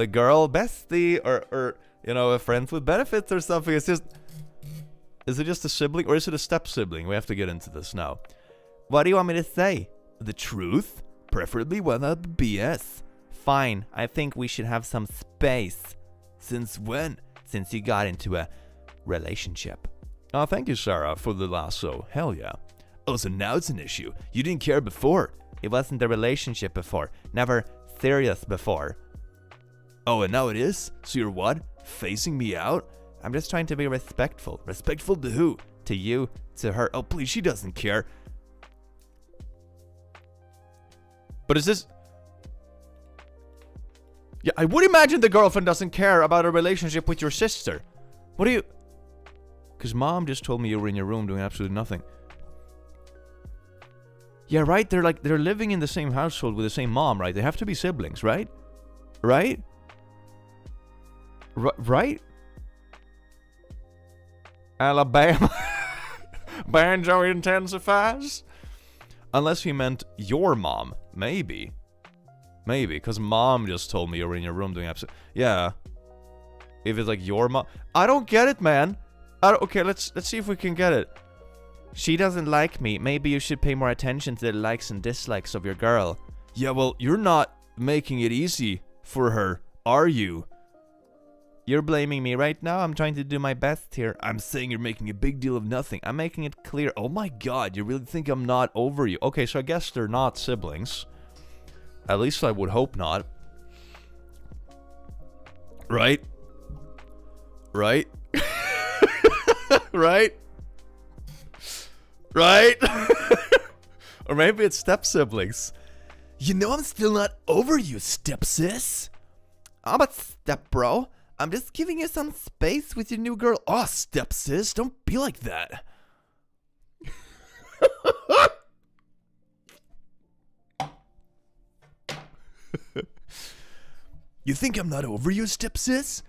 girl bestie or you know, a friend with benefits or something. It's just... Is it just a sibling or is it a step sibling? We have to get into this now. What do you want me to say? The truth? Preferably without the BS. Fine, I think we should have some space. Since when? Since you got into a relationship. Oh, thank you, Sarah, for the lasso. Hell yeah. Oh, so now it's an issue. You didn't care before. It wasn't a relationship before. Never serious before. Oh, and now it is? So you're what? Facing me out? I'm just trying to be respectful. Respectful to who? To you? To her? Oh, please, she doesn't care. But is this... Yeah, I would imagine the girlfriend doesn't care about a relationship with your sister. What do you... Because mom just told me you were in your room doing absolutely nothing. Yeah, right? They're living in the same household with the same mom, right? They have to be siblings, right? Right? Right? Alabama. Banjo intensifies? Unless he meant your mom. Maybe. Maybe, because mom just told me you were in your room doing absolutely... Yeah. If it's like your mom... I don't get it, man. Okay, let's see if we can get it. She doesn't like me. Maybe you should pay more attention to the likes and dislikes of your girl. Yeah, well, you're not making it easy for her, are you? You're blaming me right now? I'm trying to do my best here. I'm saying you're making a big deal of nothing. I'm making it clear. Oh my god, you really think I'm not over you? Okay, so I guess they're not siblings. At least I would hope not. Right? Right? Right? Right? Or maybe it's step siblings. You know I'm still not over you, stepsis. Oh, but step bro, I'm just giving you some space with your new girl. Oh, step sis, don't be like that. You think I'm not over you, step sis?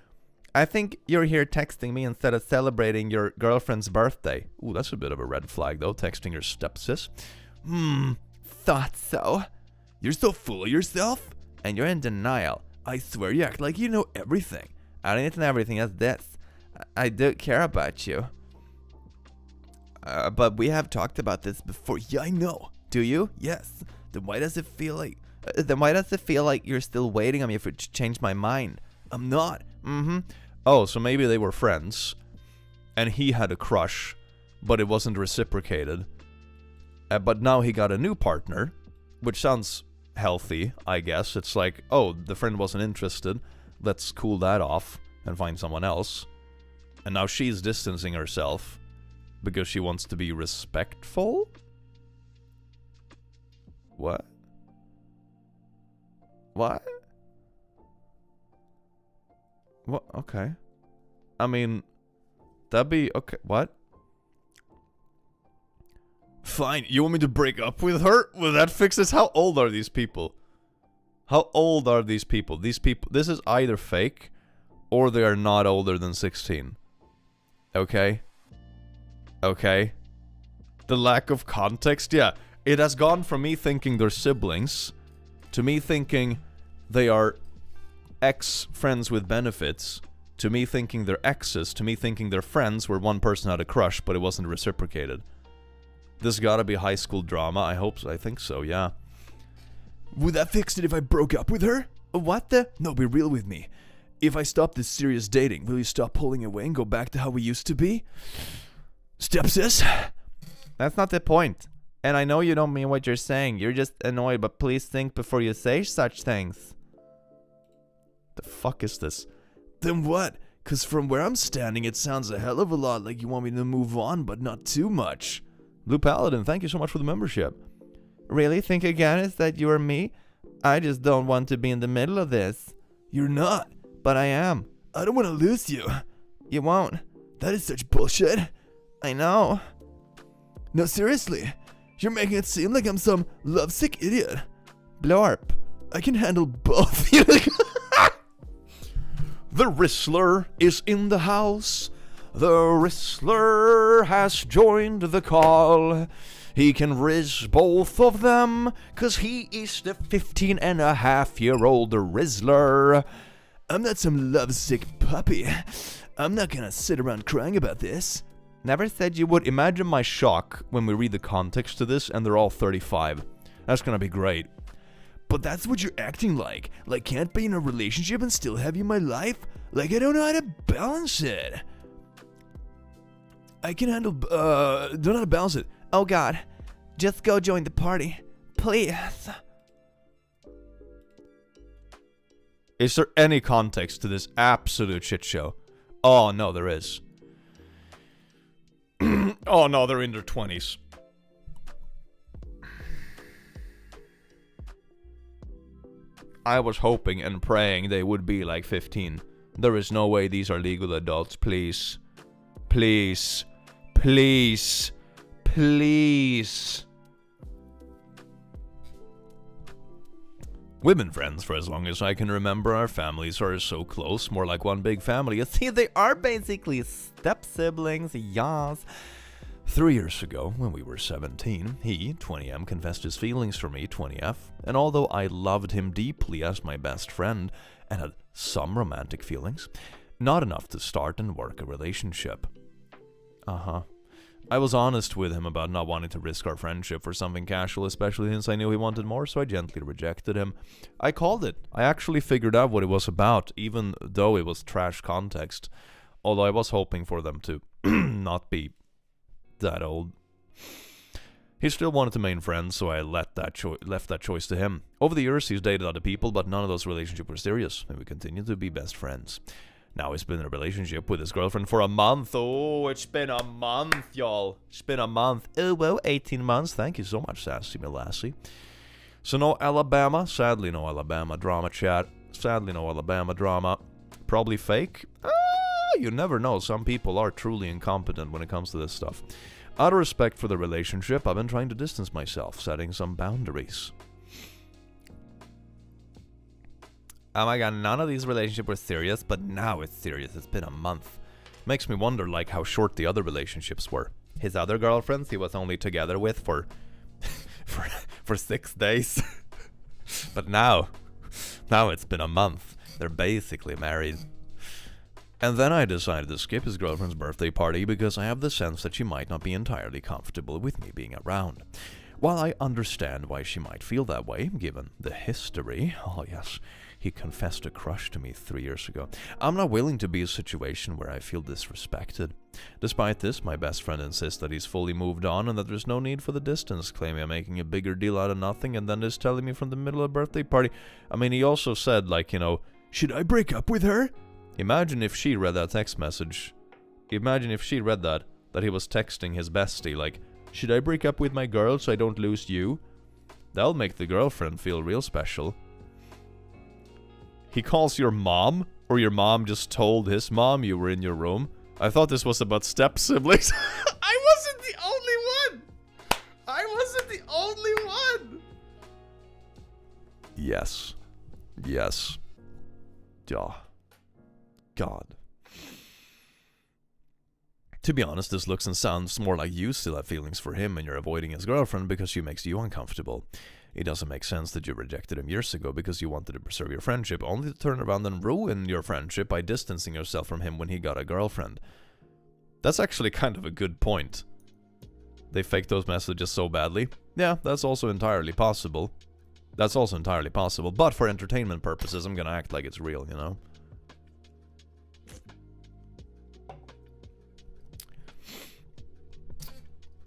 I think you're here texting me instead of celebrating your girlfriend's birthday. Ooh, that's a bit of a red flag though, texting your step sis. Thought so. You're so full of yourself. And you're in denial. I swear you act like you know everything. I don't need to know everything as this. I do care about you. But we have talked about this before. Yeah, I know. Do you? Yes. Then why does it feel like... you're still waiting on me for to change my mind? I'm not. Oh, so maybe they were friends. And he had a crush, but it wasn't reciprocated. But now he got a new partner, which sounds healthy, I guess. It's like, oh, the friend wasn't interested. Let's cool that off and find someone else. And now she's distancing herself because she wants to be respectful? What? What? What? Okay. I mean, that'd be okay. What? Fine, you want me to break up with her? Will that fix this? How old are these people? How old are these people? These people, this is either fake or they are not older than 16. Okay? Okay? The lack of context, yeah. It has gone from me thinking they're siblings to me thinking they are ex-friends with benefits, to me thinking they're exes, to me thinking they're friends where one person had a crush but it wasn't reciprocated. This gotta be high school drama. I hope so. I think so, yeah. Would that fix it if I broke up with her? What the? No, be real with me. If I stop this serious dating, will you stop pulling away and go back to how we used to be? Stepsis? That's not the point. And I know you don't mean what you're saying. You're just annoyed, but please think before you say such things. The fuck is this? Then what? Cause from where I'm standing, it sounds a hell of a lot like you want me to move on, but not too much. Blue Paladin, thank you so much for the membership. Really think again is that you or me? I just don't want to be in the middle of this. You're not. But I am. I don't want to lose you. You won't. That is such bullshit. I know. No, seriously. You're making it seem like I'm some lovesick idiot. Blorp. I can handle both. The Whistler is in the house. The Whistler has joined the call. He can riz both of them, 'cause he is the 15-and-a-half-year-old Rizzler. I'm not some lovesick puppy. I'm not gonna sit around crying about this. Never said you would. Imagine my shock when we read the context to this and they're all 35. That's gonna be great. But that's what you're acting like. Like, can't be in a relationship and still have you in my life? Like, I don't know how to balance it. I can handle, don't know how to balance it. Oh god. Just go join the party. Please. Is there any context to this absolute shit show? Oh no, there is. Oh no, they're in their 20s. I was hoping and praying they would be like 15. There is no way these are legal adults, please. Please. Please. Please. We've been friends for as long as I can remember. Our families are so close, more like one big family. See, they are basically step-siblings, yas. 3 years ago, when we were 17, he, 20M, confessed his feelings for me, 20F, and although I loved him deeply as my best friend, and had some romantic feelings, not enough to start and work a relationship. I was honest with him about not wanting to risk our friendship for something casual, especially since I knew he wanted more, so I gently rejected him. I called it. I actually figured out what it was about, even though it was trash context, although I was hoping for them to not be that old. He still wanted to remain friends, so I left that choice to him. Over the years, he's dated other people, but none of those relationships were serious, and we continued to be best friends. Now he's been in a relationship with his girlfriend for a month. Oh, it's been a month, y'all. It's been a month. Oh, well, 18 months. Thank you so much, Sassy Melassie. So no Alabama. Sadly, no Alabama drama chat. Sadly, no Alabama drama. Probably fake? You never know. Some people are truly incompetent when it comes to this stuff. Out of respect for the relationship, I've been trying to distance myself, setting some boundaries. Oh my god, none of these relationships were serious, but now it's serious. It's been a month. Makes me wonder, like, how short the other relationships were. His other girlfriends he was only together with for 6 days. But now it's been a month. They're basically married. And then I decided to skip his girlfriend's birthday party because I have the sense that she might not be entirely comfortable with me being around. While I understand why she might feel that way, given the history, oh yes, he confessed a crush to me 3 years ago, I'm not willing to be in a situation where I feel disrespected. Despite this, my best friend insists that he's fully moved on and that there's no need for the distance, claiming I'm making a bigger deal out of nothing, and then is telling me from the middle of a birthday party. I mean, he also said, like, you know, should I break up with her? Imagine if she read that text message. Imagine if she read that he was texting his bestie, like, should I break up with my girl so I don't lose you? That'll make the girlfriend feel real special. He calls your mom? Or your mom just told his mom you were in your room? I thought this was about step siblings. I wasn't the only one! I wasn't the only one! Yes. Yes. Duh. God. To be honest, this looks and sounds more like you still have feelings for him and you're avoiding his girlfriend because she makes you uncomfortable. It doesn't make sense that you rejected him years ago because you wanted to preserve your friendship, only to turn around and ruin your friendship by distancing yourself from him when he got a girlfriend. That's actually kind of a good point. They faked those messages so badly. Yeah, that's also entirely possible. But for entertainment purposes, I'm gonna act like it's real, you know?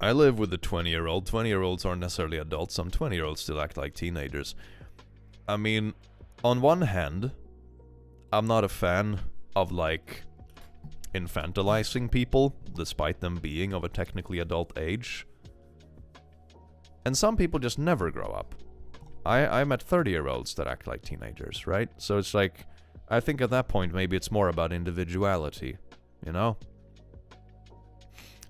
I live with a 20-year-old. 20-year-olds aren't necessarily adults. Some 20-year-olds still act like teenagers. I mean, on one hand, I'm not a fan of, like, infantilizing people, despite them being of a technically adult age. And some people just never grow up. I met 30-year-olds that act like teenagers, right? So it's like, I think at that point, maybe it's more about individuality, you know?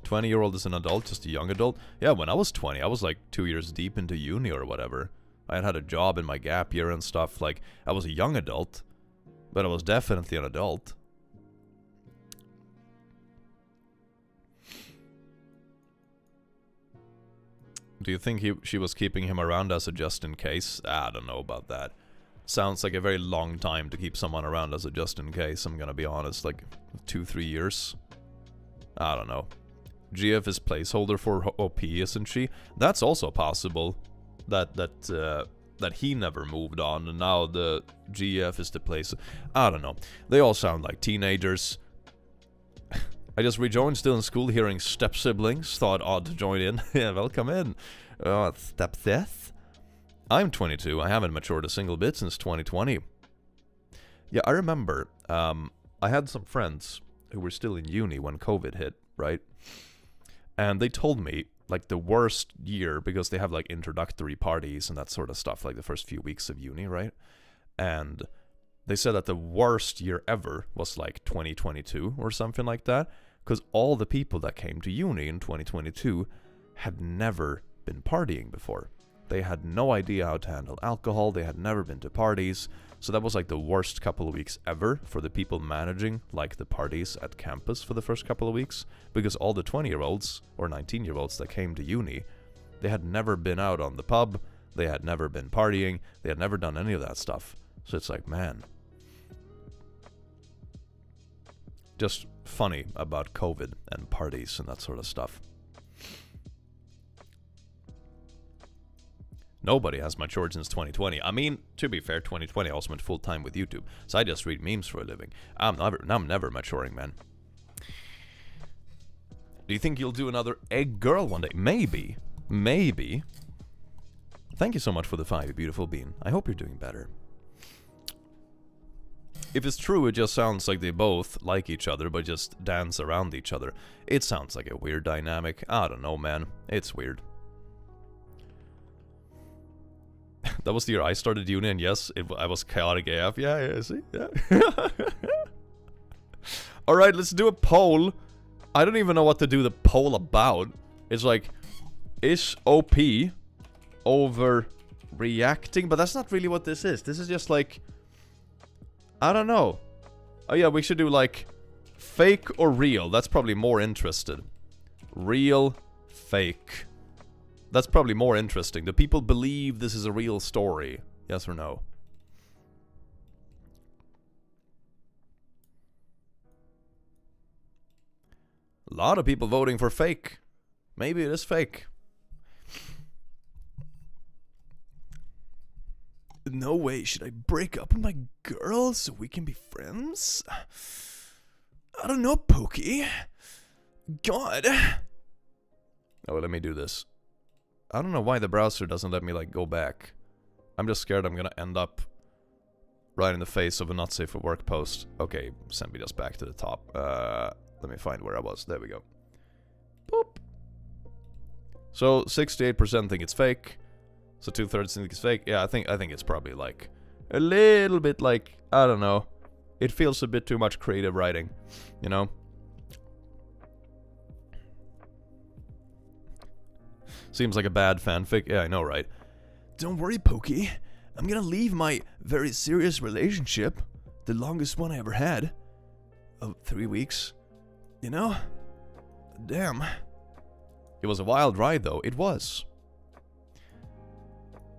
20-year-old is an adult, just a young adult. Yeah, when I was 20, I was like 2 years deep into uni or whatever. I had a job in my gap year and stuff. Like, I was a young adult, but I was definitely an adult. Do you think she was keeping him around as a just in case? I don't know about that. Sounds like a very long time to keep someone around as a just in case, I'm gonna be honest. Like, 2-3 years? I don't know. GF is placeholder for OP, isn't she? That's also possible. That he never moved on, and now the GF is the place. I don't know. They all sound like teenagers. I just rejoined, still in school, hearing step siblings. Thought odd to join in. Yeah, welcome in. Step sis. I'm 22. I haven't matured a single bit since 2020. Yeah, I remember. I had some friends who were still in uni when COVID hit, right? And they told me, like, the worst year, because they have, like, introductory parties and that sort of stuff, like the first few weeks of uni, right? And they said that the worst year ever was, like, 2022 or something like that, because all the people that came to uni in 2022 had never been partying before. They had no idea how to handle alcohol, they had never been to parties, so that was like the worst couple of weeks ever for the people managing, like, the parties at campus for the first couple of weeks, because all the 20-year-olds or 19-year-olds that came to uni, they had never been out on the pub, they had never been partying, they had never done any of that stuff. So it's like, man. Just funny about COVID and parties and that sort of stuff. Nobody has matured since 2020. I mean, to be fair, 2020 I also went full-time with YouTube, so I just read memes for a living. I'm never maturing, man. Do you think you'll do another egg girl one day? Maybe. Maybe. Thank you so much for the 5, you beautiful bean. I hope you're doing better. If it's true, it just sounds like they both like each other, but just dance around each other. It sounds like a weird dynamic. I don't know, man. It's weird. That was the year I started uni, and yes, I was chaotic AF. Yeah, see? Yeah. Alright, let's do a poll. I don't even know what to do the poll about. It's like, is OP overreacting? But that's not really what this is. This is just like, I don't know. Oh yeah, we should do like, fake or real. That's probably more interested. Real, fake. That's probably more interesting. Do people believe this is a real story? Yes or no? A lot of people voting for fake. Maybe it is fake. No way should I break up with my girl so we can be friends? I don't know, Pokey. God. Oh, let me do this. I don't know why the browser doesn't let me, like, go back. I'm just scared I'm gonna end up right in the face of a not safe for work post. Okay, send me just back to the top. Let me find where I was. There we go. Boop. So, 68% think it's fake. So 2/3 think it's fake. Yeah, I think it's probably, like, a little bit, like, I don't know. It feels a bit too much creative writing, you know? Seems like a bad fanfic. Yeah, I know, right? Don't worry, Pokey. I'm gonna leave my very serious relationship, the longest one I ever had, of 3 weeks. You know? Damn. It was a wild ride, though. It was.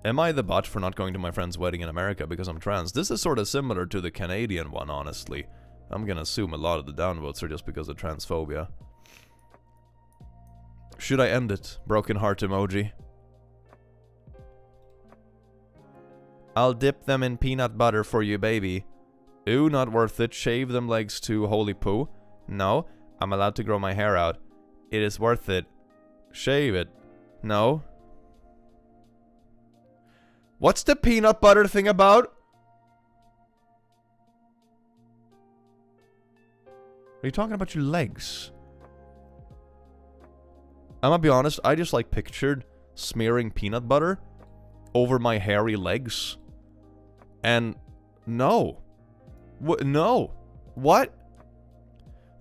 Am I the butt for not going to my friend's wedding in America because I'm trans? This is sort of similar to the Canadian one, honestly. I'm gonna assume a lot of the downvotes are just because of transphobia. Should I end it? Broken heart emoji. I'll dip them in peanut butter for you, baby. Ooh, not worth it. Shave them legs too, holy poo. No, I'm allowed to grow my hair out. It is worth it. Shave it. No. What's the peanut butter thing about? Are you talking about your legs? I'm gonna be honest, I just like pictured smearing peanut butter over my hairy legs. And no. No. What?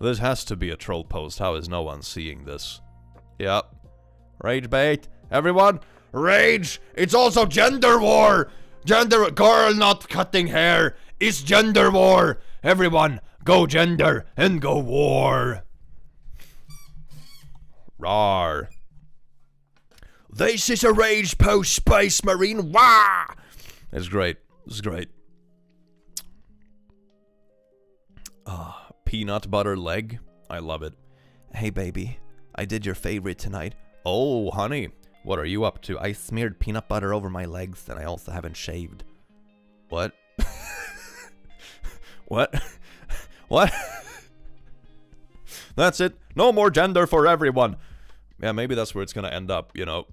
This has to be a troll post. How is no one seeing this? Yep. Rage bait. Everyone, rage! It's also gender war! Gender girl not cutting hair is gender war! Everyone, go gender and go war! Rawr. This is a rage post, Space Marine. Wah! It's great. It's great. Peanut butter leg. I love it. Hey, baby. I did your favorite tonight. Oh, honey. What are you up to? I smeared peanut butter over my legs and I also haven't shaved. What? What? What? That's it. No more gender for everyone. Yeah, maybe that's where it's gonna end up, you know.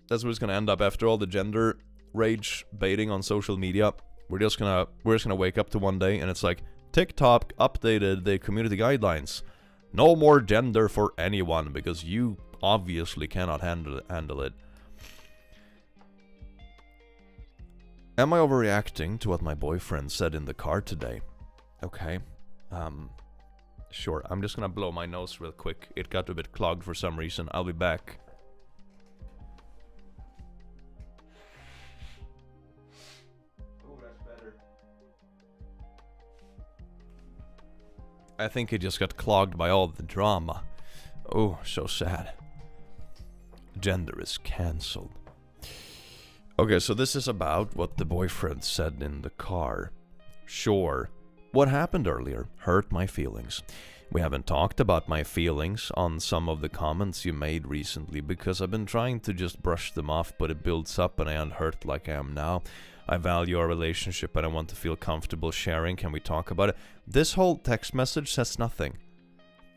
That's where it's gonna end up after all the gender rage baiting on social media. We're just gonna wake up to one day and it's like, TikTok updated the community guidelines. No more gender for anyone because you obviously cannot handle it. Am I overreacting to what my boyfriend said in the car today? Okay. Sure. I'm just gonna blow my nose real quick. It got a bit clogged for some reason. I'll be back. Oh, that's better. I think it just got clogged by all the drama. Oh, so sad. Gender is cancelled. Okay, so this is about what the boyfriend said in the car. Sure. What happened earlier hurt my feelings. We haven't talked about my feelings on some of the comments you made recently because I've been trying to just brush them off, but it builds up and I am hurt like I am now. I value our relationship and I want to feel comfortable sharing. Can we talk about it? This whole text message says nothing.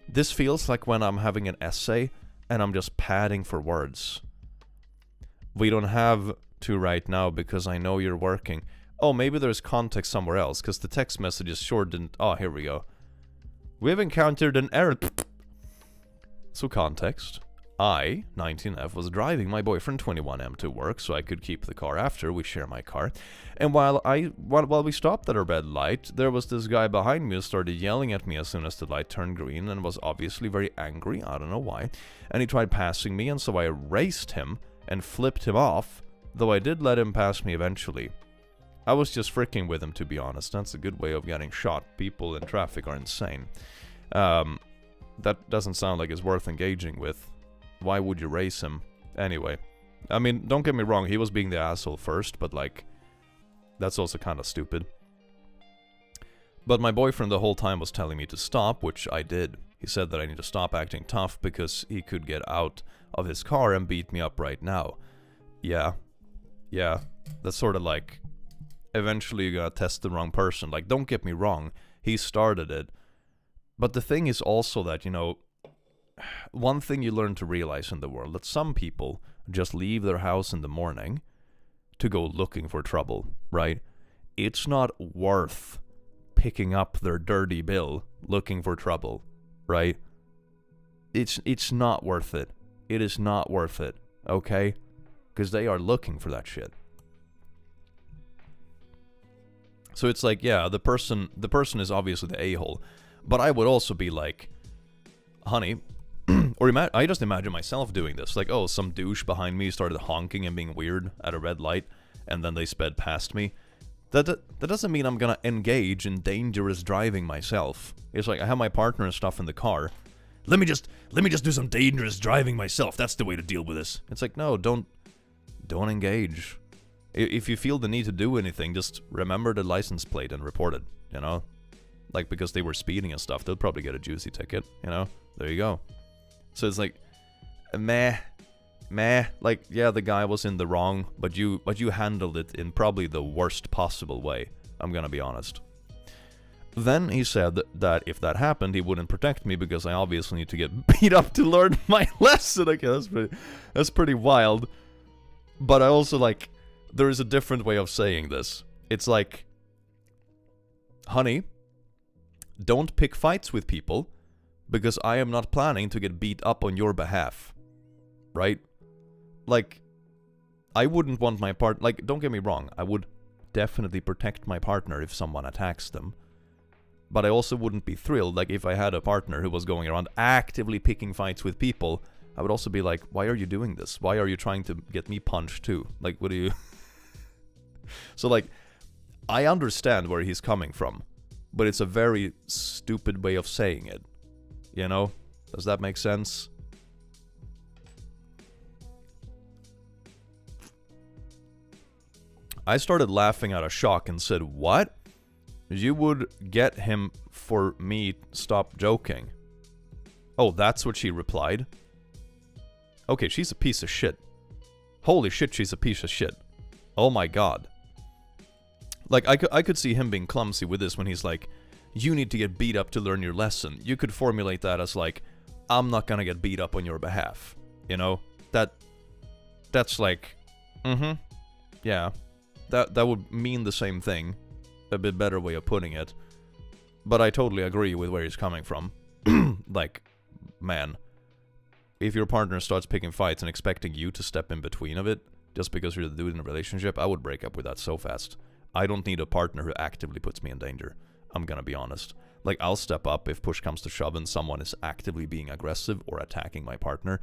This feels like when I'm having an essay and I'm just padding for words. We don't have to right now because I know you're working. Oh, maybe there's context somewhere else, because the text messages sure didn't... Oh, here we go. We've encountered an error. So context. I, 19F, was driving my boyfriend 21M to work so I could keep the car after. We share my car. And while we stopped at a red light, there was this guy behind me who started yelling at me as soon as the light turned green and was obviously very angry. I don't know why. And he tried passing me, and so I raced him and flipped him off, though I did let him pass me eventually. I was just freaking with him, to be honest. That's a good way of getting shot. People in traffic are insane. That doesn't sound like it's worth engaging with. Why would you race him? Anyway. I mean, don't get me wrong, he was being the asshole first, but like, that's also kind of stupid. But my boyfriend the whole time was telling me to stop, which I did. He said that I need to stop acting tough because he could get out of his car and beat me up right now. Yeah. That's sort of like, eventually you're gonna test the wrong person. Like, don't get me wrong, he started it. But the thing is also that, you know, one thing you learn to realize in the world, that some people just leave their house in the morning to go looking for trouble, right? It's not worth picking up their dirty bill looking for trouble, right? It's not worth it. It is not worth it, okay? Because they are looking for that shit. So it's like, yeah, the person is obviously the a-hole, but I would also be like, honey, or I just imagine myself doing this. Like, oh, some douche behind me started honking and being weird at a red light, and then they sped past me. That doesn't mean I'm gonna engage in dangerous driving myself. It's like, I have my partner and stuff in the car. Let me just do some dangerous driving myself. That's the way to deal with this. It's like, no, don't engage. If you feel the need to do anything, just remember the license plate and report it, you know? Like, because they were speeding and stuff, they'll probably get a juicy ticket, you know? There you go. So it's like, meh. Like, yeah, the guy was in the wrong, but you handled it in probably the worst possible way. I'm gonna be honest. Then he said that if that happened, he wouldn't protect me because I obviously need to get beat up to learn my lesson. Okay, that's pretty wild. But I also, like, there is a different way of saying this. It's like, honey, don't pick fights with people, because I am not planning to get beat up on your behalf. Right? Like, I wouldn't want my partner... Like, don't get me wrong, I would definitely protect my partner if someone attacks them. But I also wouldn't be thrilled, like, if I had a partner who was going around actively picking fights with people, I would also be like, why are you doing this? Why are you trying to get me punched too? Like, what do you... So, like, I understand where he's coming from, but it's a very stupid way of saying it. You know? Does that make sense? I started laughing out of shock and said, what? You would get him for me stop joking. Oh, that's what she replied? Okay, she's a piece of shit. Holy shit, she's a piece of shit. Oh my god. Like, I could see him being clumsy with this when he's like, you need to get beat up to learn your lesson. You could formulate that as like, I'm not gonna get beat up on your behalf. You know? That's like, yeah. That would mean the same thing. A bit better way of putting it. But I totally agree with where he's coming from. Like, man. If your partner starts picking fights and expecting you to step in between of it, just because you're the dude in a relationship, I would break up with that so fast. I don't need a partner who actively puts me in danger. I'm gonna be honest. Like, I'll step up if push comes to shove and someone is actively being aggressive or attacking my partner.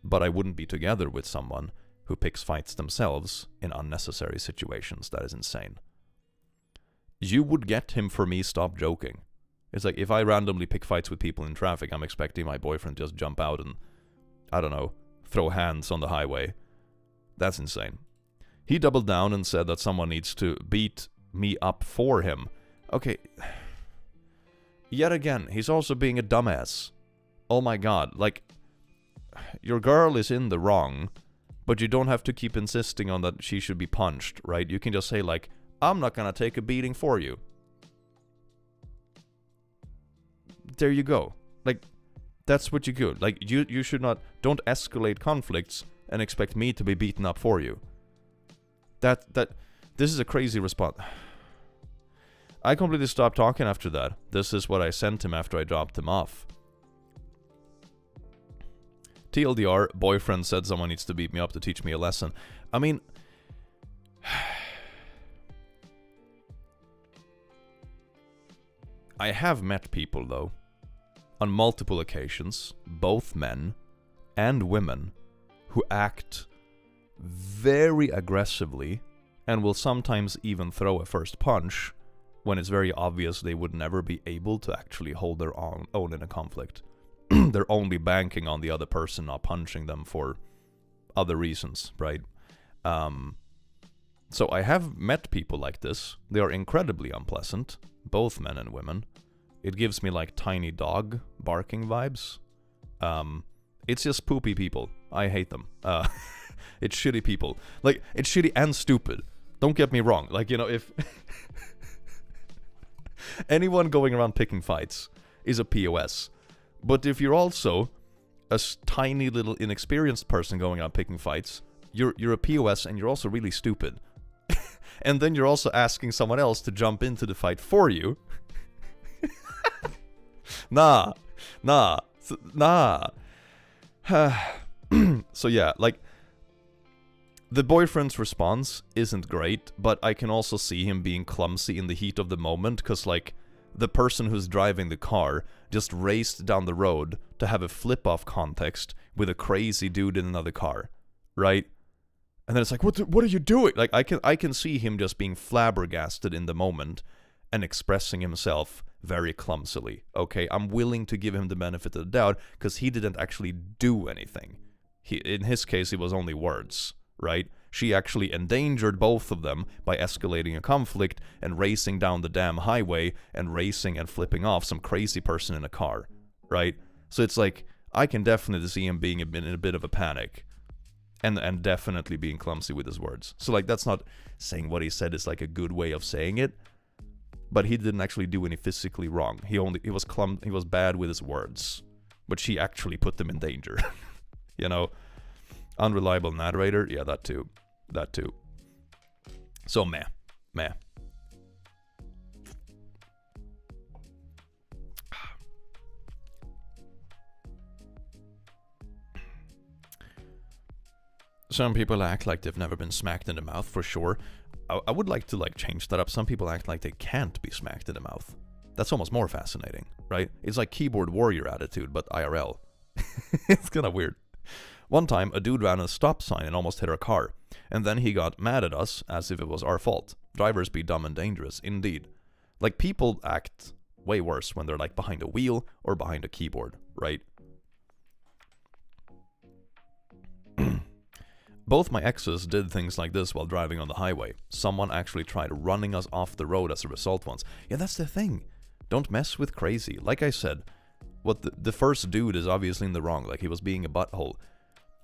But I wouldn't be together with someone who picks fights themselves in unnecessary situations. That is insane. You would get him for me stop joking. It's like, if I randomly pick fights with people in traffic, I'm expecting my boyfriend to just jump out and, I don't know, throw hands on the highway. That's insane. He doubled down and said that someone needs to beat me up for him. Okay. Yet again, he's also being a dumbass. Oh my god, like, your girl is in the wrong, but you don't have to keep insisting on that she should be punched, right? You can just say, like, I'm not gonna take a beating for you. There you go. Like, that's what you do. Like, you should not... Don't escalate conflicts and expect me to be beaten up for you. This is a crazy response. I completely stopped talking after that. This is what I sent him after I dropped him off. TLDR, boyfriend said someone needs to beat me up to teach me a lesson. I mean... I have met people, though, on multiple occasions, both men and women, who act very aggressively and will sometimes even throw a first punch when it's very obvious they would never be able to actually hold their own in a conflict. They're only banking on the other person not punching them for other reasons, right? So I have met people like this. They are incredibly unpleasant, both men and women. It gives me like tiny dog barking vibes. It's just poopy people. I hate them. It's shitty people. Like, it's shitty and stupid. Don't get me wrong. Like, you know, if anyone going around picking fights is a POS. But if you're also a tiny little inexperienced person going around picking fights, you're a POS and you're also really stupid. And then you're also asking someone else to jump into the fight for you. Nah. So yeah, like, the boyfriend's response isn't great, but I can also see him being clumsy in the heat of the moment, because, like, the person who's driving the car just raced down the road to have a flip-off context with a crazy dude in another car, right? And then it's like, what are you doing? Like, I can see him just being flabbergasted in the moment and expressing himself very clumsily, okay? I'm willing to give him the benefit of the doubt, because he didn't actually do anything. In his case, it was only words, right? She actually endangered both of them by escalating a conflict and racing down the damn highway and racing and flipping off some crazy person in a car, right? So it's like, I can definitely see him being in a bit of a panic and definitely being clumsy with his words. So, like, that's not saying what he said is like a good way of saying it, but he didn't actually do any physically wrong. He was bad with his words, but she actually put them in danger. You know? Unreliable narrator, yeah, that too. So meh. Some people act like they've never been smacked in the mouth, for sure. I would like to, like, change that up. Some people act like they can't be smacked in the mouth. That's almost more fascinating, right? It's like keyboard warrior attitude, but IRL. It's kind of weird. One time, a dude ran a stop sign and almost hit our car, and then he got mad at us as if it was our fault. Drivers be dumb and dangerous, indeed. Like, people act way worse when they're, like, behind a wheel or behind a keyboard, right? Both my exes did things like this while driving on the highway. Someone actually tried running us off the road as a result once. Yeah, that's the thing. Don't mess with crazy. Like I said, the first dude is obviously in the wrong. Like, he was being a butthole.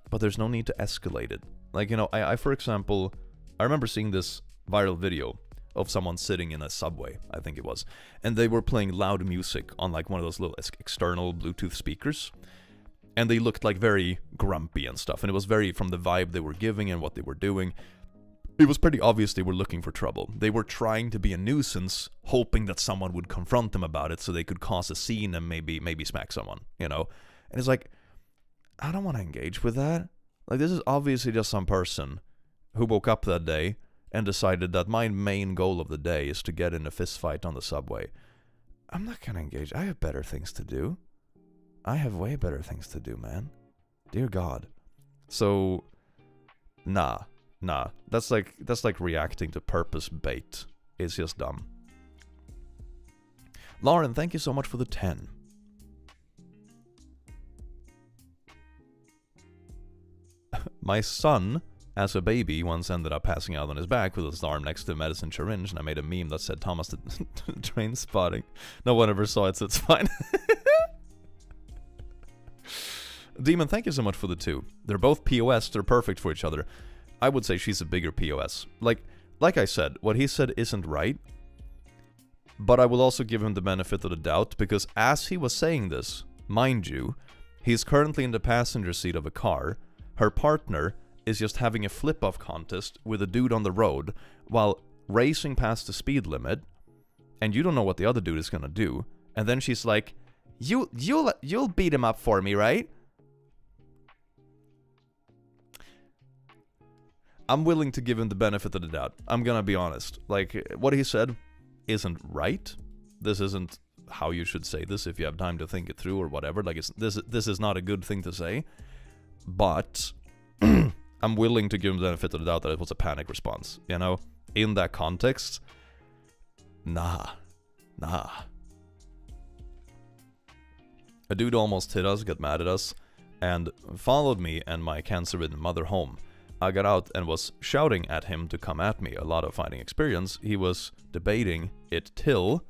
But there's no need to escalate it. Like, you know, I for example, I remember seeing this viral video of someone sitting in a subway, I think it was, and they were playing loud music on, like, one of those little external Bluetooth speakers, and they looked, like, very grumpy and stuff, and it was very, from the vibe they were giving and what they were doing, it was pretty obvious they were looking for trouble. They were trying to be a nuisance, hoping that someone would confront them about it so they could cause a scene and maybe smack someone, you know? And it's like, I don't want to engage with that. Like, this is obviously just some person who woke up that day and decided that my main goal of the day is to get in a fist fight on the subway. I'm not gonna engage. I have better things to do. I have way better things to do, man. Dear God. So, nah. That's like reacting to purpose bait. It's just dumb. Lauren, thank you so much for the 10. My son, as a baby, once ended up passing out on his back with his arm next to a medicine syringe, and I made a meme that said Thomas the Train Spotting. No one ever saw it, so it's fine. Demon, thank you so much for the 2. They're both POS, they're perfect for each other. I would say she's a bigger POS. Like I said, what he said isn't right, but I will also give him the benefit of the doubt, because as he was saying this, mind you, he's currently in the passenger seat of a car. Her partner is just having a flip-off contest with a dude on the road while racing past the speed limit, and you don't know what the other dude is gonna do. And then she's like, "You'll beat him up for me, right?" I'm willing to give him the benefit of the doubt. I'm gonna be honest. Like, what he said isn't right. This isn't how you should say this if you have time to think it through or whatever. Like, this is not a good thing to say. But I'm willing to give him the benefit of the doubt that it was a panic response. You know? In that context, nah. A dude almost hit us, got mad at us, and followed me and my cancer-ridden mother home. I got out and was shouting at him to come at me. A lot of fighting experience. He was debating it till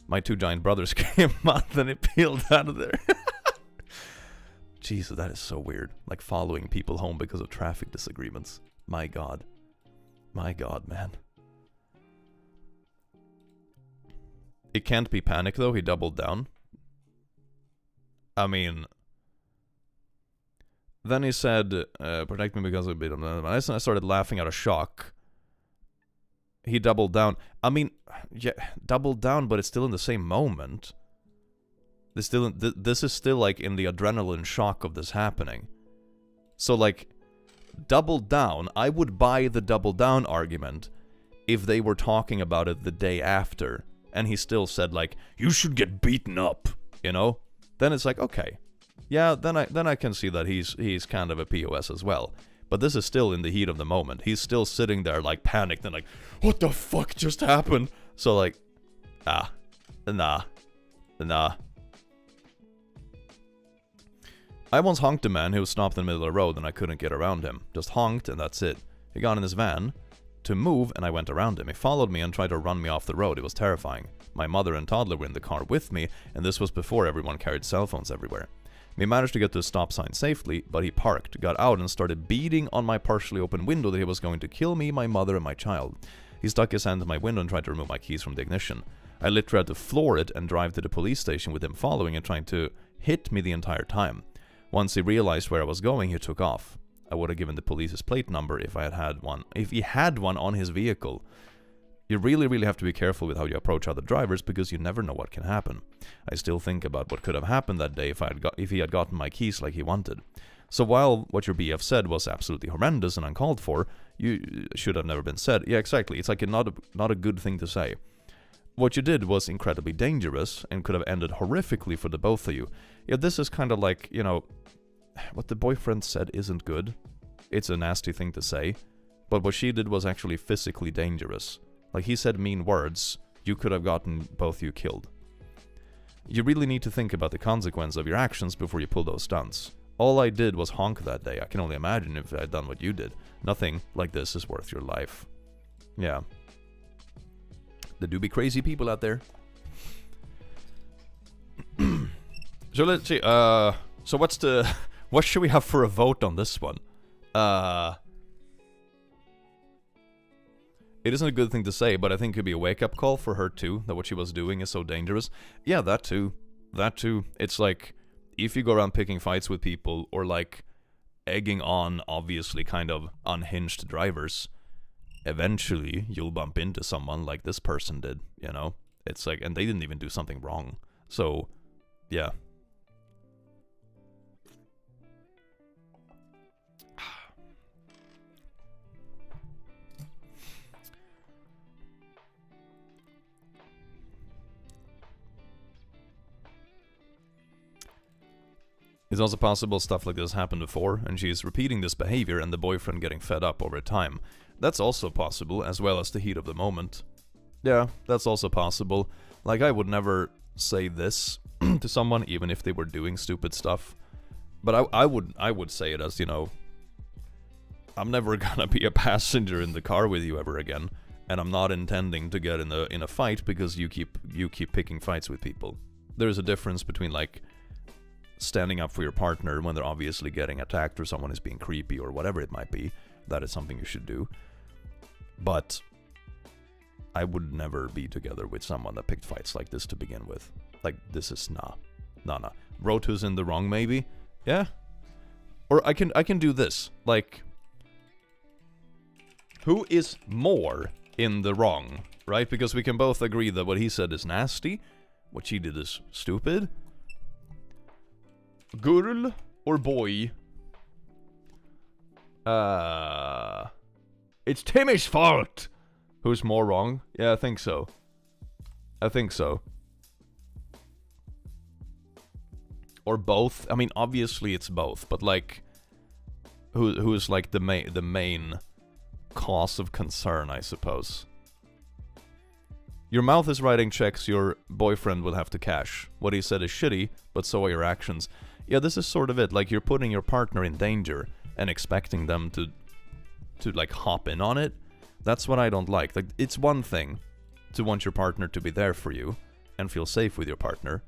my 2 giant brothers came out and he peeled out of there. Jesus, that is so weird. Like following people home because of traffic disagreements. My God. My God, man. It can't be panic though, he doubled down. I mean... Then he said, protect me because of a bit of... I started laughing out of shock. He doubled down. I mean, yeah, doubled down, but it's still in the same moment. This is still like in the adrenaline shock of this happening. So like, doubled down, I would buy the double down argument if they were talking about it the day after. And he still said like, you should get beaten up, you know? Then it's like, okay. Yeah, then I can see that he's kind of a POS as well. But this is still in the heat of the moment. He's still sitting there like panicked and like, what the fuck just happened? So like, nah. I once honked a man who was stopped in the middle of the road and I couldn't get around him. Just honked and that's it. He got in his van to move and I went around him. He followed me and tried to run me off the road. It was terrifying. My mother and toddler were in the car with me, and this was before everyone carried cell phones everywhere. We managed to get to the stop sign safely, but he parked, got out, and started beating on my partially open window that he was going to kill me, my mother, and my child. He stuck his hand in my window and tried to remove my keys from the ignition. I literally had to floor it and drive to the police station with him following and trying to hit me the entire time. Once he realized where I was going, he took off. I would have given the police his plate number if he had one on his vehicle. You really have to be careful with how you approach other drivers because you never know what can happen. I still think about what could have happened that day if he had gotten my keys like he wanted. So while what your BF said was absolutely horrendous and uncalled for, you should have never been said. Yeah, exactly. It's like not a good thing to say. What you did was incredibly dangerous and could have ended horrifically for the both of you. Yeah, this is kind of like, you know, what the boyfriend said isn't good. It's a nasty thing to say. But what she did was actually physically dangerous. Like, he said mean words, you could have gotten both you killed. You really need to think about the consequence of your actions before you pull those stunts. All I did was honk that day. I can only imagine if I'd done what you did. Nothing like this is worth your life. Yeah. There do be crazy people out there. So let's see, so what should we have for a vote on this one? It isn't a good thing to say, but I think it could be a wake-up call for her too, that what she was doing is so dangerous. Yeah, that too. That too. It's like, if you go around picking fights with people, or like, egging on, obviously, kind of unhinged drivers, eventually, you'll bump into someone like this person did, you know? It's like, and they didn't even do something wrong. So, yeah. It's also possible stuff like this happened before, and she's repeating this behavior and the boyfriend getting fed up over time. That's also possible, as well as the heat of the moment. Yeah, that's also possible. Like, I would never say this to someone, even if they were doing stupid stuff. But I would say it as, you know, I'm never gonna be a passenger in the car with you ever again, and I'm not intending to get in a fight because you keep picking fights with people. There's a difference between, like, standing up for your partner when they're obviously getting attacked or someone is being creepy or whatever it might be. That is something you should do. But I would never be together with someone that picked fights like this to begin with. Like, this is nah. Wrote who's in the wrong, maybe? Yeah. Or I can do this. Like, who is more in the wrong, right? Because we can both agree that what he said is nasty, what she did is stupid. Girl or boy? It's Timmy's fault. Who's more wrong? Yeah, I think so. I think so. Or both. I mean, obviously it's both, but like, who's like the main cause of concern, I suppose. Your mouth is writing checks your boyfriend will have to cash. What he said is shitty, but so are your actions. Yeah, this is sort of it. Like, you're putting your partner in danger and expecting them to like hop in on it. That's what I don't like. Like, it's one thing to want your partner to be there for you and feel safe with your partner.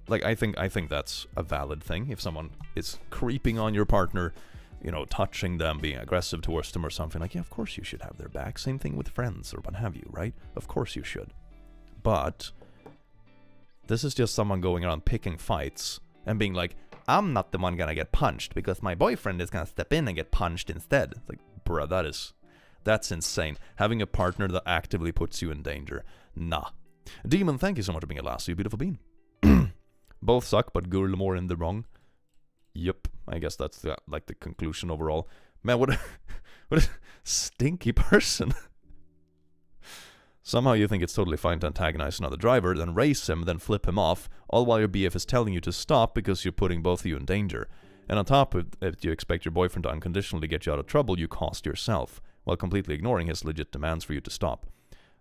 Like, I think that's a valid thing. If someone is creeping on your partner, you know, touching them, being aggressive towards them or something, like, yeah, of course you should have their back. Same thing with friends or what have you, right? Of course you should. But this is just someone going around picking fights and being like, I'm not the one gonna get punched because my boyfriend is gonna step in and get punched instead. It's like, bruh, that's insane. Having a partner that actively puts you in danger. Nah. Demon, thank you so much for being a last, you beautiful bean. Both suck, but Gurl more in the wrong. Yep, I guess that's the conclusion overall. Man, what a stinky person. Somehow you think it's totally fine to antagonize another driver, then race him, then flip him off, all while your BF is telling you to stop because you're putting both of you in danger. And on top of it, you expect your boyfriend to unconditionally get you out of trouble you caused yourself, while completely ignoring his legit demands for you to stop.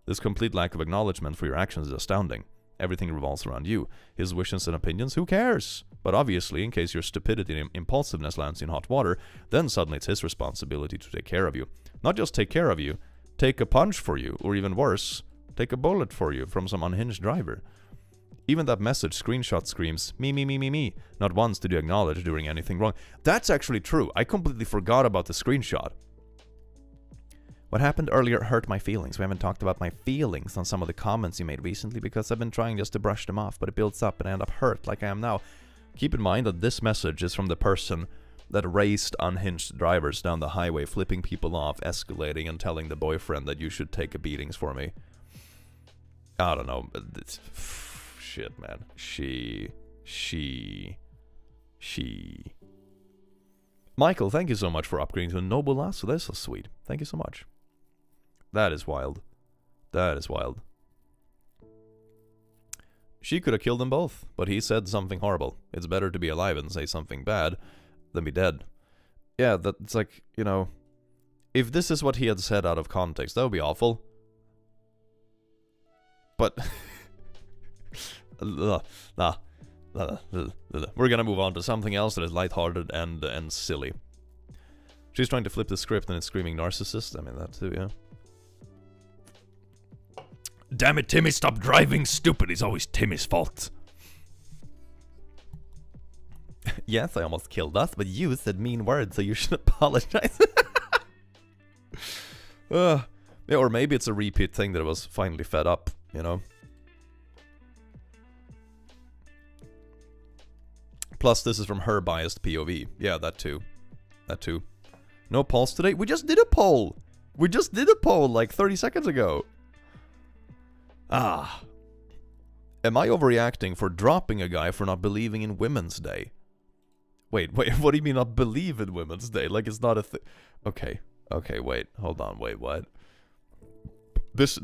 This complete lack of acknowledgement for your actions is astounding. Everything revolves around you. His wishes and opinions, who cares? But obviously, in case your stupidity and impulsiveness lands in hot water, then suddenly it's his responsibility to take care of you. Not just take care of you, take a punch for you, or even worse, take a bullet for you from some unhinged driver. Even that message screenshot screams, me. Not once did you acknowledge doing anything wrong. That's actually true. I completely forgot about the screenshot. What happened earlier hurt my feelings. We haven't talked about my feelings on some of the comments you made recently because I've been trying just to brush them off, but it builds up and I end up hurt like I am now. Keep in mind that this message is from the person that raced unhinged drivers down the highway, flipping people off, escalating, and telling the boyfriend that you should take a beatings for me. I don't know. It's, shit, man. She. Michael, thank you so much for upgrading to a noble lasso. That's so sweet. Thank you so much. That is wild. That is wild. She could have killed them both, but he said something horrible. It's better to be alive and say something bad than be dead. Yeah, that's like, you know, if this is what he had said out of context, that would be awful. But nah. We're gonna move on to something else that is lighthearted and silly. She's trying to flip the script and it's screaming narcissist. I mean, that too, yeah. Damn it, Timmy, stop driving stupid. It's always Timmy's fault. Yes, I almost killed us, but you said mean words, so you should apologize. Yeah, or maybe it's a repeat thing that I was finally fed up, you know? Plus, this is from her biased POV. Yeah, that too. That too. No polls today? We just did a poll! We just did a poll like 30 seconds ago. Ah. Am I overreacting for dropping a guy for not believing in Women's Day? Wait, what do you mean not believe in Women's Day? Like it's not a thing. Okay, wait, hold on, wait, what? This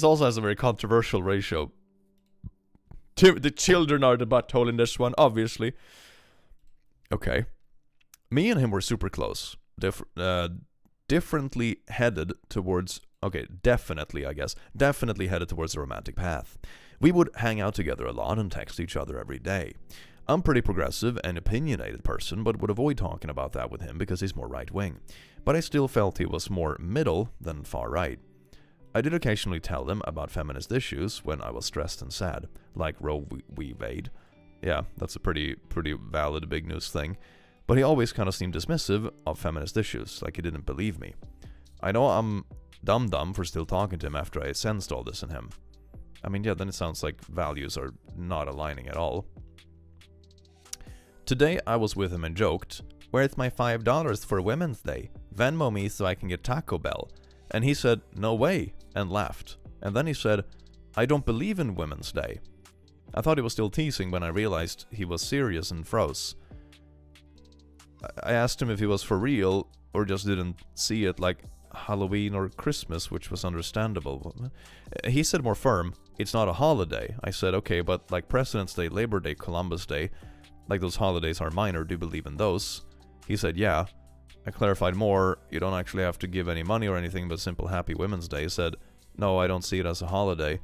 also has a very controversial ratio. The children are the butthole in this one, obviously. Okay. Me and him were super close. Differently headed towards... Okay, definitely, I guess. Definitely headed towards a romantic path. We would hang out together a lot and text each other every day. I'm pretty progressive and opinionated person, but would avoid talking about that with him because he's more right-wing. But I still felt he was more middle than far-right. I did occasionally tell him about feminist issues when I was stressed and sad, like Roe v. Wade. Yeah, that's a pretty valid big news thing. But he always kind of seemed dismissive of feminist issues, like he didn't believe me. I know I'm dumb for still talking to him after I sensed all this in him. I mean, yeah, then it sounds like values are not aligning at all. Today I was with him and joked, "Where's my $5 for Women's Day? Venmo me so I can get Taco Bell." And he said, "No way," and laughed. And then he said, "I don't believe in Women's Day." I thought he was still teasing when I realized he was serious and froze. I asked him if he was for real, or just didn't see it like Halloween or Christmas, which was understandable. He said more firm, it's not a holiday. I said, okay, but like President's Day, Labor Day, Columbus Day, like those holidays are minor, do you believe in those? He said, yeah. I clarified more, you don't actually have to give any money or anything but simple Happy Women's Day. He said, no, I don't see it as a holiday.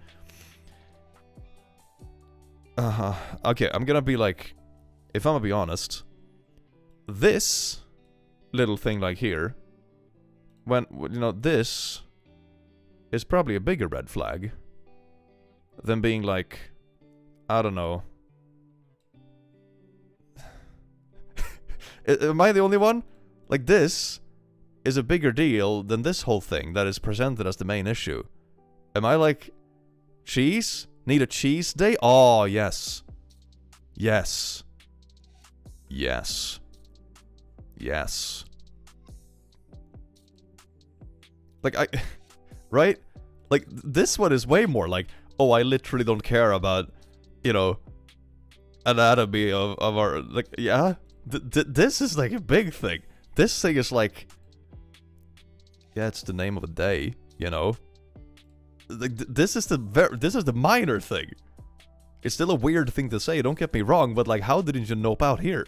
Okay, I'm gonna be like, if I'm gonna be honest, this little thing like here, when, you know, this is probably a bigger red flag than being like, I don't know. Am I the only one? Like, this is a bigger deal than this whole thing that is presented as the main issue. Am I like, cheese? Need a cheese day? Oh, yes. Yes. Yes. Yes. Like, right? Like, this one is way more like, oh, I literally don't care about, you know, anatomy of our, like, yeah? This is like a big thing. This thing is like, yeah, it's the name of a day, you know? Like, this is the minor thing. It's still a weird thing to say, don't get me wrong, but like, how didn't you nope out here?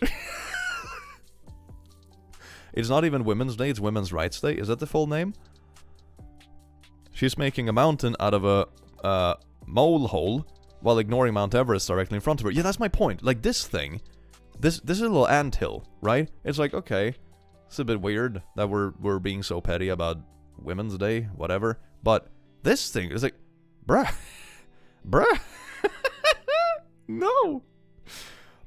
It's not even Women's Day, it's Women's Rights Day. Is that the full name? She's making a mountain out of a molehill while ignoring Mount Everest directly in front of her. Yeah, that's my point. Like, this thing, this is a little anthill, right? It's like, okay, it's a bit weird that we're being so petty about Women's Day, whatever. But this thing is like, bruh. No.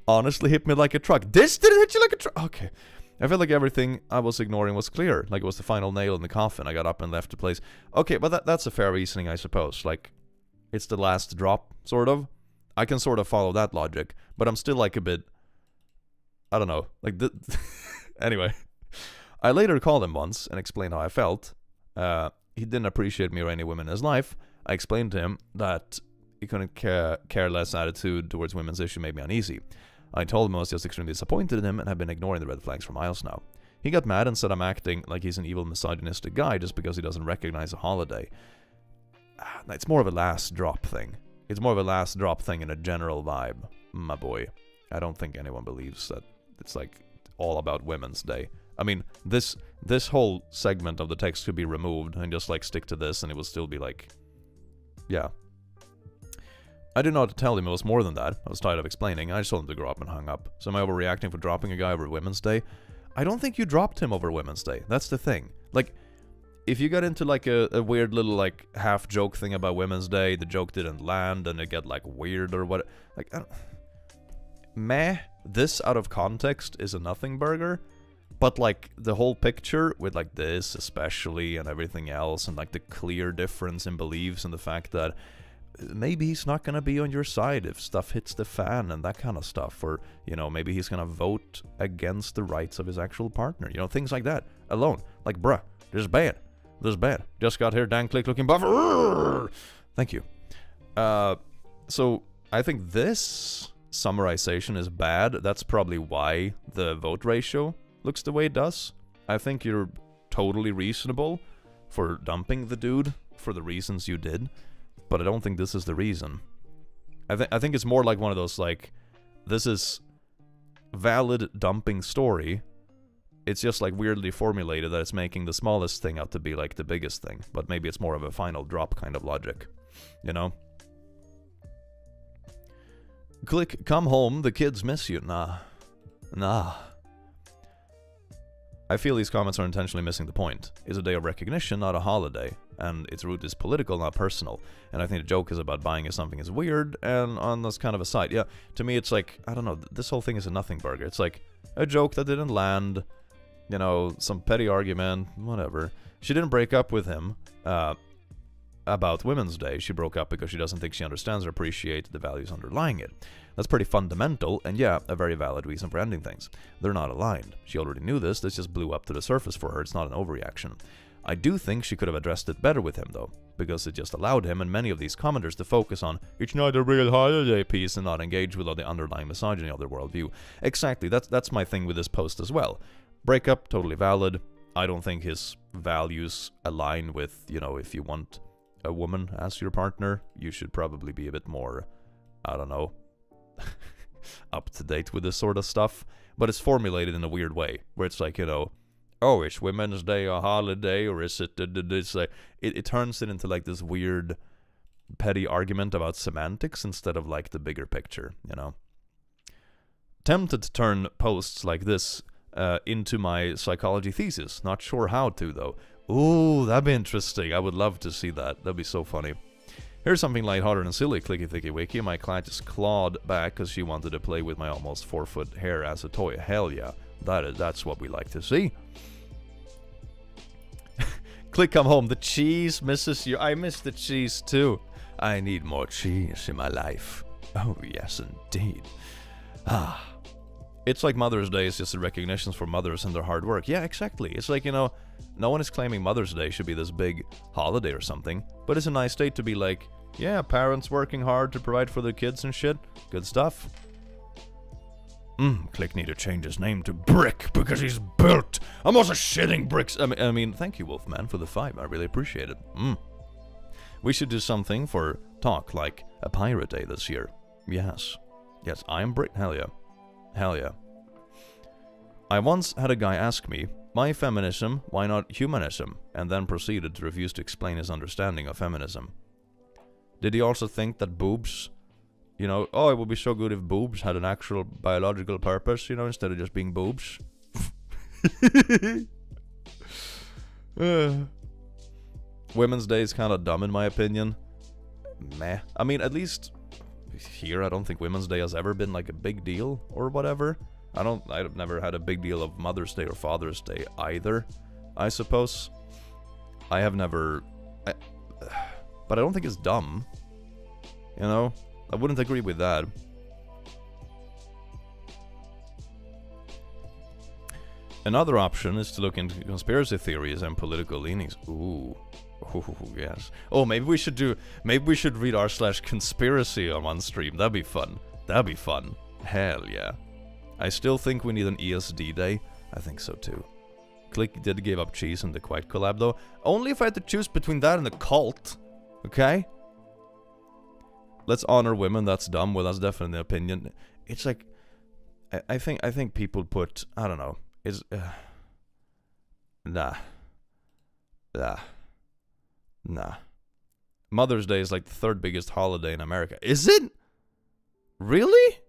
Honestly hit me like a truck. This didn't hit you like a truck. Okay. I felt like everything I was ignoring was clear. Like it was the final nail in the coffin. I got up and left the place. Okay, but that's a fair reasoning, I suppose. Like, it's the last drop, sort of. I can sort of follow that logic. But I'm still like a bit, I don't know. Like, anyway. I later called him once and explained how I felt. He didn't appreciate me or any women in his life. I explained to him that he couldn't care less attitude towards women's issue made me uneasy. I told him I was just extremely disappointed in him and had been ignoring the red flags for miles now. He got mad and said I'm acting like he's an evil misogynistic guy just because he doesn't recognize a holiday. It's more of a last drop thing. It's more of a last drop thing in a general vibe, my boy. I don't think anyone believes that it's like all about Women's Day. I mean, this whole segment of the text could be removed and just like stick to this and it would still be like, yeah. I didn't know how to tell him it was more than that. I was tired of explaining. I just told him to grow up and hung up. So am I overreacting for dropping a guy over Women's Day? I don't think you dropped him over Women's Day. That's the thing. Like, if you got into like a weird little like half joke thing about Women's Day, the joke didn't land and it got like weird or what, like, meh, this out of context is a nothing burger. But like the whole picture with like this especially and everything else and like the clear difference in beliefs and the fact that maybe he's not going to be on your side if stuff hits the fan and that kind of stuff. Or, you know, maybe he's going to vote against the rights of his actual partner. You know, things like that. Alone. Like, bruh, this is bad. This is bad. Just got here, Dan Click looking buffer. Thank you. So, I think this summarization is bad. That's probably why the vote ratio looks the way it does. I think you're totally reasonable for dumping the dude for the reasons you did. But I don't think this is the reason. I think it's more like one of those, like, this is valid dumping story. It's just, like, weirdly formulated that it's making the smallest thing out to be, like, the biggest thing. But maybe it's more of a final drop kind of logic. You know? Click, come home, the kids miss you. Nah. I feel these comments are intentionally missing the point. It's a day of recognition, not a holiday. And its root is political, not personal. And I think the joke is about buying if something is weird, and on this kind of a side. Yeah, to me it's like, I don't know, this whole thing is a nothing burger. It's like a joke that didn't land, you know, some petty argument, whatever. She didn't break up with him about Women's Day. She broke up because she doesn't think she understands or appreciates the values underlying it. That's pretty fundamental, and yeah, a very valid reason for ending things. They're not aligned. She already knew this just blew up to the surface for her. It's not an overreaction. I do think she could have addressed it better with him, though, because it just allowed him and many of these commenters to focus on "it's not a real holiday" piece and not engage with all the underlying misogyny of their worldview. Exactly, that's my thing with this post as well. Breakup, totally valid. I don't think his values align with, you know, if you want a woman as your partner, you should probably be a bit more, I don't know, up to date with this sort of stuff. But it's formulated in a weird way, where it's like, you know, oh, is Women's Day a holiday, or is it, it's like, it turns it into like this weird petty argument about semantics instead of like the bigger picture, you know. Tempted to turn posts like this into my psychology thesis. Not sure how to, though. Ooh, that'd be interesting. I would love to see that. That'd be so funny. Here's something lighthearted and silly. Clicky thicky wiki. My client just clawed back because she wanted to play with my almost 4-foot hair as a toy. Hell yeah. That's what we like to see. Click, come home. The cheese misses you. I miss the cheese too. I need more cheese in my life. Oh, yes, indeed. Ah. It's like Mother's Day is just a recognition for mothers and their hard work. Yeah, exactly. It's like, you know, no one is claiming Mother's Day should be this big holiday or something, but it's a nice day to be like, yeah, parents working hard to provide for their kids and shit. Good stuff. Click need to change his name to Brick because he's built. I'm also shitting bricks. I mean, thank you, Wolfman, for the 5. I really appreciate it. We should do something for talk, like a Pirate Day this year. Yes. Yes, I'm Brick. Hell yeah. Hell yeah. I once had a guy ask me, why feminism, why not humanism? And then proceeded to refuse to explain his understanding of feminism. Did he also think that boobs, you know, oh, it would be so good if boobs had an actual biological purpose, you know, instead of just being boobs? Women's Day is kind of dumb in my opinion. Meh. I mean, at least here, I don't think Women's Day has ever been like a big deal or whatever. I've never had a big deal of Mother's Day or Father's Day either, I suppose. I have never, but I don't think it's dumb. You know, I wouldn't agree with that. Another option is to look into conspiracy theories and political leanings. Ooh, yes. Oh, maybe we should read r/conspiracy on one stream. That'd be fun. That'd be fun. Hell yeah. I still think we need an ESD day. I think so too. Click did give up cheese in the Quiet collab though. Only if I had to choose between that and the cult. Okay? Let's honor women. That's dumb. Well, that's definitely an opinion. It's like, I think people put, I don't know. Is nah. Mother's Day is like the 3rd biggest holiday in America. Is it? Really?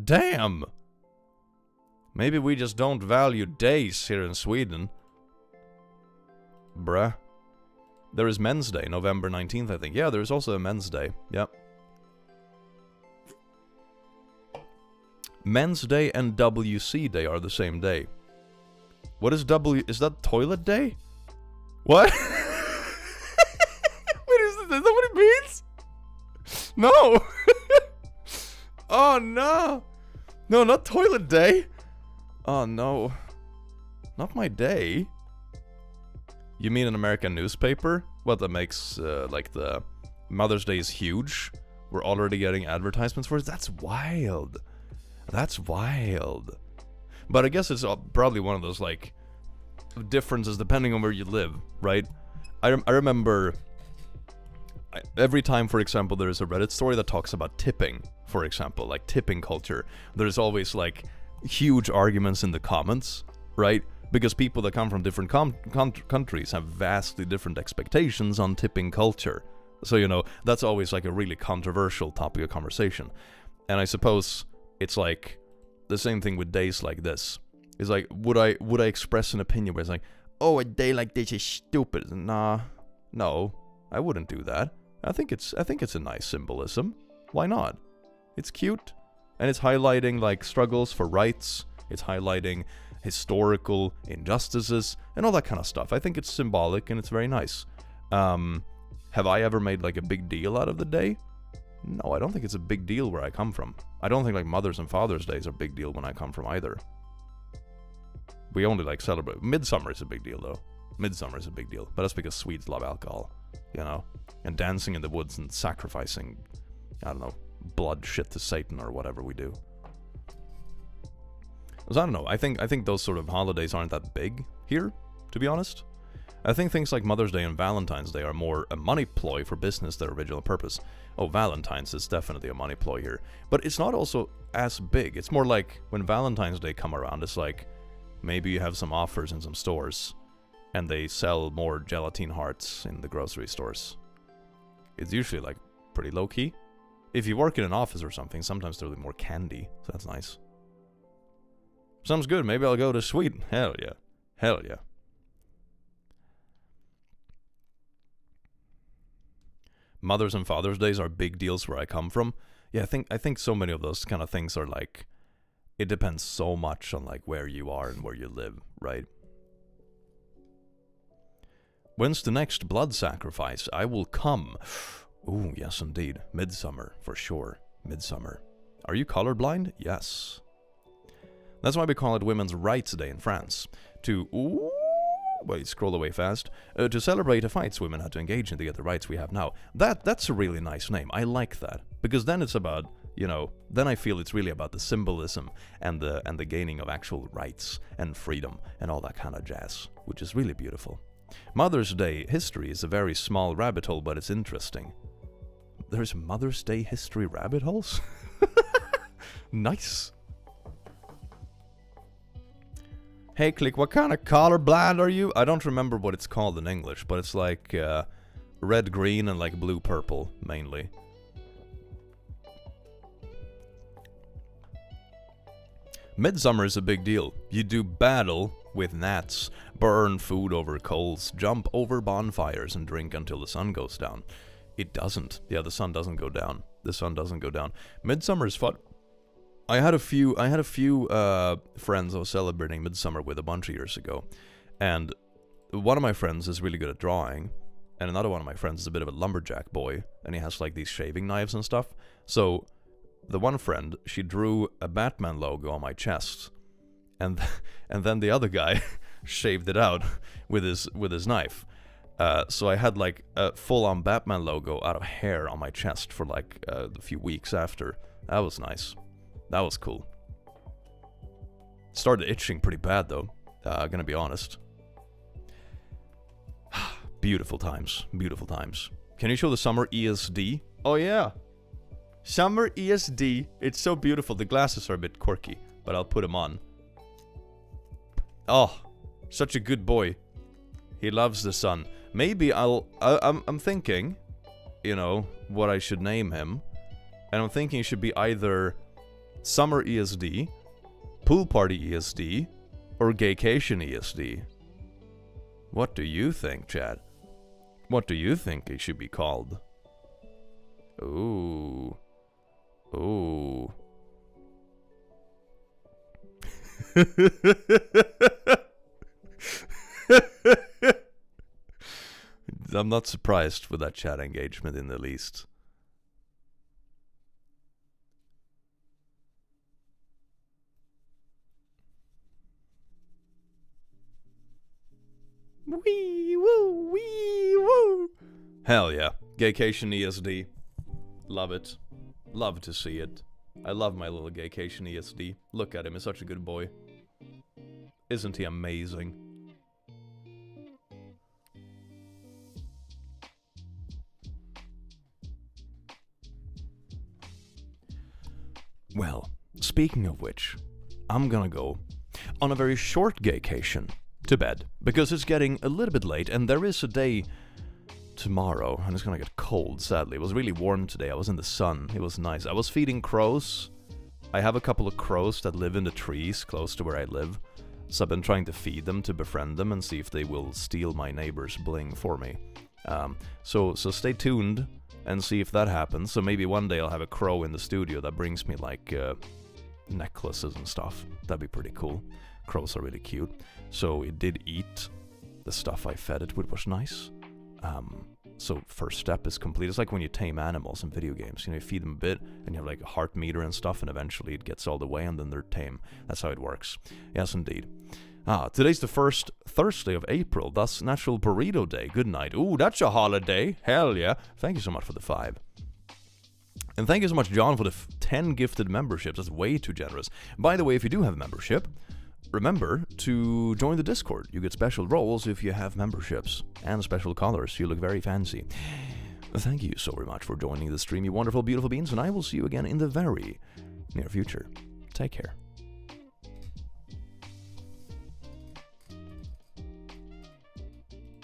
Damn. Maybe we just don't value days here in Sweden. Bruh. There is Men's Day, November 19th, I think. Yeah, there is also a Men's Day. Yep. Men's Day and WC Day are the same day. What is is that Toilet Day? What? Wait, is that what it means? No. Oh no. No, not Toilet Day. Oh no. Not my day. You mean an American newspaper? What, that makes like the Mother's Day is huge? We're already getting advertisements for it? That's wild. That's wild. But I guess it's probably one of those like differences depending on where you live, right? I remember every time, for example, there is a Reddit story that talks about tipping, for example, like tipping culture. There's always like huge arguments in the comments, right? Because people that come from different countries have vastly different expectations on tipping culture. So, you know, that's always like a really controversial topic of conversation. And I suppose it's like the same thing with days like this. It's like, would I express an opinion where it's like, oh, a day like this is stupid? Nah, no, I wouldn't do that. I think it's a nice symbolism. Why not? It's cute, and it's highlighting like struggles for rights. It's highlighting historical injustices and all that kind of stuff. I think it's symbolic and it's very nice. Have I ever made like a big deal out of the day? No, I don't think it's a big deal where I come from. I don't think like Mother's and Father's Days are a big deal when I come from either. We only like celebrate. Midsummer is a big deal though. Midsummer is a big deal, but that's because Swedes love alcohol, you know, and dancing in the woods and sacrificing, I don't know, blood shit to Satan or whatever we do. Because I don't know, I think those sort of holidays aren't that big here, to be honest. I think things like Mother's Day and Valentine's Day are more a money ploy for business than original purpose. Oh, Valentine's is definitely a money ploy here. But it's not also as big. It's more like when Valentine's Day come around, it's like maybe you have some offers in some stores and they sell more gelatine hearts in the grocery stores. It's usually like pretty low key. If you work in an office or something, sometimes there'll be more candy, so that's nice. Sounds good, maybe I'll go to Sweden. Hell yeah. Hell yeah. Mother's and Father's Days are big deals where I come from. Yeah, I think so many of those kind of things are like, it depends so much on like where you are and where you live, right? When's the next blood sacrifice? I will come. Ooh, yes indeed. Midsummer, for sure. Midsummer. Are you colorblind? Yes. That's why we call it Women's Rights Day in France. Wait, scroll away fast. To celebrate the fights women had to engage in to get the rights we have now. That's a really nice name. I like that. Because then it's about, you know, then I feel it's really about the symbolism and the gaining of actual rights and freedom and all that kind of jazz, which is really beautiful. Mother's Day history is a very small rabbit hole, but it's interesting. There's Mother's Day history rabbit holes? Nice. Hey, Click, what kind of colorblind are you? I don't remember what it's called in English, but it's like red, green, and like blue, purple, mainly. Midsummer is a big deal. You do battle with gnats, burn food over coals, jump over bonfires, and drink until the sun goes down. It doesn't. Yeah, the sun doesn't go down. The sun doesn't go down. Midsummer is fun. I had a few friends I was celebrating Midsummer with a bunch of years ago, and one of my friends is really good at drawing, and another one of my friends is a bit of a lumberjack boy, and he has like these shaving knives and stuff. So the one friend, she drew a Batman logo on my chest, and then the other guy shaved it out with his knife. So I had like a full-on Batman logo out of hair on my chest for like a few weeks after. That was nice. That was cool. Started itching pretty bad though, gonna be honest. Beautiful times, beautiful times. Can you show the summer ESD? Oh yeah. Summer ESD. It's so beautiful. The glasses are a bit quirky, but I'll put them on. Oh, such a good boy. He loves the sun. Maybe I'm thinking, you know, what I should name him. And I'm thinking it should be either Summer ESD, Pool Party ESD, or Gaycation ESD. What do you think, Chad? What do you think it should be called? Ooh. Ooh. I'm not surprised with that chat engagement in the least. Wee woo, wee woo. Hell yeah. Gaycation ESD. Love it. Love to see it. I love my little Gaycation ESD. Look at him, he's such a good boy. Isn't he amazing? Well, speaking of which, I'm gonna go on a very short gaycation to bed, because it's getting a little bit late, and there is a day tomorrow, and it's gonna get cold, sadly. It was really warm today. I was in the sun. It was nice. I was feeding crows. I have a couple of crows that live in the trees close to where I live, so I've been trying to feed them to befriend them and see if they will steal my neighbor's bling for me. So stay tuned and see if that happens. So maybe one day I'll have a crow in the studio that brings me like necklaces and stuff. That'd be pretty cool. Crows are really cute. So it did eat the stuff I fed it, which was nice. So first step is complete. It's like when you tame animals in video games. You know, you feed them a bit, and you have like a heart meter and stuff, and eventually it gets all the way, and then they're tame. That's how it works. Yes, indeed. Today's the first Thursday of April, thus National Burrito Day. Good night. Ooh, that's a holiday. Hell yeah. Thank you so much for the 5. And thank you so much, John, for the 10 gifted memberships. That's way too generous. By the way, if you do have a membership, remember to join the Discord. You get special roles if you have memberships, and special colors. You look very fancy. Thank you so very much for joining the stream, you wonderful, beautiful beings, and I will see you again in the very near future. Take care.